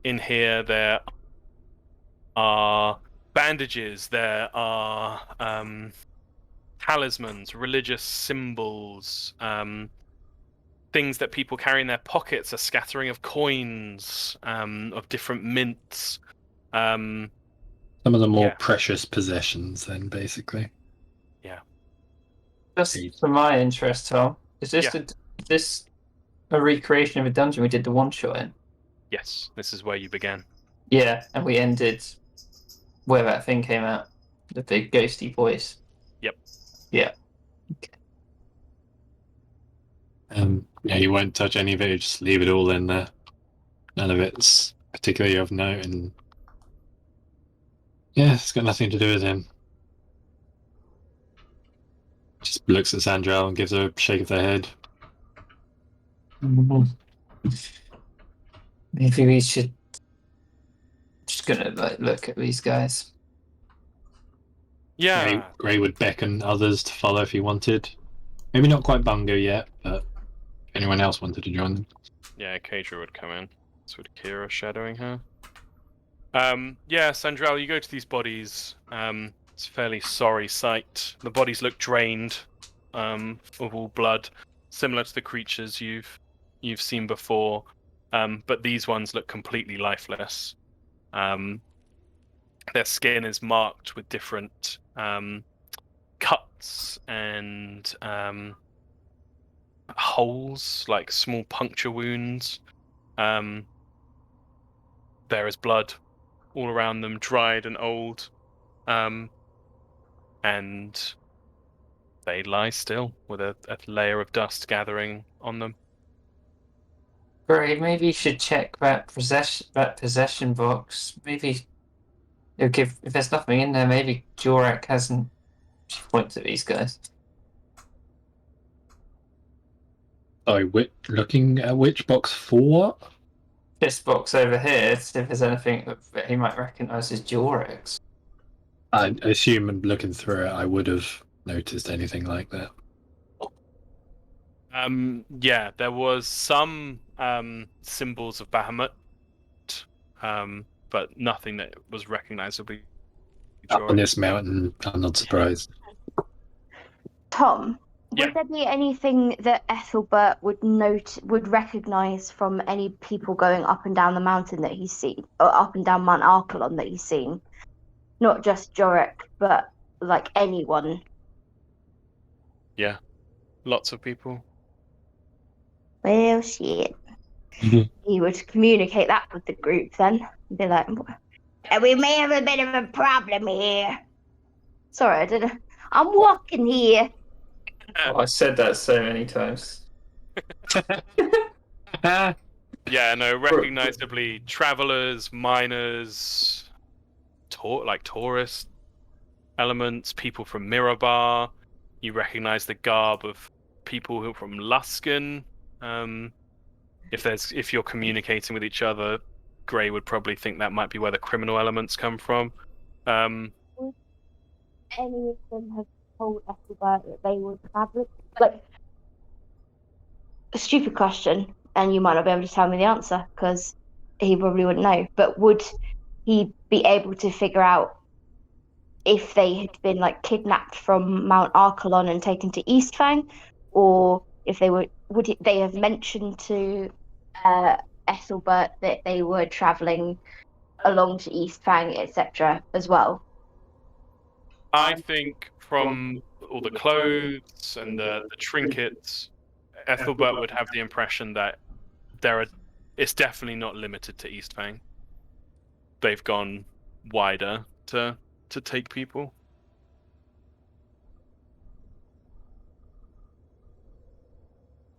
here there are bandages, there are talismans, religious symbols, things that people carry in their pockets, a scattering of coins, of different mints. Some of the more precious possessions, then, basically. Yeah. Just for my interest, Tom, is this a recreation of a dungeon we did the one shot in? Yes, this is where you began. Yeah, and we ended where that thing came out, the big ghosty voice. Yep. Yeah. Yeah, you won't touch any of it. You just leave it all in there. None of it's particularly of note, and yeah, it's got nothing to do with him. Just looks at Sandrell and gives her a shake of the head. Maybe we should just gonna look at these guys. Yeah. Gray would beckon others to follow if he wanted. Maybe not quite Bungo yet, but if anyone else wanted to join them. Yeah, Kadra would come in. This would Kira shadowing her. Yeah, Sandrell, you go to these bodies. It's a fairly sorry sight. The bodies look drained of all blood, similar to the creatures you've seen before. But these ones look completely lifeless. Their skin is marked with different cuts and holes, like small puncture wounds. There is blood all around them, dried and old, and they lie still with a layer of dust gathering on them. Gray, maybe you should check that possession box. Maybe it'll give, if there's nothing in there, maybe Jorak hasn't. She points at these guys. Sorry, looking at which box for what? This box over here, to see if there's anything that he might recognise as Jorak's. I assume, looking through it, I would have noticed anything like that. Yeah, there was some symbols of Bahamut, but nothing that was recognizably Up on Joric. this mountain, I'm not surprised. Tom, Yeah. would there be anything that Ethelbert would recognize from any people going up and down the mountain that he's seen, or up and down Mount Archelon that he's seen? Not just Joric, but like anyone. Yeah, lots of people. Well, shit. Mhm. He would communicate that with the group then. Be like, we may have a bit of a problem here. Sorry, I didn't. I'm walking here. Oh, I said that so many times. Yeah, no, recognizably travelers, miners, like tourist elements, people from Mirabar. You recognize the garb of people who are from Luskan. If you're communicating with each other, Gray would probably think that might be where the criminal elements come from. Any of them have told Ethelbert that they would travel? Like, a stupid question, and you might not be able to tell me the answer because he probably wouldn't know. But would he be able to figure out if they had been like kidnapped from Mount Archelon and taken to Eastfang, or if they would they have mentioned to Ethelbert that they were traveling along to Eastfang, etc. as well? I think from all the clothes and the trinkets, Ethelbert would have the impression that it's definitely not limited to Eastfang. They've gone wider to take people.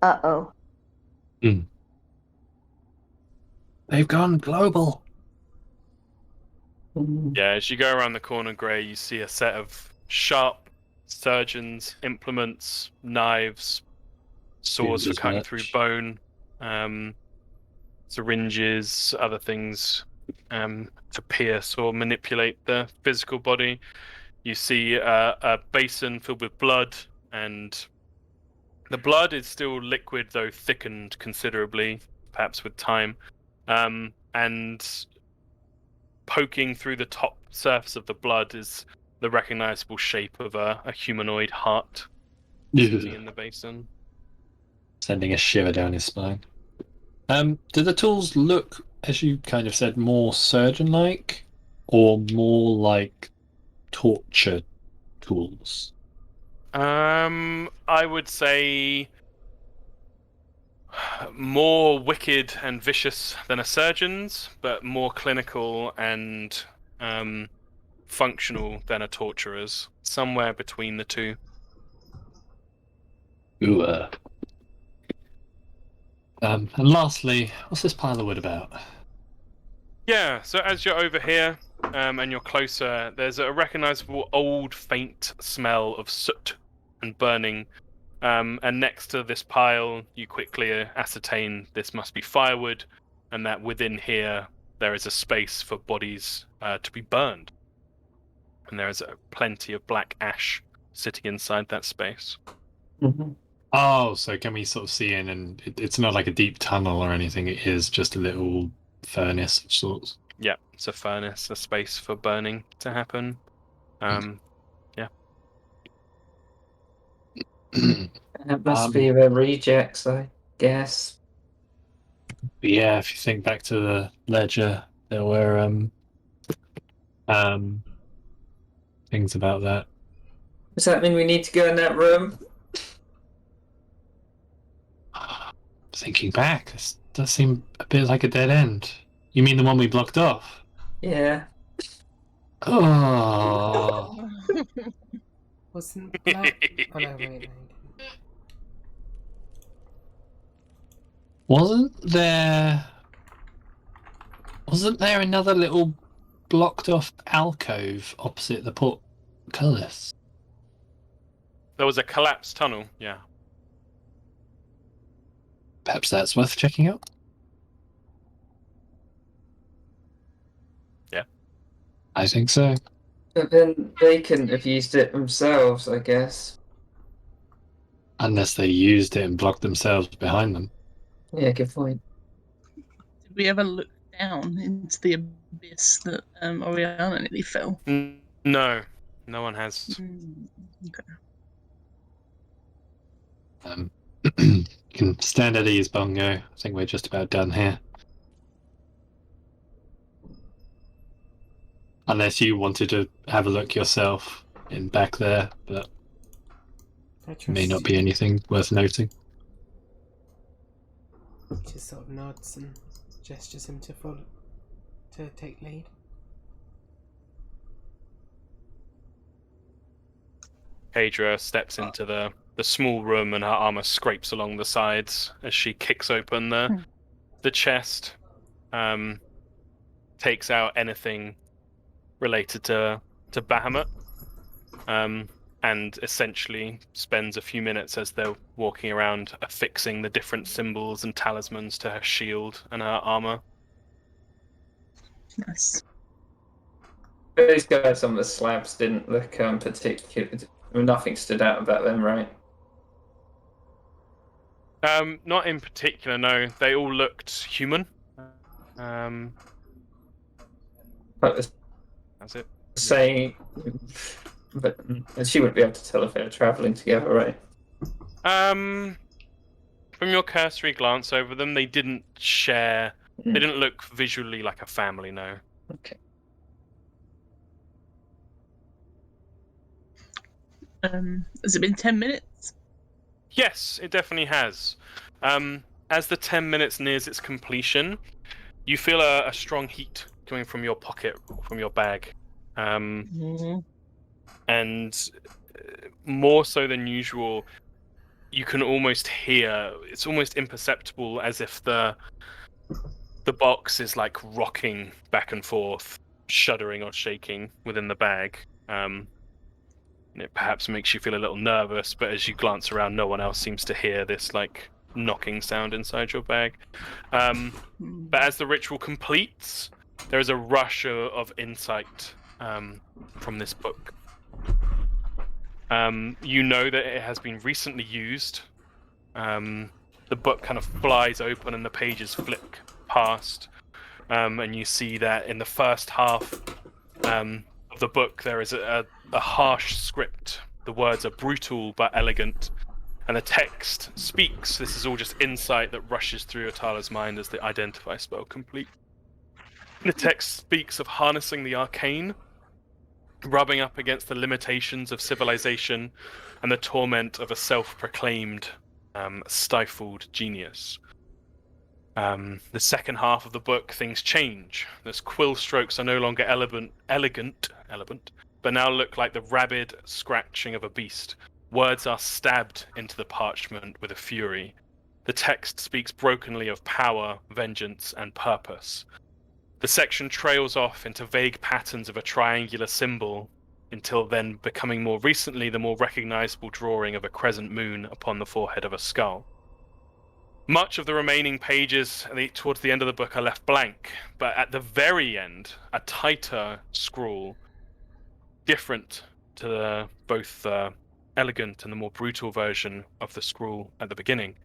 Uh-oh. They've gone global. Yeah, as you go around the corner, Gray, you see a set of sharp surgeons, implements, knives, swords for Seems as cutting much. through bone, syringes, other things to pierce or manipulate the physical body. You see a basin filled with blood, and the blood is still liquid, though thickened considerably, perhaps with time. And poking through the top surface of the blood is the recognizable shape of a humanoid heart sitting in the basin. Sending a shiver down his spine. Do the tools look, as you kind of said, more surgeon-like, or more like torture tools? I would say more wicked and vicious than a surgeon's, but more clinical and functional than a torturer's. Somewhere between the two. Ooh. And lastly, what's this pile of wood about? Yeah, so as you're over here and you're closer, there's a recognizable old, faint smell of soot and burning. And next to this pile, you quickly ascertain this must be firewood, and that within here there is a space for bodies to be burned. And there is plenty of black ash sitting inside that space. Mm-hmm. Oh, so can we sort of see in, and it's not like a deep tunnel or anything, it is just a little furnace of sorts. Yeah, it's a furnace, a space for burning to happen. Yeah. It must be the rejects, I guess. But yeah, if you think back to the ledger, there were things about that. Does that mean we need to go in that room? Thinking back, this does seem a bit like a dead end. You mean the one we blocked off? Yeah. Oh. Wasn't black? Oh no, wait. Wasn't there another little blocked off alcove opposite the portcullis? There was a collapsed tunnel, yeah. Perhaps that's worth checking out. Yeah. I think so. But then they couldn't have used it themselves, I guess. Unless they used it and blocked themselves behind them. Yeah, good point. Did we ever look down into the abyss that Oriana nearly fell? No, no one has. Okay. You can stand at ease, Bongo. I think we're just about done here. Unless you wanted to have a look yourself in back there, but may not be anything worth noting. Just sort of nods and gestures him to take lead. Hadra steps into the small room, and her armor scrapes along the sides as she kicks open the chest, takes out anything related to Bahamut, and essentially spends a few minutes as they're walking around affixing the different symbols and talismans to her shield and her armor. Nice. Those guys on the slabs didn't look particular. Nothing stood out about them, right? Not in particular, no. They all looked human. But That's it. say, but she wouldn't be able to tell if they were traveling together, right? From your cursory glance over them, they didn't share. They didn't look visually like a family, no. Okay. Has it been 10 minutes? Yes, it definitely has. As the 10 minutes nears its completion, you feel a strong heat coming from your pocket, from your bag. And more so than usual, you can almost hear, it's almost imperceptible, as if the box is like rocking back and forth, shuddering or shaking within the bag. It perhaps makes you feel a little nervous, but as you glance around, no one else seems to hear this like knocking sound inside your bag. But as the ritual completes, there is a rush of insight from this book. You know that it has been recently used. The book kind of flies open and the pages flick past, and you see that in the first half of the book there is a harsh script. The words are brutal but elegant, and the text speaks. This is all just insight that rushes through Atala's mind as the identify spell complete. The text speaks of harnessing the arcane, rubbing up against the limitations of civilization and the torment of a self-proclaimed stifled genius. The second half of the book, things change. Those quill strokes are no longer elegant, but now look like the rabid scratching of a beast. Words are stabbed into the parchment with a fury. The text speaks brokenly of power, vengeance, and purpose. The section trails off into vague patterns of a triangular symbol, until then becoming more recently the more recognizable drawing of a crescent moon upon the forehead of a skull. Much of the remaining pages towards the end of the book are left blank, but at the very end, a tighter scrawl, different to both the elegant and the more brutal version of the scrawl at the beginning,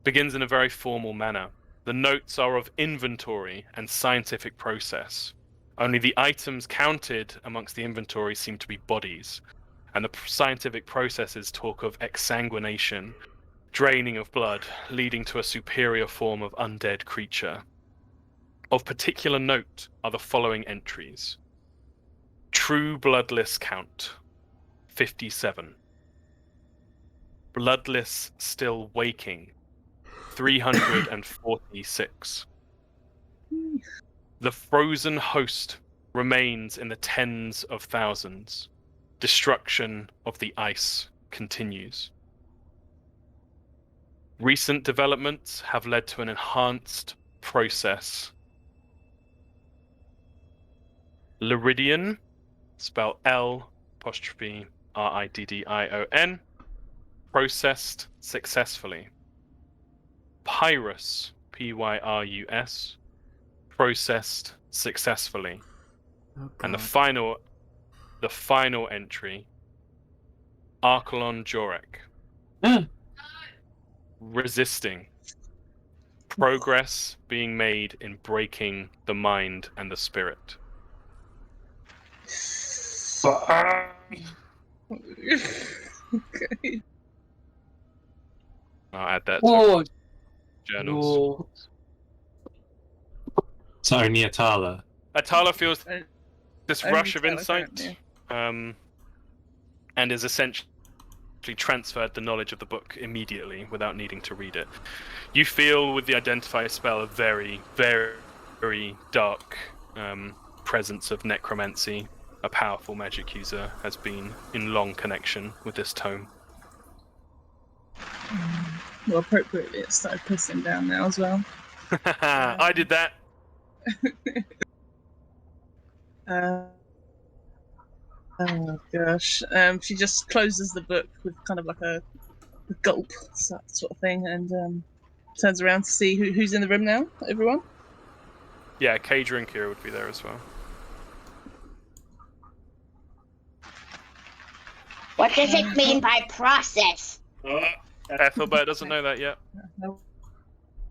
begins in a very formal manner. The notes are of inventory and scientific process. Only the items counted amongst the inventory seem to be bodies, and the scientific processes talk of exsanguination, draining of blood, leading to a superior form of undead creature. Of particular note are the following entries. True bloodless count, 57. Bloodless still waking, 346. The frozen host remains in the tens of thousands. Destruction of the ice continues. Recent developments have led to an enhanced process. Liridion, spelled L''Riddion, processed successfully. Pyrus, Pyrus, processed successfully. Oh, And the God. final entry, Archelon Jorek, resisting. Progress being made in breaking the mind and the spirit. Okay. I'll add that to Oh, journals. no. So only Atala. Atala feels Uh, this only rush of Atala, insight, apparently. and is essentially transferred the knowledge of the book immediately without needing to read it. You feel with the identify spell a very, very, very dark presence of necromancy. A powerful magic user has been in long connection with this tome. Well, appropriately, it started pissing down now as well. I did that. Oh gosh. She just closes the book with kind of like a gulp sort of thing, and turns around to see who's in the room now. Everyone. Yeah, Kadra and Kira would be there as well. What does it mean by process? Ethelbert doesn't know that yet. No.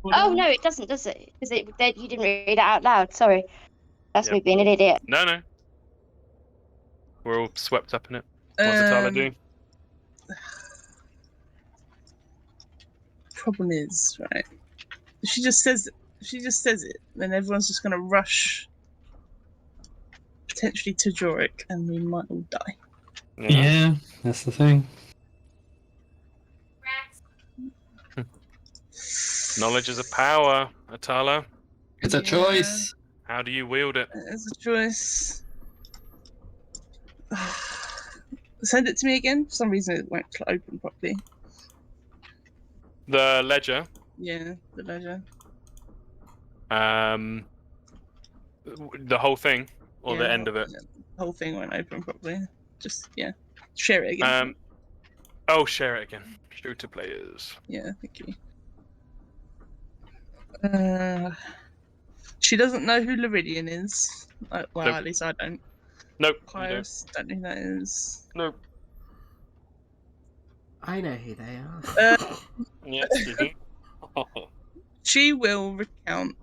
Oh no, it doesn't, does it? Because you didn't read it out loud. Sorry, that's Yep. me being an idiot. No. We're all swept up in it. What's Atala doing? Problem is, right? She just says it, then everyone's just gonna rush potentially to Jorik, and we might all die. Yeah, that's the thing. Knowledge is a power, Atala. It's a choice. How do you wield it? It's a choice. Send it to me again. For some reason, it won't open properly. The ledger. Yeah, the ledger. The whole thing, or Yeah, the end of it. The whole thing won't open properly. Just share it again. Share it again. Show to players. Yeah, thank you. She doesn't know who Liridian is. Well, Nope. at least I don't. Nope. Pyrus, don't know who that is. Nope. I know who they are. Yes, you do. She will recount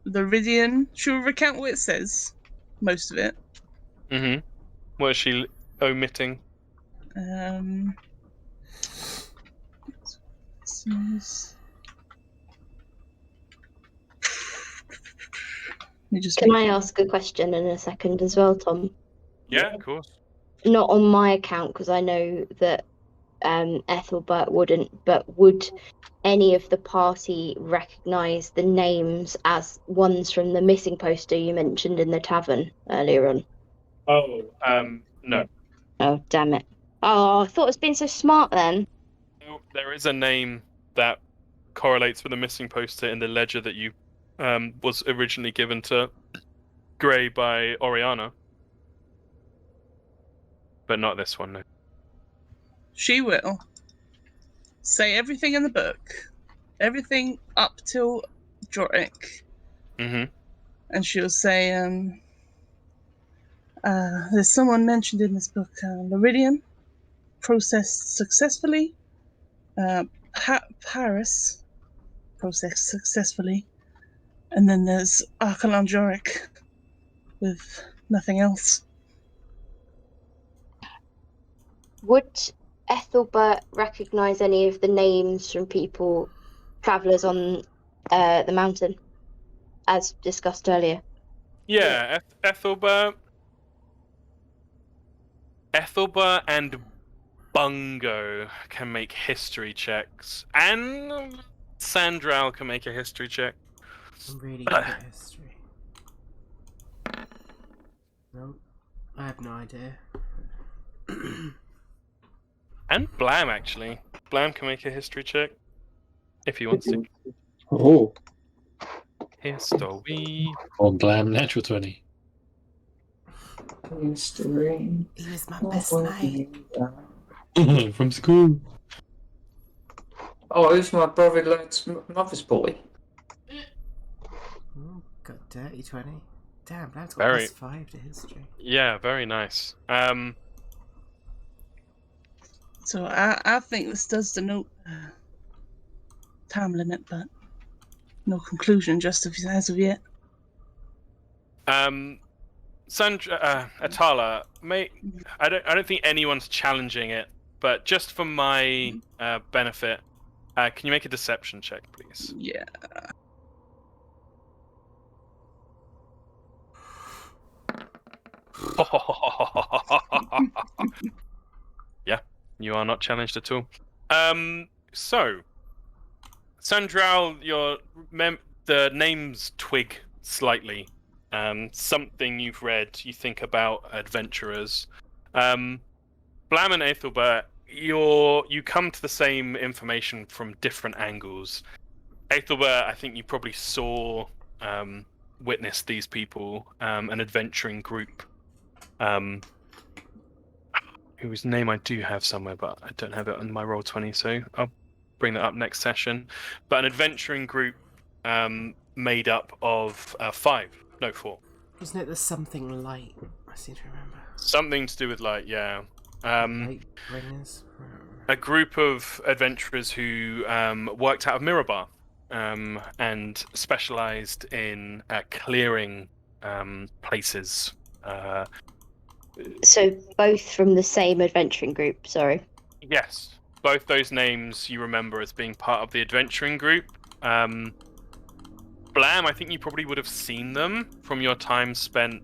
Liridian. She will recount what it says, most of it. Mm-hmm. What is she omitting? Can I ask a question in a second as well, Tom? Yeah, of course. Not on my account, because I know that Ethelbert wouldn't, but would any of the party recognise the names as ones from the missing poster you mentioned in the tavern earlier on? No. Oh, damn it. Oh, I thought it was being so smart then. There is a name that correlates with the missing poster in the ledger that you was originally given to Grey by Oriana. But not this one, no. She will say everything in the book, everything up till Jorik, Mm-hmm. and she'll say, there's someone mentioned in this book, Liridian, processed successfully, Paris, processed successfully, and then there's Archelon Jorik, with nothing else. Would Ethelbert recognise any of the names from people, travellers on the mountain, as discussed earlier? Yeah, Ethelbert and Bungo can make history checks, and Sandral can make a history check. I'm really good at history. Nope. I have no idea. And Blam, actually. Blam can make a history check. If he wants to. Oh, History. On Blam, natural 20. History. He was my best mate. From school. Oh, who's my brother lad's mother's boy? Oh, got dirty 20. Damn, that's got Very- +5 to history. Yeah, very nice. So I think this does denote time limit, but no conclusion just as of yet. Sandra, Atala, I don't think anyone's challenging it, but just for my benefit, can you make a deception check, please? Yeah. Yeah, you are not challenged at all. So, Sandral, the names twig slightly. Something you've read, you think about adventurers. Blam and Aethelbert, you come to the same information from different angles. Aethelbert, I think you probably witnessed these people, an adventuring group, whose name I do have somewhere, but I don't have it on my Roll20, so I'll bring that up next session. But an adventuring group made up of 4. Isn't it the something light? I seem to remember. Something to do with light, yeah. Light bringers. A group of adventurers who worked out of Mirabar and specialized in clearing places. So both from the same adventuring group, sorry. Yes, both those names you remember as being part of the adventuring group. Blam, I think you probably would have seen them from your time spent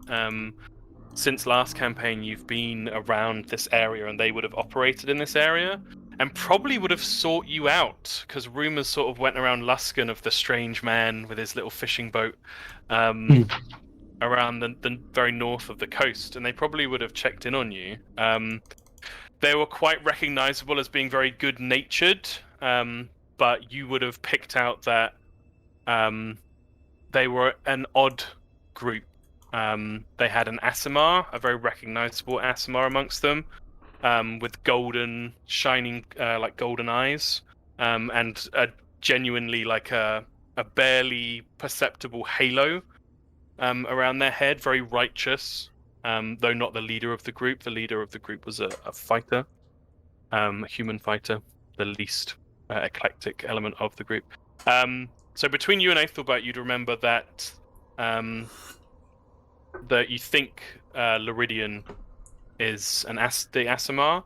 since last campaign. You've been around this area and they would have operated in this area and probably would have sought you out because rumors sort of went around Luskan of the strange man with his little fishing boat around the very north of the coast, and they probably would have checked in on you. They were quite recognizable as being very good-natured, but you would have picked out that they were an odd group. They had an Aasimar, a very recognizable Aasimar amongst them, with golden, shining, like golden eyes, and genuinely like a barely perceptible halo around their head, very righteous, though not the leader of the group. The leader of the group was a fighter, a human fighter, the least eclectic element of the group. So between you and Aethelbert, you'd remember that that you think Loridian is the Aasimar,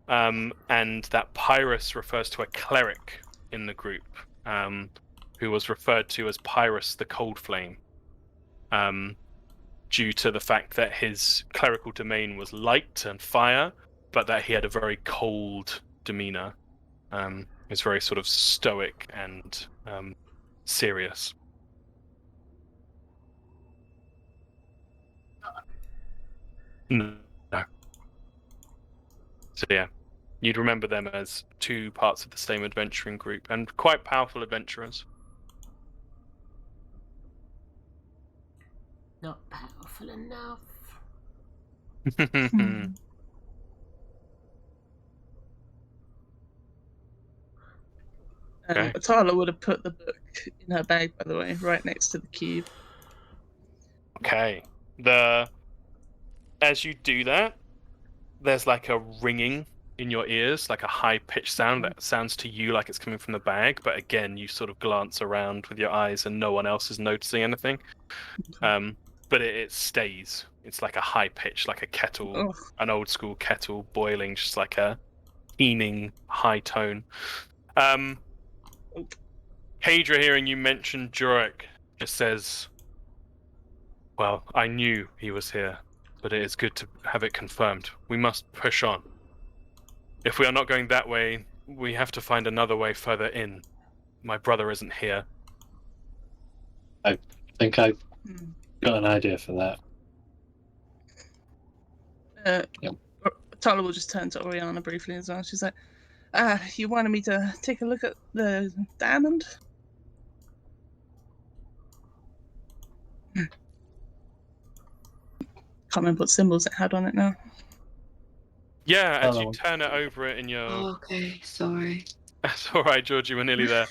and that Pyrrhus refers to a cleric in the group, who was referred to as Pyrrhus the Cold Flame, due to the fact that his clerical domain was light and fire, but that he had a very cold demeanor. He was very sort of stoic and serious. No. So yeah, you'd remember them as two parts of the same adventuring group and quite powerful adventurers. Not powerful enough. Okay. Atala would have put the book in her bag, by the way, right next to the cube. Okay. As you do that, there's like a ringing in your ears, like a high-pitched sound that sounds to you like it's coming from the bag, but again, you sort of glance around with your eyes and no one else is noticing anything. But it stays. It's like a high pitch, like a kettle, an old school kettle boiling, just like a keening high tone. Hadra, hearing you mention Jurek, just says, "Well, I knew he was here, but it is good to have it confirmed. We must push on. If we are not going that way, we have to find another way further in. My brother isn't here." I think I've got an idea for that. Yep. Atala will just turn to Oriana briefly as well. She's like, you wanted me to take a look at the diamond? Can't remember what symbols it had on it now. Yeah, as you turn it over in your... Oh, okay, sorry. That's all right, Georgie, we're nearly there.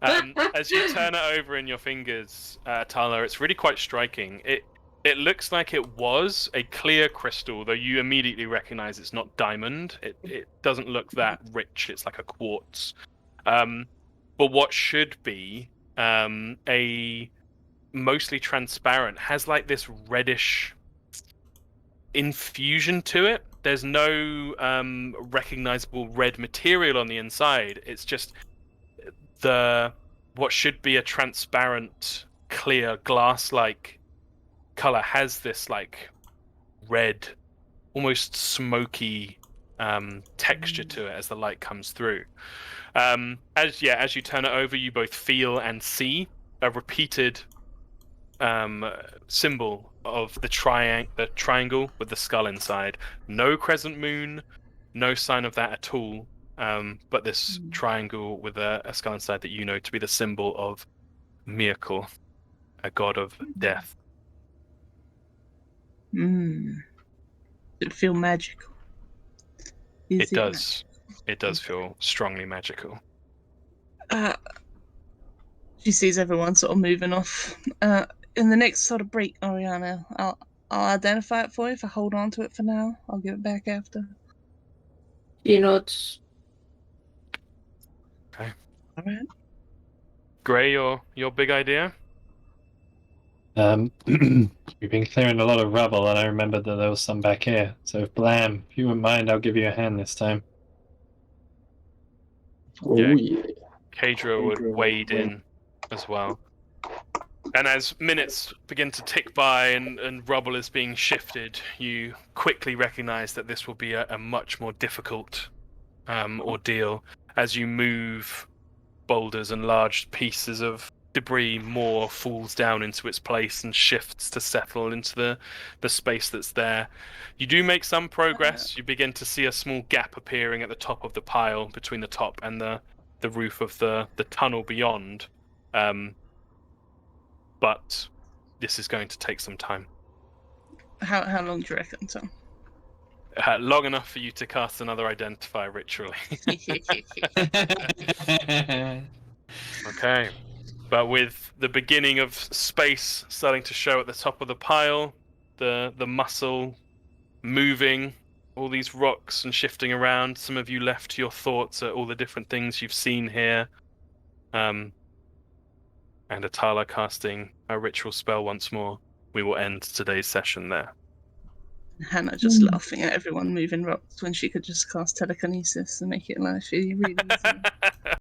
As you turn it over in your fingers, Tala, it's really quite striking. It looks like it was a clear crystal, though you immediately recognize it's not diamond. It doesn't look that rich. It's like a quartz. but what should be a mostly transparent, has like this reddish infusion to it. There's no recognizable red material on the inside. It's just what should be a transparent, clear, glass-like color has this like red, almost smoky texture to it as the light comes through. As you turn it over, you both feel and see a repeated symbol of the triangle with the skull inside. No crescent moon, no sign of that at all. But this triangle with a skull inside that you know to be the symbol of Miracle, a god of death. Does it feel magical? It does. It does feel strongly magical. She sees everyone sort of moving off. In the next sort of break, Oriana, I'll identify it for you. If I hold on to it for now, I'll give it back after. You're not. Okay. All right. Gray, your big idea? We've been clearing a lot of rubble, and I remembered that there was some back here. So, Blam, if you wouldn't mind, I'll give you a hand this time. Oh, Yeah. yeah. Kadra would wade in as well. And as minutes begin to tick by and rubble is being shifted, you quickly recognize that this will be a much more difficult ordeal. As you move boulders and large pieces of debris, more falls down into its place and shifts to settle into the space that's there. You do make some progress. You begin to see a small gap appearing at the top of the pile between the top and the roof of the tunnel beyond. But this is going to take some time. How long do you reckon, Tom? Long enough for you to cast another Identify ritually. Okay. But with the beginning of space starting to show at the top of the pile, the muscle moving, all these rocks and shifting around, some of you left to your thoughts at all the different things you've seen here. And Atala casting a ritual spell once more. We will end today's session there. Hannah just laughing at everyone moving rocks when she could just cast telekinesis and make it life really easy.